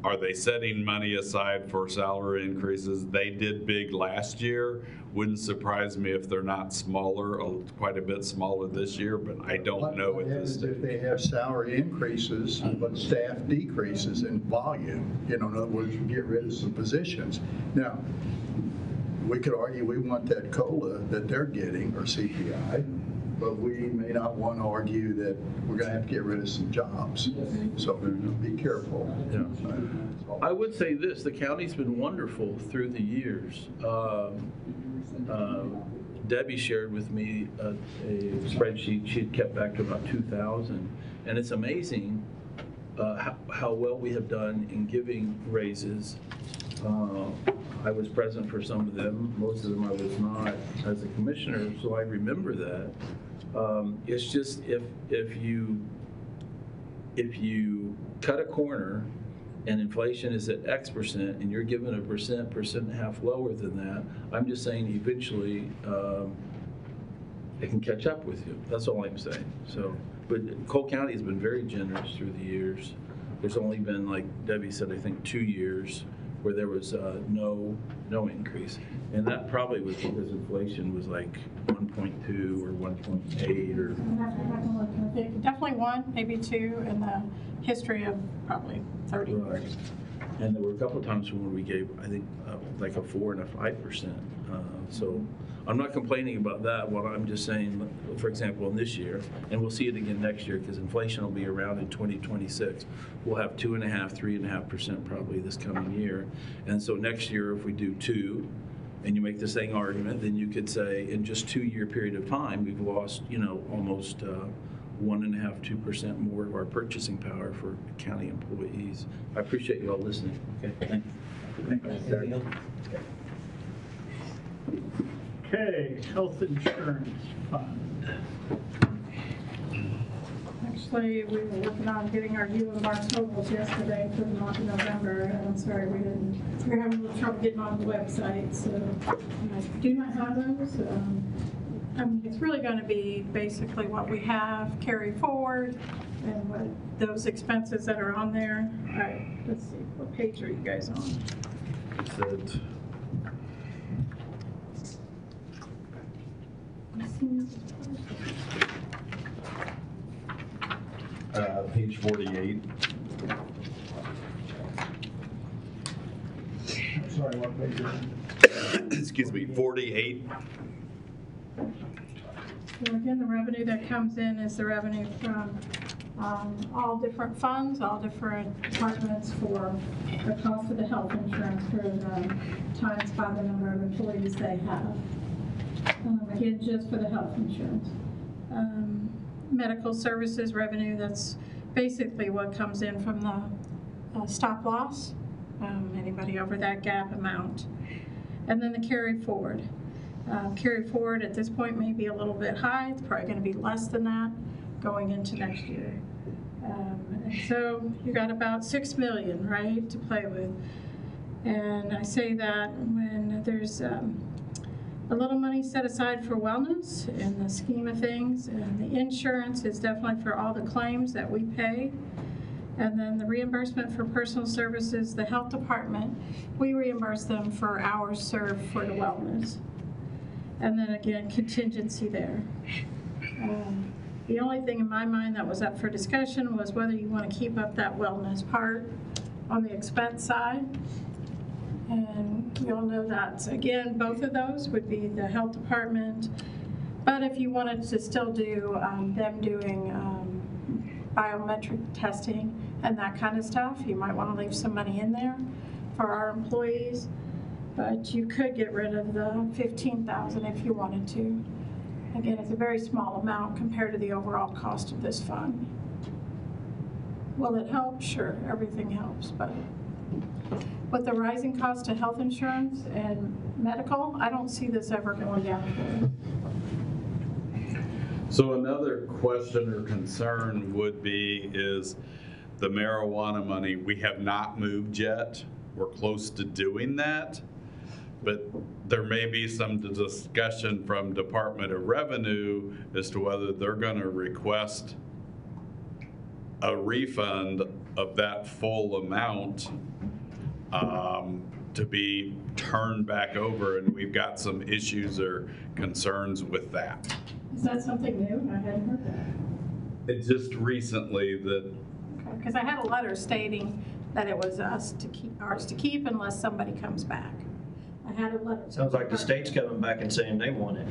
Are they setting money aside for salary increases? They did big last year. Wouldn't surprise me if they're not smaller, quite a bit smaller this year, but I don't know at this stage. If they have salary increases, but staff decreases in volume, in other words, get rid of some positions. Now, we could argue we want that COLA that they're getting, or CPI, but we may not want to argue that we're going to have to get rid of some jobs. So be careful. Yeah. I would say this, the county's been wonderful through the years. Debbie shared with me a spreadsheet she had kept back to about 2000, and it's amazing how well we have done in giving raises. I was present for some of them, most of them I was not as a commissioner, so I remember that. It's just if you cut a corner and inflation is at X percent and you're given a percent and a half lower than that, I'm just saying eventually it can catch up with you. That's all I'm saying. So, but Cole County has been very generous through the years. There's only been, like Debbie said, I think 2 years where there was no increase. And that probably was because inflation was like 1.2 or 1.8 or. Definitely one, maybe two in the history of probably 30 years. And there were a couple of times when we gave, I think, like a 4 and a 5%. So I'm not complaining about that. What I'm just saying, for example, in this year, and we'll see it again next year because inflation will be around in 2026. We'll have 2.5%, 3.5% probably this coming year. And so next year, if we do 2, and you make the same argument, then you could say in just 2-year period of time, we've lost, almost 1.5%, 2% more of our purchasing power for county employees. I appreciate you all listening. Okay, thanks. Okay, health insurance fund. Actually, we were working on getting our U&R totals yesterday for the month of November, and I'm sorry we were having a little trouble getting on the website, so I do not have those. It's really going to be basically what we have carry forward and what those expenses that are on there. All right, let's see, what page are you guys on? It's at page 48. I'm sorry, what page are you? Excuse me, 48. So again, the revenue that comes in is the revenue from all different funds, all different departments for the cost of the health insurance for the times by the number of employees they have. Again, just for the health insurance. Medical services revenue, that's basically what comes in from the stop loss, anybody over that gap amount. And then the carry forward. Carry forward at this point may be a little bit high. It's probably going to be less than that going into next year. And so you got about $6 million, right, to play with. And I say that when there's a little money set aside for wellness in the scheme of things, and the insurance is definitely for all the claims that we pay. And then the reimbursement for personal services, the health department, we reimburse them for hours served for the wellness. And then again, contingency there. The only thing in my mind that was up for discussion was whether you want to keep up that wellness part on the expense side. And we all know that, again, both of those would be the health department. But if you wanted to still do them doing biometric testing and that kind of stuff, you might want to leave some money in there for our employees. But you could get rid of the $15,000 if you wanted to. Again, it's a very small amount compared to the overall cost of this fund. Will it help? Sure, everything helps. But with the rising cost of health insurance and medical, I don't see this ever going down. So another question or concern would be is the marijuana money, we have not moved yet. We're close to doing that. but there may be some discussion from Department of Revenue as to whether they're going to request a refund of that full amount to be turned back over, and we've got some issues or concerns with that. Is that something new? I hadn't heard that. It's just recently that, Because I had a letter stating that it was ours to keep unless somebody comes back. I had a letter. Sounds like the state's coming back and saying they want it.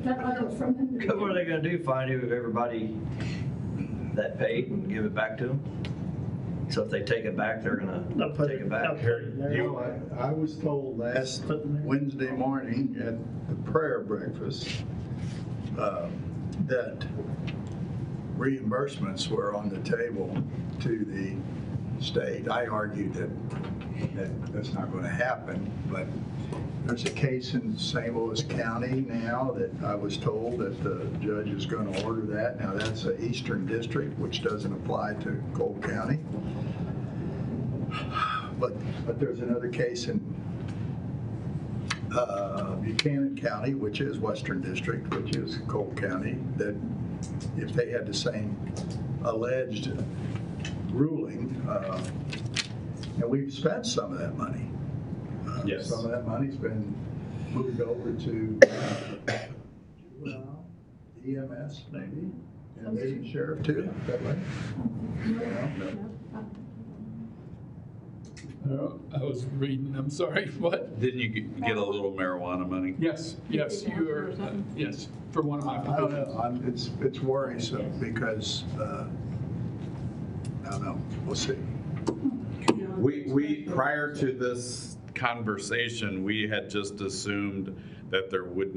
That letter was from them. What are they gonna do, find everybody that paid and give it back to them? So if they take it back, they're gonna take it back. I was told last Wednesday morning at the prayer breakfast that reimbursements were on the table to the state. I argued that that's not going to happen, but there's a case in St. Louis County now that I was told that the judge is going to order that. Now that's the Eastern District, which doesn't apply to Cole County. But there's another case in Buchanan County, which is Western District, which is Cole County, that if they had the same alleged ruling, and we've spent some of that money. Yes. Some of that money's been moved over to EMS maybe, and maybe sheriff too. Is that right? I was reading, I'm sorry, what? didn't you get a little marijuana money? Yes, you are, yes, for one of my I don't positions. know, it's worrisome because, I don't know, we'll see. We prior to this conversation, we had just assumed that there would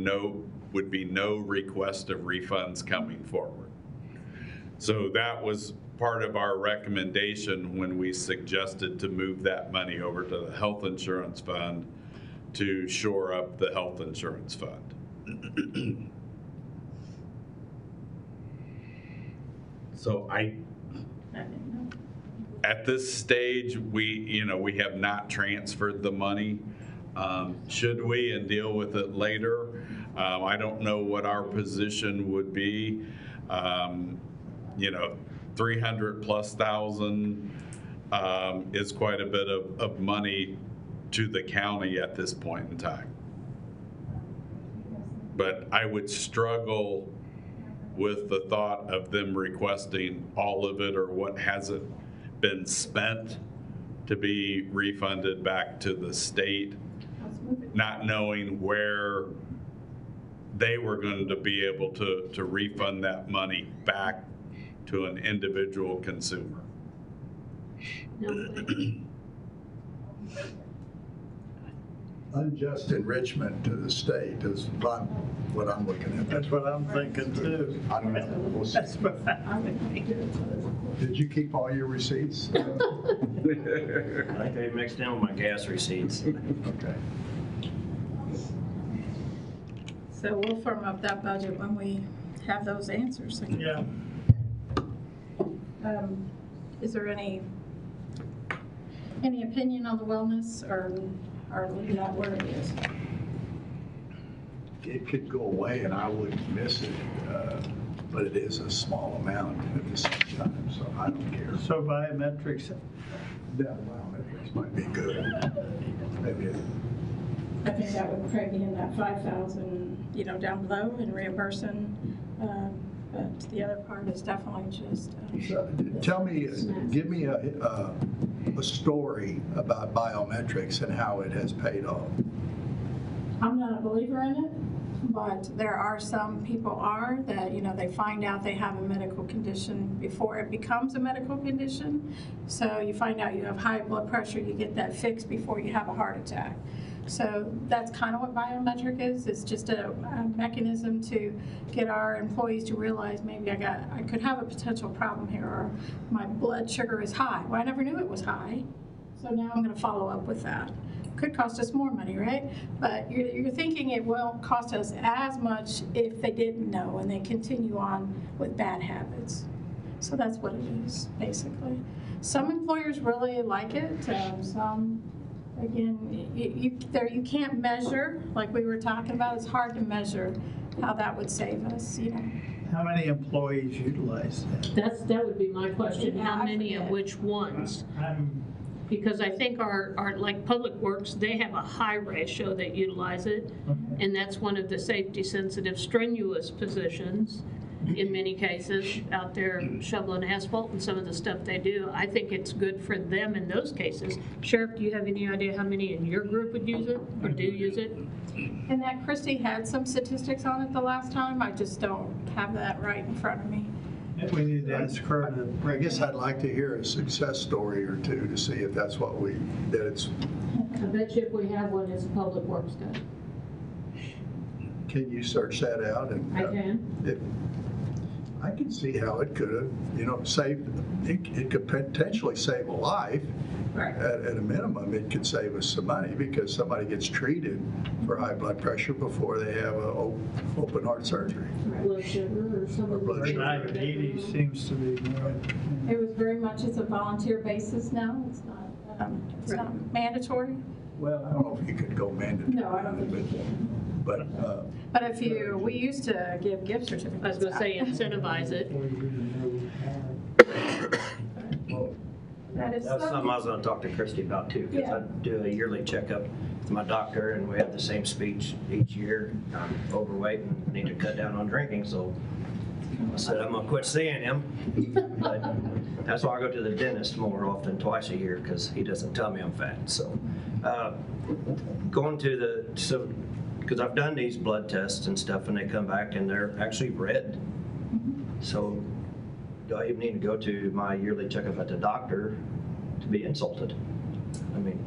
be no request of refunds coming forward. So that was part of our recommendation when we suggested to move that money over to the health insurance fund to shore up the health insurance fund. So at this stage, we have not transferred the money. Should we and deal with it later? I don't know what our position would be. 300,000+ is quite a bit of money to the county at this point in time. But I would struggle with the thought of them requesting all of it or what hasn't been spent to be refunded back to the state, not knowing where they were going to be able to refund that money back to an individual consumer. Unjust enrichment to the state is what I'm looking at. That's what I'm thinking too. I don't know. We'll see. That's what I'm thinking. Did you keep all your receipts? I think they mixed in with my gas receipts. Okay. So we'll firm up that budget when we have those answers. Yeah. Is there any opinion on the wellness or leave that where it is? It could go away and I wouldn't miss it, but it is a small amount at the same time, so I don't care. So biometrics. Yeah, biometrics might be good. Maybe I think that would probably be in that 5,000, down below in reimbursing. But the other part is definitely just. give me a story about biometrics and how it has paid off. I'm not a believer in it, but there are some people that, they find out they have a medical condition before it becomes a medical condition. So you find out you have high blood pressure, you get that fixed before you have a heart attack. So that's kind of what biometric is. It's just a mechanism to get our employees to realize maybe I could have a potential problem here, or my blood sugar is high. Well, I never knew it was high. So now I'm going to follow up with that. Could cost us more money, right? But you're thinking it won't cost us as much if they didn't know and they continue on with bad habits. So that's what it is, basically. Some employers really like it. Some Again, you can't measure, like we were talking about, it's hard to measure how that would save us, you know. How many employees utilize that? That would be my question, Yeah, how I many of forget. which ones? I'm Because I think our like Public Works, they have a high ratio that utilize it, and that's one of the safety-sensitive, strenuous positions in many cases out there shoveling asphalt and some of the stuff they do. I think it's good for them in those cases. Sheriff, do you have any idea how many in your group would use it or do use it? And that Christie had some statistics on it the last time, I just don't have that right in front of me. We need to ask her to. I guess I'd like to hear a success story or two to see if that's what that it's. I bet you if we have one, it's a Public Works guy. Can you search that out? And I can. I can see how it could have, saved, it could potentially save a life. Right. At a minimum, it could save us some money because somebody gets treated for high blood pressure before they have a open heart surgery. Blood sugar or something. Diabetes seems to be more. It was very much, it's a volunteer basis now, it's not mandatory. Well, I don't know if you could go mandatory. No, I don't think you can. But, But if we used to give gift certificates. I was gonna say incentivize it. That is That's something I was gonna talk to Christie about too, because Yeah. I do a yearly checkup with my doctor, and we have the same speech each year. I'm overweight and need to cut down on drinking, so I said I'm gonna quit seeing him. But that's why I go to the dentist more often, twice a year, because he doesn't tell me I'm fat. So going to because I've done these blood tests and stuff, and they come back and they're actually red. So do I even need to go to my yearly checkup at the doctor to be insulted? I mean,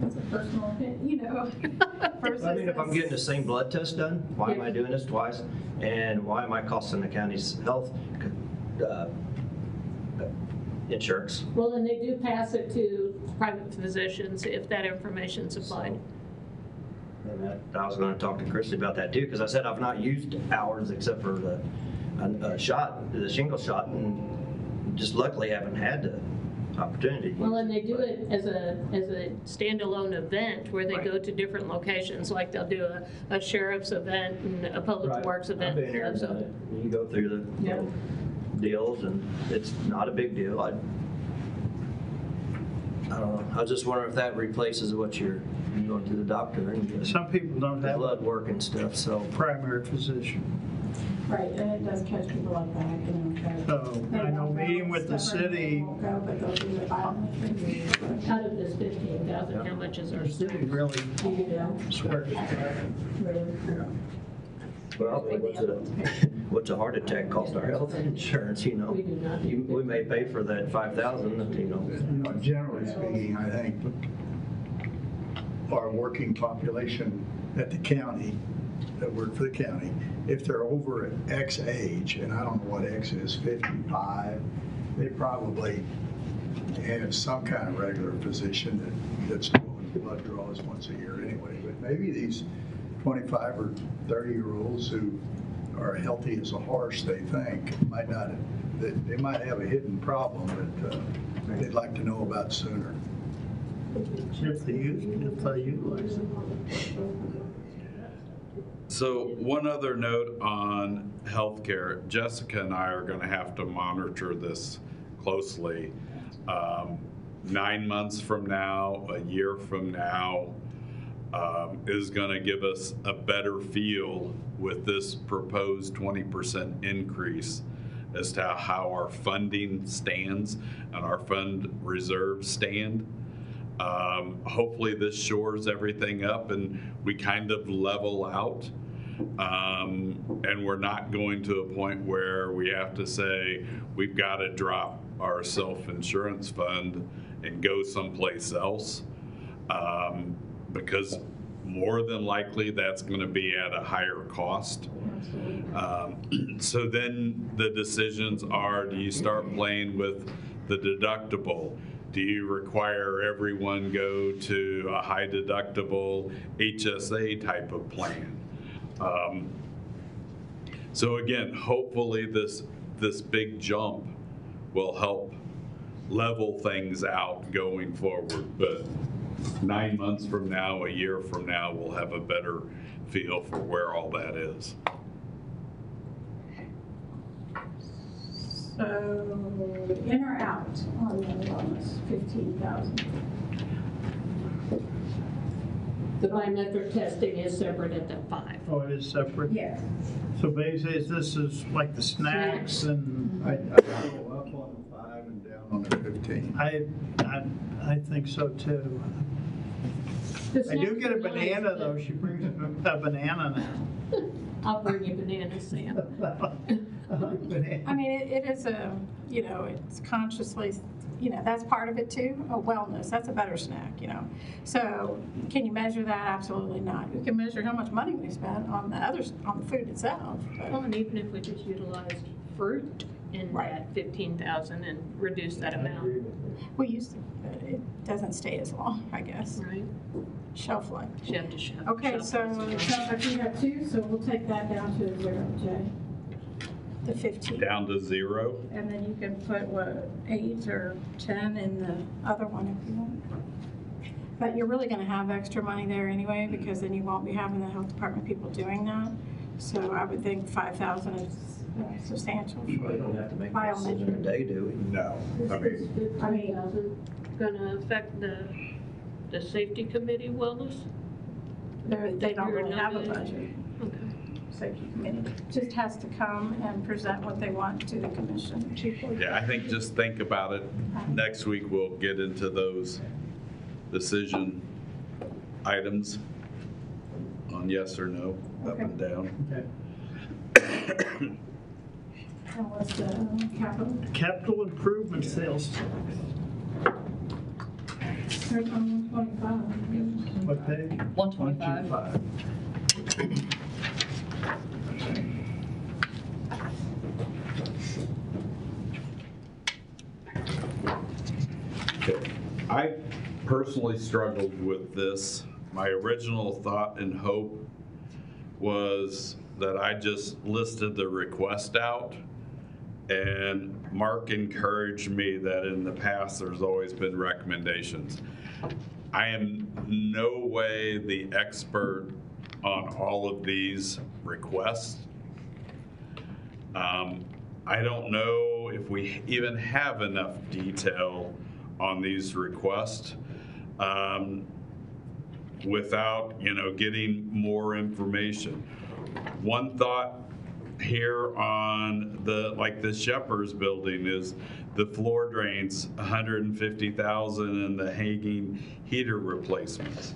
That's a personal opinion, I mean, if I'm getting the same blood test done, why am I doing this twice? And why am I costing the county's health insurance? Well, then they do pass it to private physicians if that information's supplied. And I was going to talk to Christie about that too, because I said I've not used ours except for the shingle shot, and just luckily haven't had the opportunity. Well, and they do it as a standalone event where they go to different locations, like they'll do a sheriff's event and a public works event. I've been here, and done stuff. it. You go through the deals, and it's not a big deal. I don't know. I was just wondering if that replaces what you're going to the doctor and get Some people don't have blood work and stuff. So primary physician. Right, and it does catch people like that, So I know meeting with the city. Go, but they'll do the biometric. Out of this 15,000, how much is our City really swears. Well, what's a heart attack cost our health insurance? We do not. We may pay for that 5,000. Generally speaking, I think our working population at the county, that work for the county, if they're over X age, and I don't know what X is, 55, they probably have some kind of regular physician that's doing blood draws once a year anyway. But maybe these 25 or 30-year-olds who are healthy as a horse, they think, they might have a hidden problem that they'd like to know about sooner. If they utilize it. So one other note on healthcare, Jessica and I are going to have to monitor this closely. 9 months from now, a year from now, is going to give us a better feel with this proposed 20% increase as to how our funding stands and our fund reserves stand. Hopefully this shores everything up and we kind of level out. And we're not going to a point where we have to say we've got to drop our self-insurance fund and go someplace else, because more than likely that's going to be at a higher cost. So then the decisions are, do you start playing with the deductible? Do you require everyone go to a high deductible HSA type of plan? So again, hopefully this big jump will help level things out going forward. But 9 months from now, a year from now, we'll have a better feel for where all that is. So in or out on the wellness, 15,000. The biometric testing is separate at the 5. Oh, it is separate? Yes. So basically, this is like the snacks and, I go up on the 5 and down on the 15. I think so too. I do get a banana though, she brings a banana now. I'll bring you bananas, Sam. I mean, it is a, you know, it's consciously, you know, that's part of it too, a wellness, that's a better snack, you know. So can you measure that? Absolutely not. You can measure how much money we spent on the others, on the food itself. Well, and even if we just utilized fruit in that 15,000 and reduce that amount. We used to, but it doesn't stay as long, I guess. Right. Shelf life. You have to shove. Okay, so it sounds like we have 2, so we'll take that down to 0, Jay. The 15. Down to 0. And then you can put, what, 8 or 10 in the other one if you want. But you're really gonna have extra money there anyway, because then you won't be having the health department people doing that. So I would think 5,000 is substantial. We don't have to make a decision today, do we? No. Is 15,000 gonna affect the safety committee wellness? They don't really have a budget. Okay. Safety committee just has to come and present what they want to the commission. Yeah, I think just think about it. Next week, we'll get into those decision items on yes or no, up and down. Okay. And what's the capital? Capital improvement sales tax. There's on 125. What page? 125. Okay. I personally struggled with this. My original thought and hope was that I just listed the request out, and Mark encouraged me that in the past there's always been recommendations. I am no way the expert on all of these requests. I don't know if we even have enough detail on these requests without, getting more information. One thought here on the Shepherd's building is the floor drains, $150,000, and the hanging heater replacements.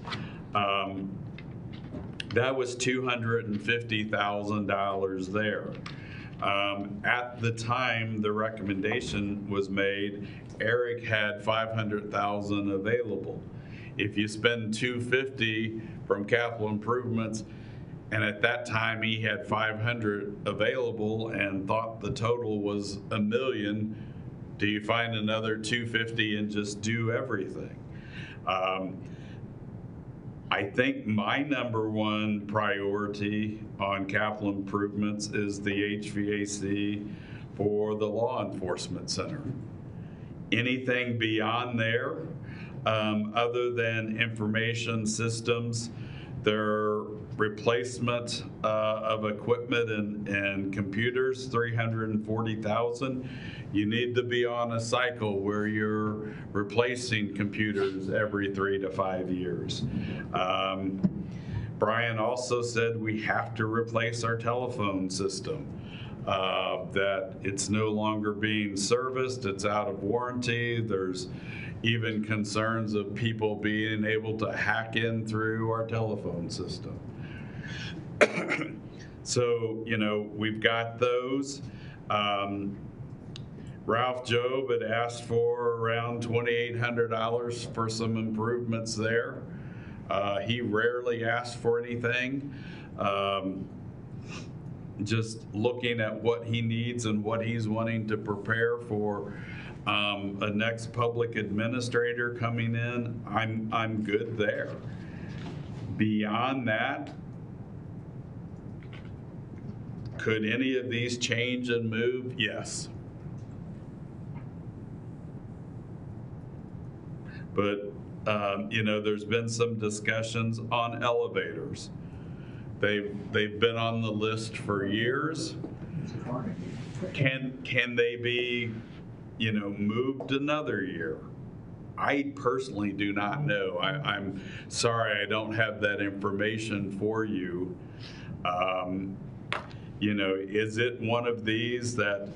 That was $250,000 there. At the time the recommendation was made, Eric had $500,000 available. If you spend $250 from capital improvements, and at that time he had 500 available and thought the total was $1 million, do you find another 250 and just do everything? I think my number one priority on capital improvements is the HVAC for the law enforcement center. Anything beyond there, other than information systems, their replacement of equipment and computers, $340,000. You need to be on a cycle where you're replacing computers every 3 to 5 years. Brian also said we have to replace our telephone system, that it's no longer being serviced, it's out of warranty. There's even concerns of people being able to hack in through our telephone system. So, we've got those. Ralph Job had asked for around $2,800 for some improvements there. He rarely asked for anything. Just looking at what he needs and what he's wanting to prepare for a next public administrator coming in, I'm good there. Beyond that, could any of these change and move? Yes. But There's been some discussions on elevators. They've been on the list for years. Can they be, moved another year? I personally do not know. I'm sorry I don't have that information for you. Is it one of these that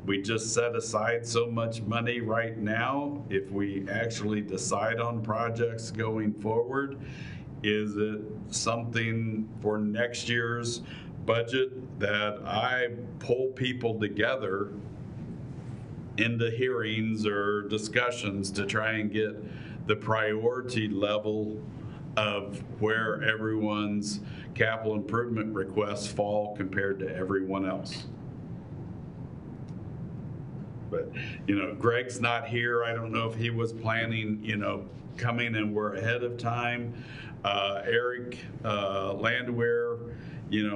we just set aside so much money right now? If we actually decide on projects going forward, is it something for next year's budget that I pull people together into hearings or discussions to try and get the priority level of where everyone's capital improvement requests fall compared to everyone else? But, Greg's not here. I don't know if he was planning, coming and we're ahead of time. Eric Landwehr,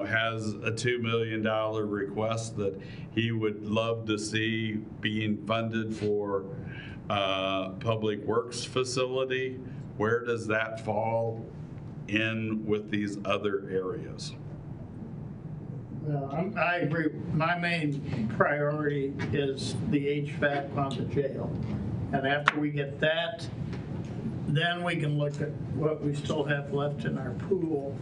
has a $2 million request that he would love to see being funded for public works facility. Where does that fall in with these other areas? Well, I agree. My main priority is the HVAC on the jail. And after we get that, then we can look at what we still have left in our pool.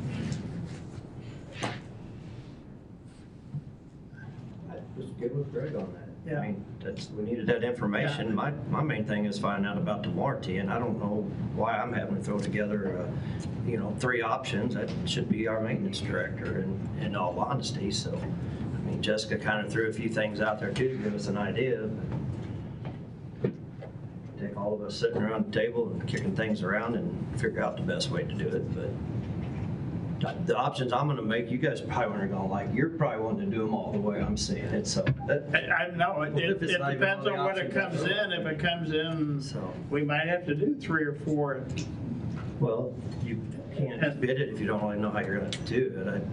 Just get with Greg on that. Yeah. I mean, we needed that information. Yeah. My main thing is finding out about the warranty, and I don't know why I'm having to throw together, 3 options. That should be our maintenance director, in all honesty. So, I mean, Jessica kind of threw a few things out there too to give us an idea. Take all of us sitting around the table and kicking things around and figure out the best way to do it. But the options I'm going to make, you guys probably aren't going to like. You're probably wanting to do them all the way I'm seeing it. So I know it depends on what it comes in. If it comes in, we might have to do 3 or 4. Well, you can't bid it if you don't really know how you're going to do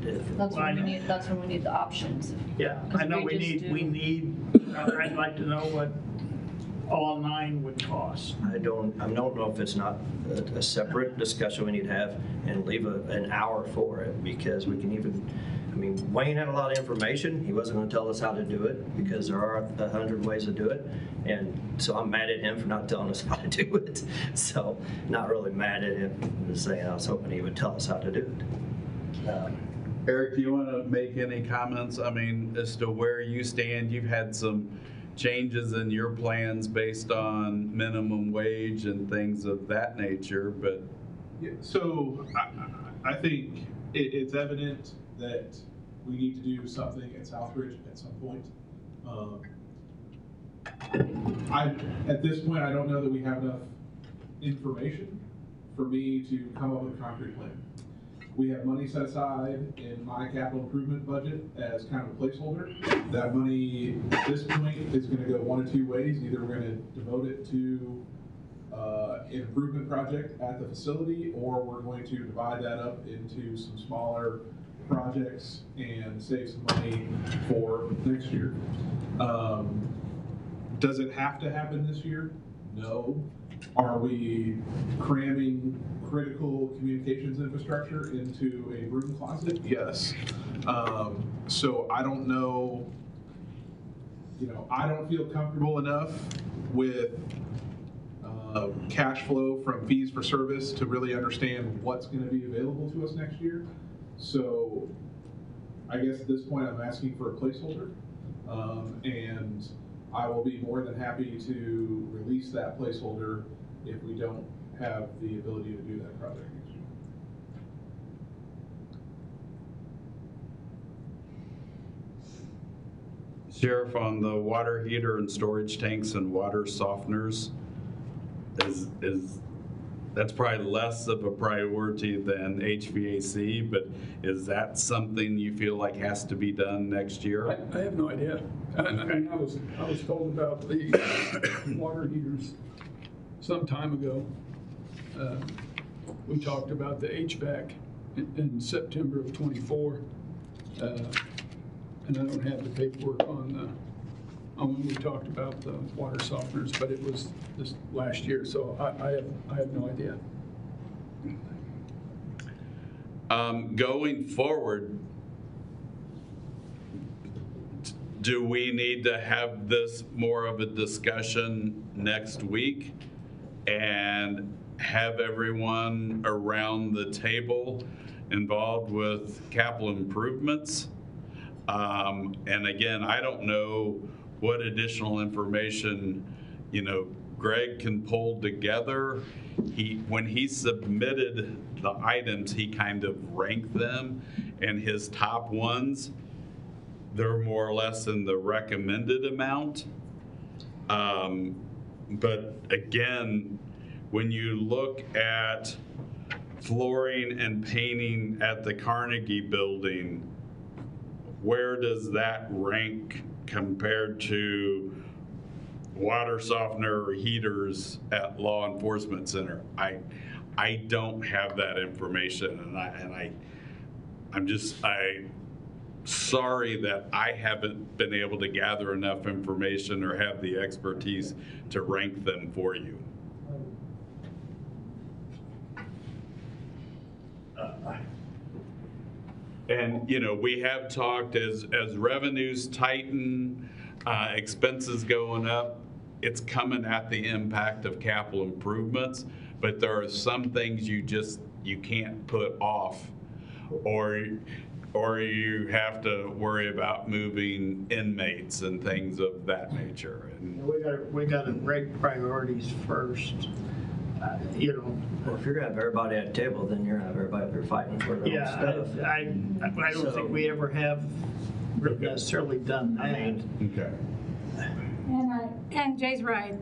it. That's when we need the options. Yeah, I know we need. I'd like to know what all 9 would cost. I don't know if it's not a separate discussion we need to have and leave an hour for it, because we can Wayne had a lot of information. He wasn't going to tell us how to do it because there are 100 ways to do it. And so I'm mad at him for not telling us how to do it. So not really mad at him, I'm just saying I was hoping he would tell us how to do it. Eric, do you want to make any comments? As to where you stand? You've had some changes in your plans based on minimum wage and things of that nature, but yeah, so I think it's evident that we need to do something at Southbridge at some point. At this point, I don't know that we have enough information for me to come up with a concrete plan. We have money set aside in my capital improvement budget as kind of a placeholder. That money at this point is going to go one of 2 ways. Either we're going to devote it to an improvement project at the facility, or we're going to divide that up into some smaller projects and save some money for next year. Does it have to happen this year? No. Are we cramming critical communications infrastructure into a broom closet? Yes. So I don't know, I don't feel comfortable enough with cash flow from fees for service to really understand what's going to be available to us next year. So I guess at this point I'm asking for a placeholder, and I will be more than happy to release that placeholder if we don't have the ability to do that project next year. Sheriff, on the water heater and storage tanks and water softeners, that's probably less of a priority than HVAC, but is that something you feel like has to be done next year? I have no idea. I was told about the water heaters some time ago. We talked about the HVAC in September of '24, and I don't have the paperwork on when we talked about the water softeners, but it was this last year, so I have no idea. Going forward, do we need to have this more of a discussion next week and have everyone around the table involved with capital improvements? And again, I don't know what additional information, Greg can pull together. When he submitted the items, he kind of ranked them, and his top ones, they're more or less in the recommended amount. But again, when you look at flooring and painting at the Carnegie Building, where does that rank compared to water softener or heaters at Law Enforcement Center? I don't have that information, and I'm sorry that I haven't been able to gather enough information or have the expertise to rank them for you. And we have talked as revenues tighten, expenses going up, it's coming at the impact of capital improvements, but there are some things you can't put off, or you have to worry about moving inmates and things of that nature. And we got to rank priorities first. Well, if you're gonna have everybody at the table, then you're gonna have everybody up there fighting for their own stuff. I don't think we ever have necessarily done that. Okay. And Jay's right,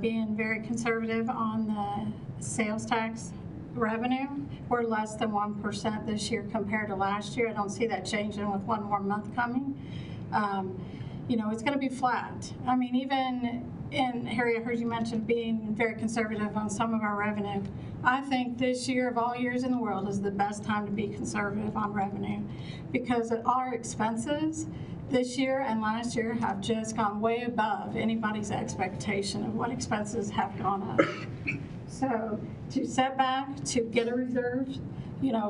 being very conservative on the sales tax revenue. We're less than 1% this year compared to last year. I don't see that changing with one more month coming. It's going to be flat. I mean, even Harry, I heard you mention being very conservative on some of our revenue. I think this year of all years in the world is the best time to be conservative on revenue, because our expenses this year and last year have just gone way above anybody's expectation of what expenses have gone up. So to set back, to get a reserve,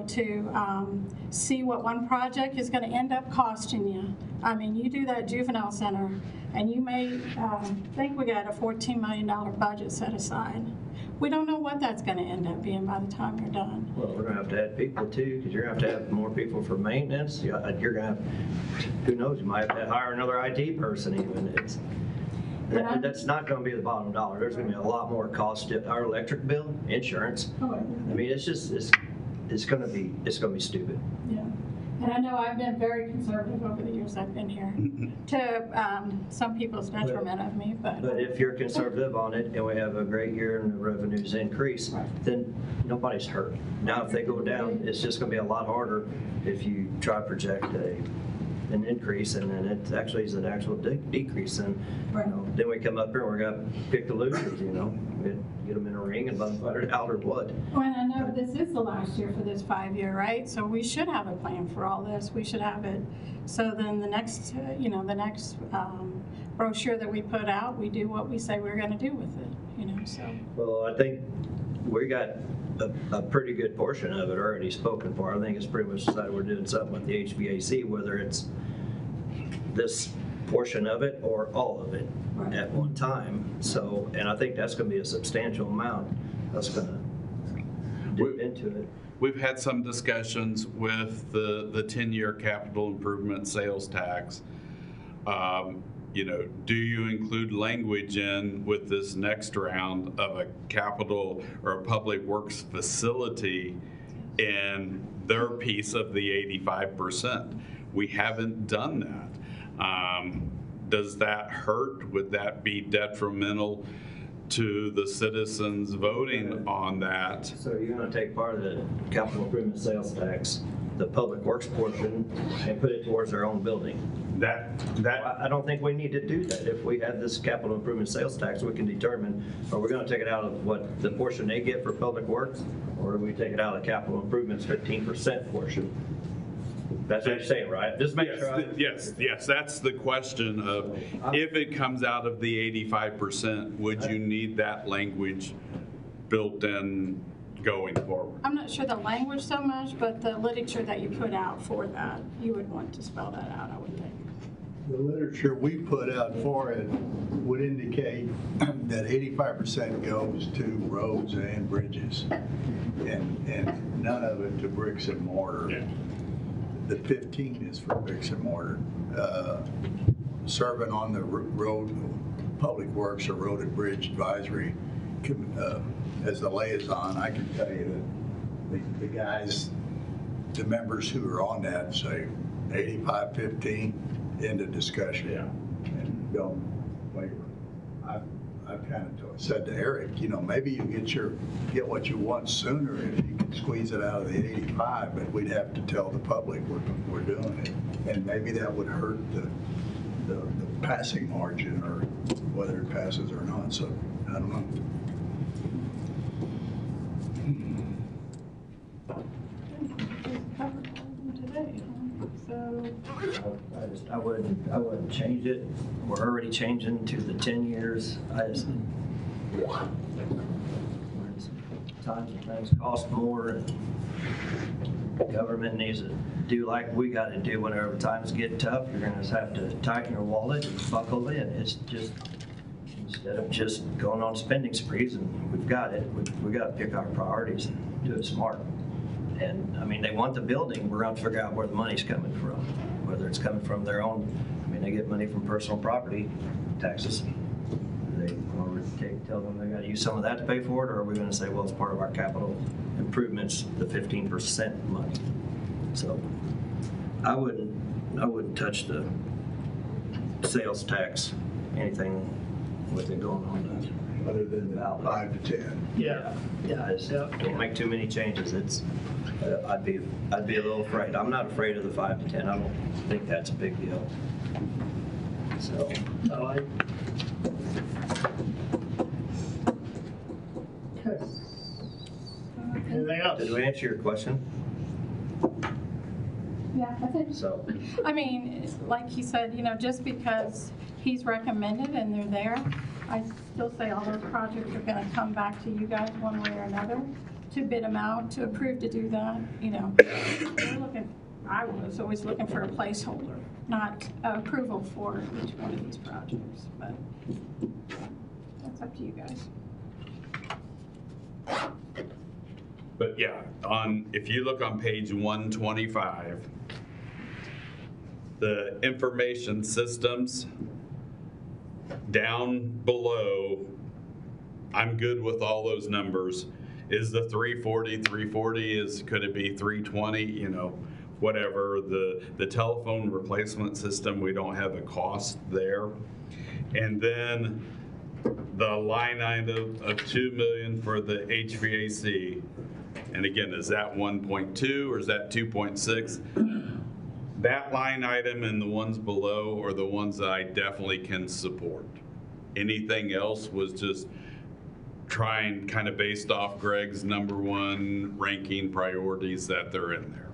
to see what one project is going to end up costing you. I mean, you do that juvenile center, and you may think we got a $14 million budget set aside. We don't know what that's going to end up being by the time you're done. Well, we're going to have to add people too, because you're going to have more people for maintenance. You're going to have, who knows, you might have to hire another IT person even. That's not going to be the bottom dollar. There's going to be a lot more cost. Our electric bill, insurance. I mean, it's going to be stupid. Yeah. And I know I've been very conservative over the years I've been here, to some people's detriment of me. But if you're conservative on it and we have a great year and the revenues increase, then nobody's hurt. Now, if they go down, it's just going to be a lot harder if you try to project an increase and then it actually is an actual decrease. And then we come up here and we're going to pick the losers, get them in a ring and let them fight it out or what. Well, and I know this is the last year for this 5-year, right? So we should have a plan for all this. We should have it. So then the next, brochure that we put out, we do what we say we're going to do with it, so. Well, I think we got a pretty good portion of it already spoken for. I think it's pretty much decided we're doing something with the HVAC, whether it's this portion of it or all of it at one time. So, and I think that's going to be a substantial amount that's going to dip into it. We've had some discussions with the 10-year capital improvement sales tax. Do you include language in with this next round of a capital or a public works facility in their piece of the 85%? We haven't done that. Does that hurt? Would that be detrimental to the citizens voting on that? So you're going to take part of the capital improvement sales tax, the public works portion, and put it towards their own building. I don't think we need to do that. If we have this capital improvement sales tax, we can determine, are we going to take it out of what the portion they get for public works, or do we take it out of the capital improvements 15% portion? That's what you're saying, right? Just make sure. Yes, that's the question of, if it comes out of the 85%, would you need that language built in going forward? I'm not sure the language so much, but the literature that you put out for that, you would want to spell that out, I would think. The literature we put out for it would indicate that 85% goes to roads and bridges, and none of it to bricks and mortar. Yeah. The 15 is for bricks and mortar. Serving on the road, public works or road and bridge advisory as the liaison, I can tell you that the guys, the members who are on that say 85-15, end of discussion. Yeah. And don't waver. I've kind of said to Eric, you know, maybe you get what you want sooner if you can squeeze it out of the 85, but we'd have to tell the public we're doing it. And maybe that would hurt the passing margin, or whether it passes or not. So I don't know. I wouldn't change it. We're already changing to the 10 years. Times and things cost more, and government needs to do like we got to do whenever times get tough. You're going to have to tighten your wallet and buckle in. It's just, instead of just going on spending sprees, and we've got it, we got to pick our priorities and do it smart. And I mean, they want the building. We're going to figure out where the money's coming from, whether it's coming from their own. I mean, they get money from personal property taxes. They want to tell them they got to use some of that to pay for it, or are we going to say, well, it's part of our capital improvements, the 15% money? So I wouldn't touch the sales tax, anything with it going on. Other than the 5 to 10. Yeah. Don't make too many changes. It's I'd be a little afraid. I'm not afraid of the 5 to 10. I don't think that's a big deal. So anything else? Did we answer your question? Yeah, I think so. I mean, like he said, you know, just because he's recommended and they're there, I still say all those projects are going to come back to you guys one way or another to bid them out, to approve to do that. You know, I was always looking for a placeholder, not approval for each one of these projects, but that's up to you guys. But yeah, if you look on page 125, the information systems, down below, I'm good with all those numbers. Is the 340, could it be 320, you know, whatever. The telephone replacement system, we don't have a cost there. And then the line item of $2 million for the HVAC. And again, is that 1.2 or is that 2.6? That line item and the ones below are the ones that I definitely can support. Anything else was just trying, kind of based off Greg's #1 ranking priorities that they're in there.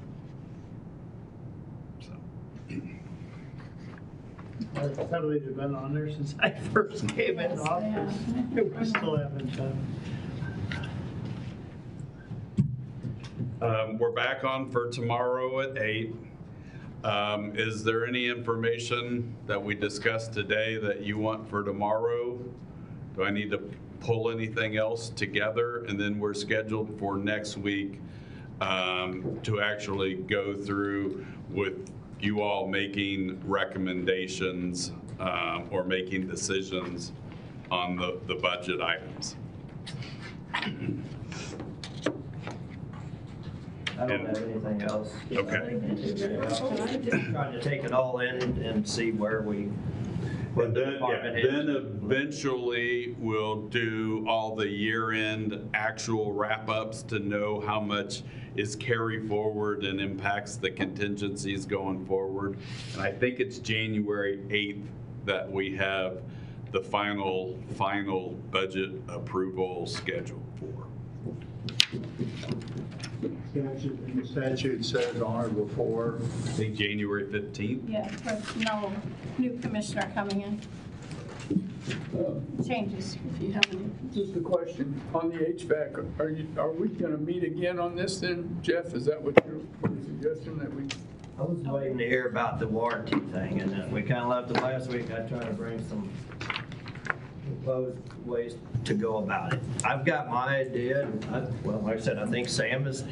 Some of these have been on there since I first came in office. We still haven't done. We're back on for tomorrow at 8. Is there any information that we discussed today that you want for tomorrow? Do I need to pull anything else together? And then we're scheduled for next week to actually go through with you all making recommendations or making decisions on the budget items. I don't have anything else. Okay. Trying to take it all in and see where we. And then eventually we'll do all the year-end actual wrap-ups to know how much is carry forward and impacts the contingencies going forward. And I think it's January 8th that we have the final budget approval scheduled for. The statute says on or before. I think January 15th. Yeah, with no new commissioner coming in. Changes if you have any. Just a question, on the HVAC, are we gonna meet again on this then? Jeff, is that what you're suggesting that we? I was waiting to hear about the warranty thing, and we kind of left it last week. I tried to bring some proposed ways to go about it. I've got my idea, and well, like I said, I think Sam is,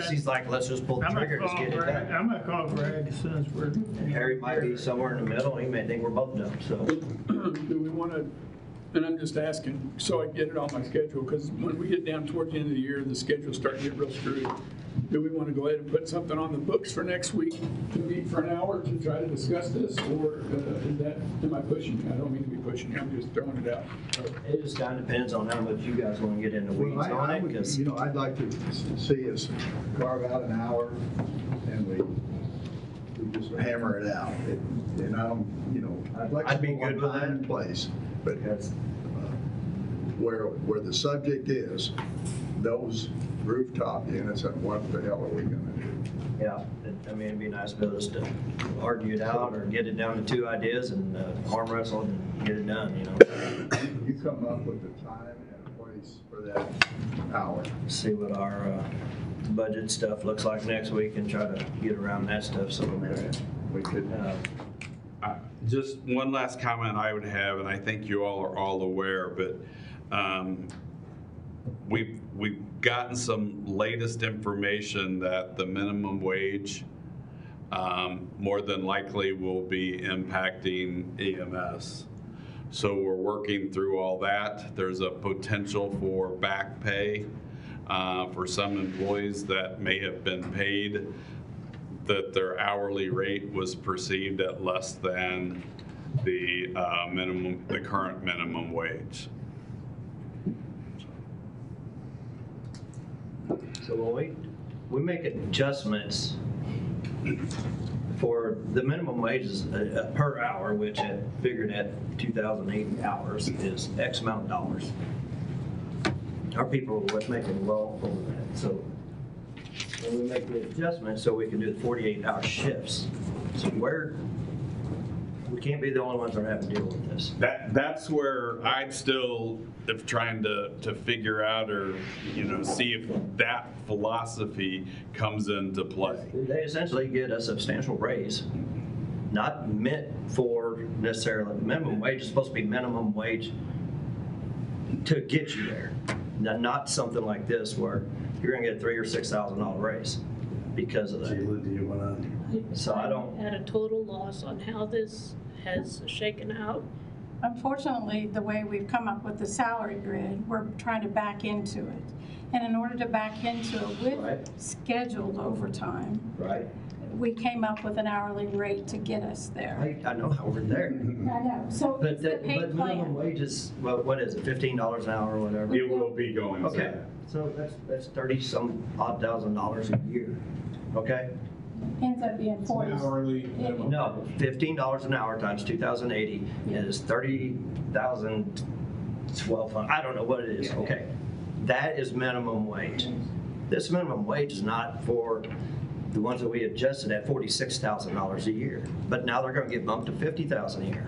he's like, let's just pull the trigger, just get it done. I'm gonna call Greg as soon as we're. And Harry might be somewhere in the middle, he may think we're both dumb, so. Do we want to, and I'm just asking, so I get it on my schedule, because when we get down towards the end of the year, the schedules start to get real screwed. Do we want to go ahead and put something on the books for next week to meet for an hour to try to discuss this, or is that, am I pushing you? I don't mean to be pushing you, I'm just throwing it out. It just kind of depends on how much you guys want to get in the weeds Well, on I it, would, because. I'd like to see us carve out an hour and we just hammer it out. And I don't, I'd like I'd to be put good one with time that. and place, but where the subject is, those rooftop units, and what the hell are we gonna do? Yeah, I mean, it'd be nice for us to argue it out or get it down to two ideas and arm wrestle and get it done, You come up with the time and a place for that hour. See what our budget stuff looks like next week and try to get around that stuff so we could. Just one last comment I would have, and I think you all are all aware, but we've gotten some latest information that the minimum wage more than likely will be impacting EMS. So we're working through all that. There's a potential for back pay for some employees that may have been paid that their hourly rate was perceived at less than the current minimum wage. So when we make adjustments for the minimum wage is per hour, which I figured at 2,080 hours is X amount of dollars. Our people are making well over that. So when we make the adjustments so we can do the 48-hour shifts, so we can't be the only ones that are having to deal with this. That's where I'm still trying to figure out or see if that philosophy comes into play. They essentially get a substantial raise, not meant for necessarily minimum wage. It's supposed to be minimum wage to get you there. Now, not something like this where you're going to get a $3,000 or $6,000 raise because of that. So I don't. At a total loss on how this has shaken out. Unfortunately, the way we've come up with the salary grid, we're trying to back into it. And in order to back into it with scheduled overtime, we came up with an hourly rate to get us there. I know how we're there. I know, so it's the pay But plan. minimum wage is, well, what is it, $15 an hour or whatever? It will be going to Okay, that. so that's 30-some odd $1,000 a year, okay? Ends up being 40. Hourly minimum. No, $15 an hour times 2,080 is 30,000, 1,200, I don't know what it is, okay. That is minimum wage. This minimum wage is not for the ones that we adjusted at $46,000 a year, but now they're gonna get bumped to $50,000 a year.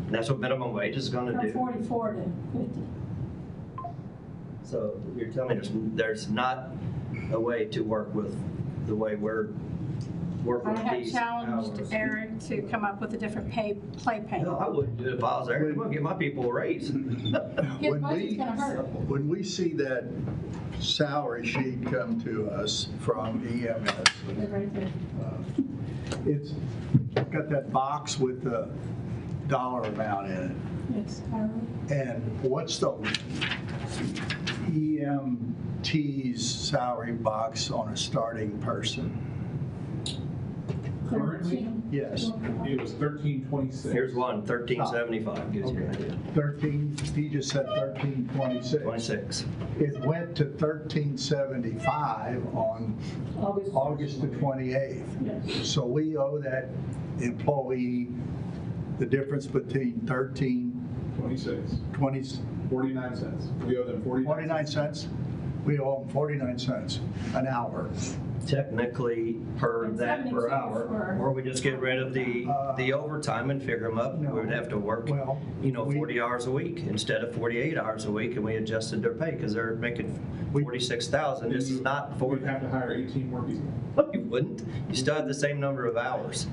And that's what minimum wage is gonna From do. 44 to 50. So you're telling me there's not a way to work with the way we're working I with have these challenged hours? Eric to come up with a different play plan. No, I wouldn't do it if I was there. I'm gonna give my people a raise. His budget's gonna hurt. When we see that salary sheet come to us from EMS, Right there. it's got that box with the dollar amount in it. Yes. And what's the EMT's salary box on a starting person? Currently, Yes. it was 1326. Here's one, 1375, gives you an idea. 13, he just said 1326. 26. It went to 1375 on August the 28th. So we owe that employee the difference between 26. 20, 49 cents. We owe them 49 cents. We owe them 49 cents an hour. Technically per that per 72 hour, for- or we just get rid of the overtime and figure them up. We would have to work, 40 hours a week instead of 48 hours a week, and we adjusted their pay because they're making 46,000. This is not for. We'd have to hire 18 more people. No, you wouldn't. You still have the same number of hours.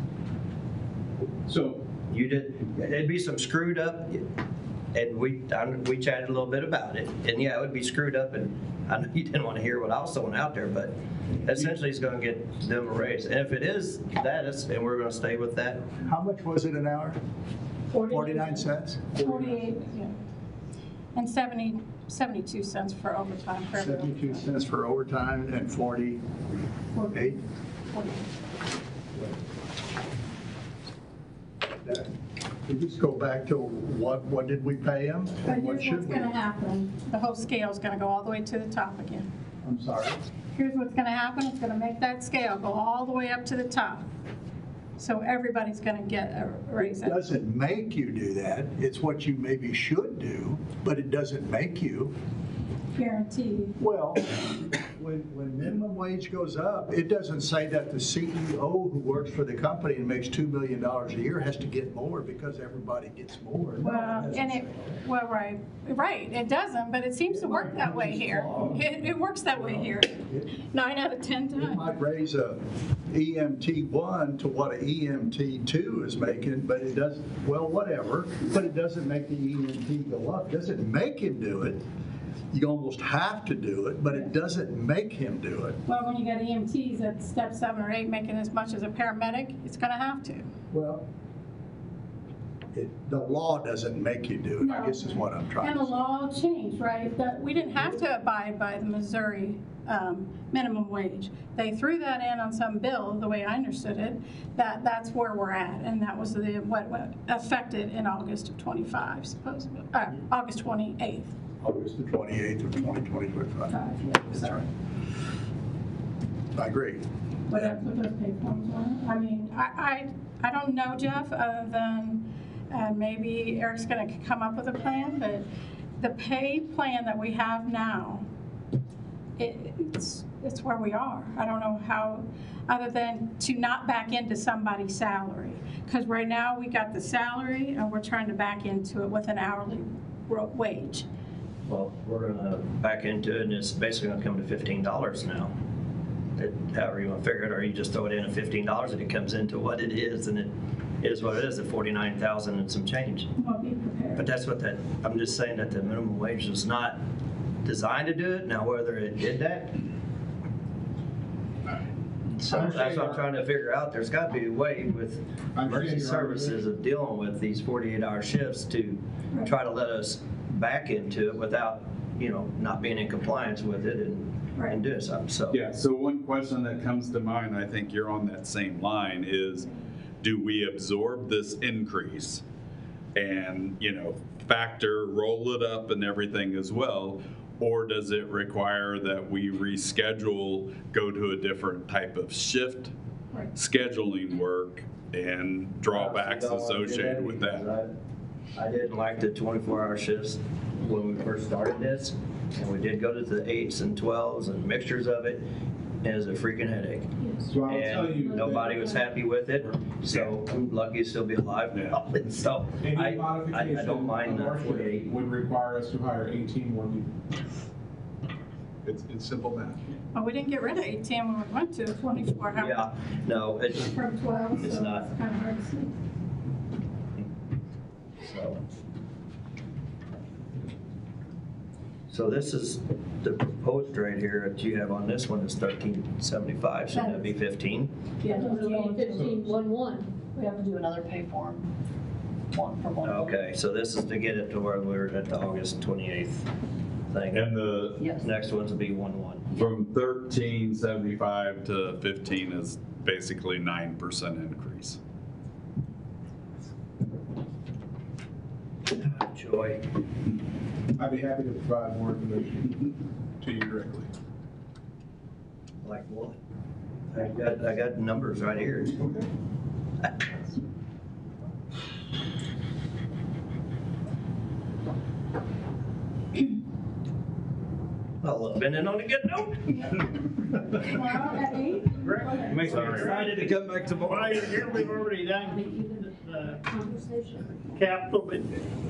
So it'd be some screwed up, and we chatted a little bit about it, and yeah, it would be screwed up, and I know you didn't want to hear what I was throwing out there, but essentially it's going to get them a raise. And if it is that, and we're going to stay with that. How much was it an hour? 49 cents? 48, yeah. And 72 cents for overtime for everyone. 72 cents for overtime and 48? We just go back to what did we pay them? But And what here's what's should we? going to happen. The whole scale's going to go all the way to the top again. I'm sorry. Here's what's going to happen. It's going to make that scale go all the way up to the top. So everybody's going to get a raise. It doesn't make you do that. It's what you maybe should do, but it doesn't make you. Guaranteed. Well, when minimum wage goes up, it doesn't say that the CEO who works for the company and makes $2 million a year has to get more because everybody gets more. No, Well, right, it doesn't, but it seems to work that way here. It works that way here. 9 out of 10 It times. might raise a EMT 1 to what an EMT 2 is making, but it doesn't, well, whatever, but it doesn't make the EMT go up. It doesn't make him do it. You almost have to do it, but it doesn't make him do it. Well, when you got EMTs at step 7 or 8 making as much as a paramedic, it's going to have to. Well, the law doesn't make you do it, I guess is what I'm trying And to the say. law changed, right? We didn't have to abide by the Missouri minimum wage. They threw that in on some bill, the way I understood it, that's where we're at. And that was what affected in August of 25, supposedly, August 28th. August the 28th of 2025. That's right. I agree. What else would those pay forms are? I mean, I don't know, Jeff, other than maybe Eric's going to come up with a plan, but the pay plan that we have now, it's where we are. I don't know how, other than to not back into somebody's salary. Because right now we got the salary and we're trying to back into it with an hourly wage. Well, we're going to back into it, and it's basically going to come to $15 now. However you want to figure it, or you just throw it in at $15 and it comes into what it is, and it is what it is, at 49,000 and some change. Well, be prepared. But that's what I'm just saying that the minimum wage was not designed to do it. Now, whether it did that, so that's what I'm trying to figure out. There's got to be a way with emergency services of dealing with these 48-hour shifts to try to let us back into it without, not being in compliance with it and doing something. So Yeah, so one question that comes to mind, I think you're on that same line, is do we absorb this increase and, roll it up and everything as well? Or does it require that we reschedule, go to a different type of shift, scheduling work, and drawbacks associated with that? I didn't like the 24-hour shifts when we first started this, and we did go to the 8s and 12s and mixtures of it. It was a freaking headache. So I'll tell you And nobody was happy with it, so I'm lucky to still be alive now. And so Any I modification don't mind of our the shift 48. would require us to hire 18 more people. It's simple math. Well, we didn't get rid of 18 when we went to 24. Yeah, no, it's From 12, it's so not. it's kind of hard to see. So this is the proposed rate here that you have on this one is 13.75. Shouldn't that be 15? Yeah, no, 15.11. We have to do another pay form, one for one. Okay, so this is to get it to where we're at the August 28th thing. And the Next one's will be 1-1. From 13.75 to 15 is basically 9% increase. Joy. I'd be happy to provide more information to you directly. Like what? I got numbers right here. Well, been in on a good note. Tomorrow at 8? Makes me excited to come back tomorrow. While you're here, we've already done capital, but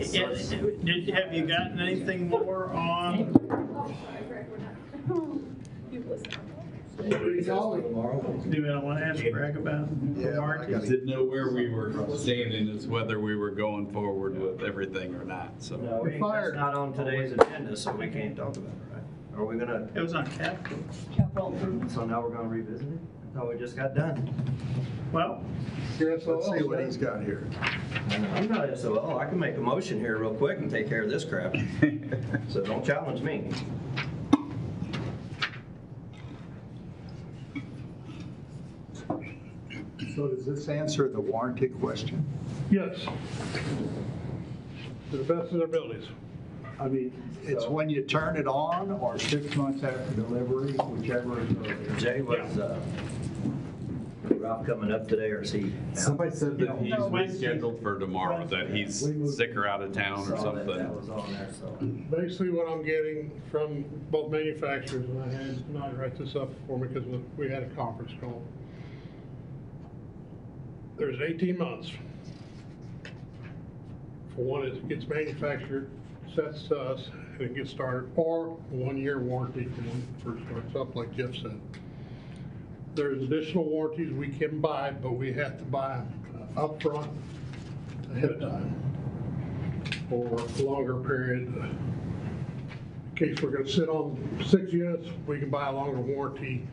have you gotten anything more on? Do I want to ask Greg about warranties? Didn't know where we were standing as whether we were going forward with everything or not, so. No, that's not on today's agenda, so we can't talk about it, right? Are we gonna? It was on capital. So now we're gonna revisit it? I thought we just got done. Well, let's see what he's got here. I'm not SOL. I can make a motion here real quick and take care of this crap. So don't challenge me. So does this answer the warranty question? Yes. To the best of their abilities. I mean, it's when you turn it on or 6 months after delivery, whichever is earlier. Jay, was Ralph coming up today, or is he? Somebody said that he's rescheduled for tomorrow, that he's sick or out of town or something. That was on there, so. Basically what I'm getting from both manufacturers, and I had not write this up for me because we had a conference call. There's 18 months for one it gets manufactured, sets to us, and it gets started, or 1 year warranty from when it first starts up, like Jeff said. There's additional warranties we can buy, but we have to buy upfront ahead of time for a longer period. In case we're going to sit on 6 units, we can buy a longer warranty.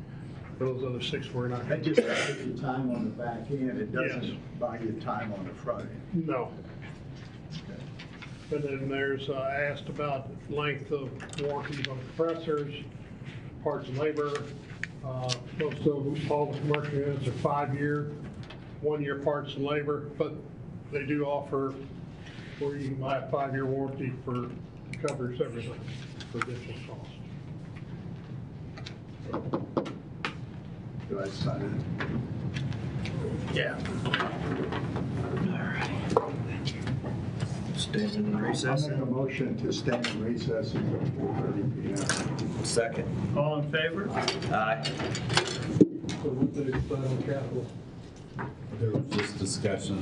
Those other 6 we're not. That just gives you time on the back end. It doesn't buy you time on the front end. No. And then there's asked about length of warranties on compressors, parts and labor. Most of them, all the commercial units are 5-year, 1 year parts and labor, but they do offer where you can buy a 5-year warranty for covers everything for additional cost. Do I sign it? Yeah. Stand in recess. I'll make a motion to stand in recess until 4:30 p.m. Second. All in favor? Aye. So what they decide on capital? There was just discussion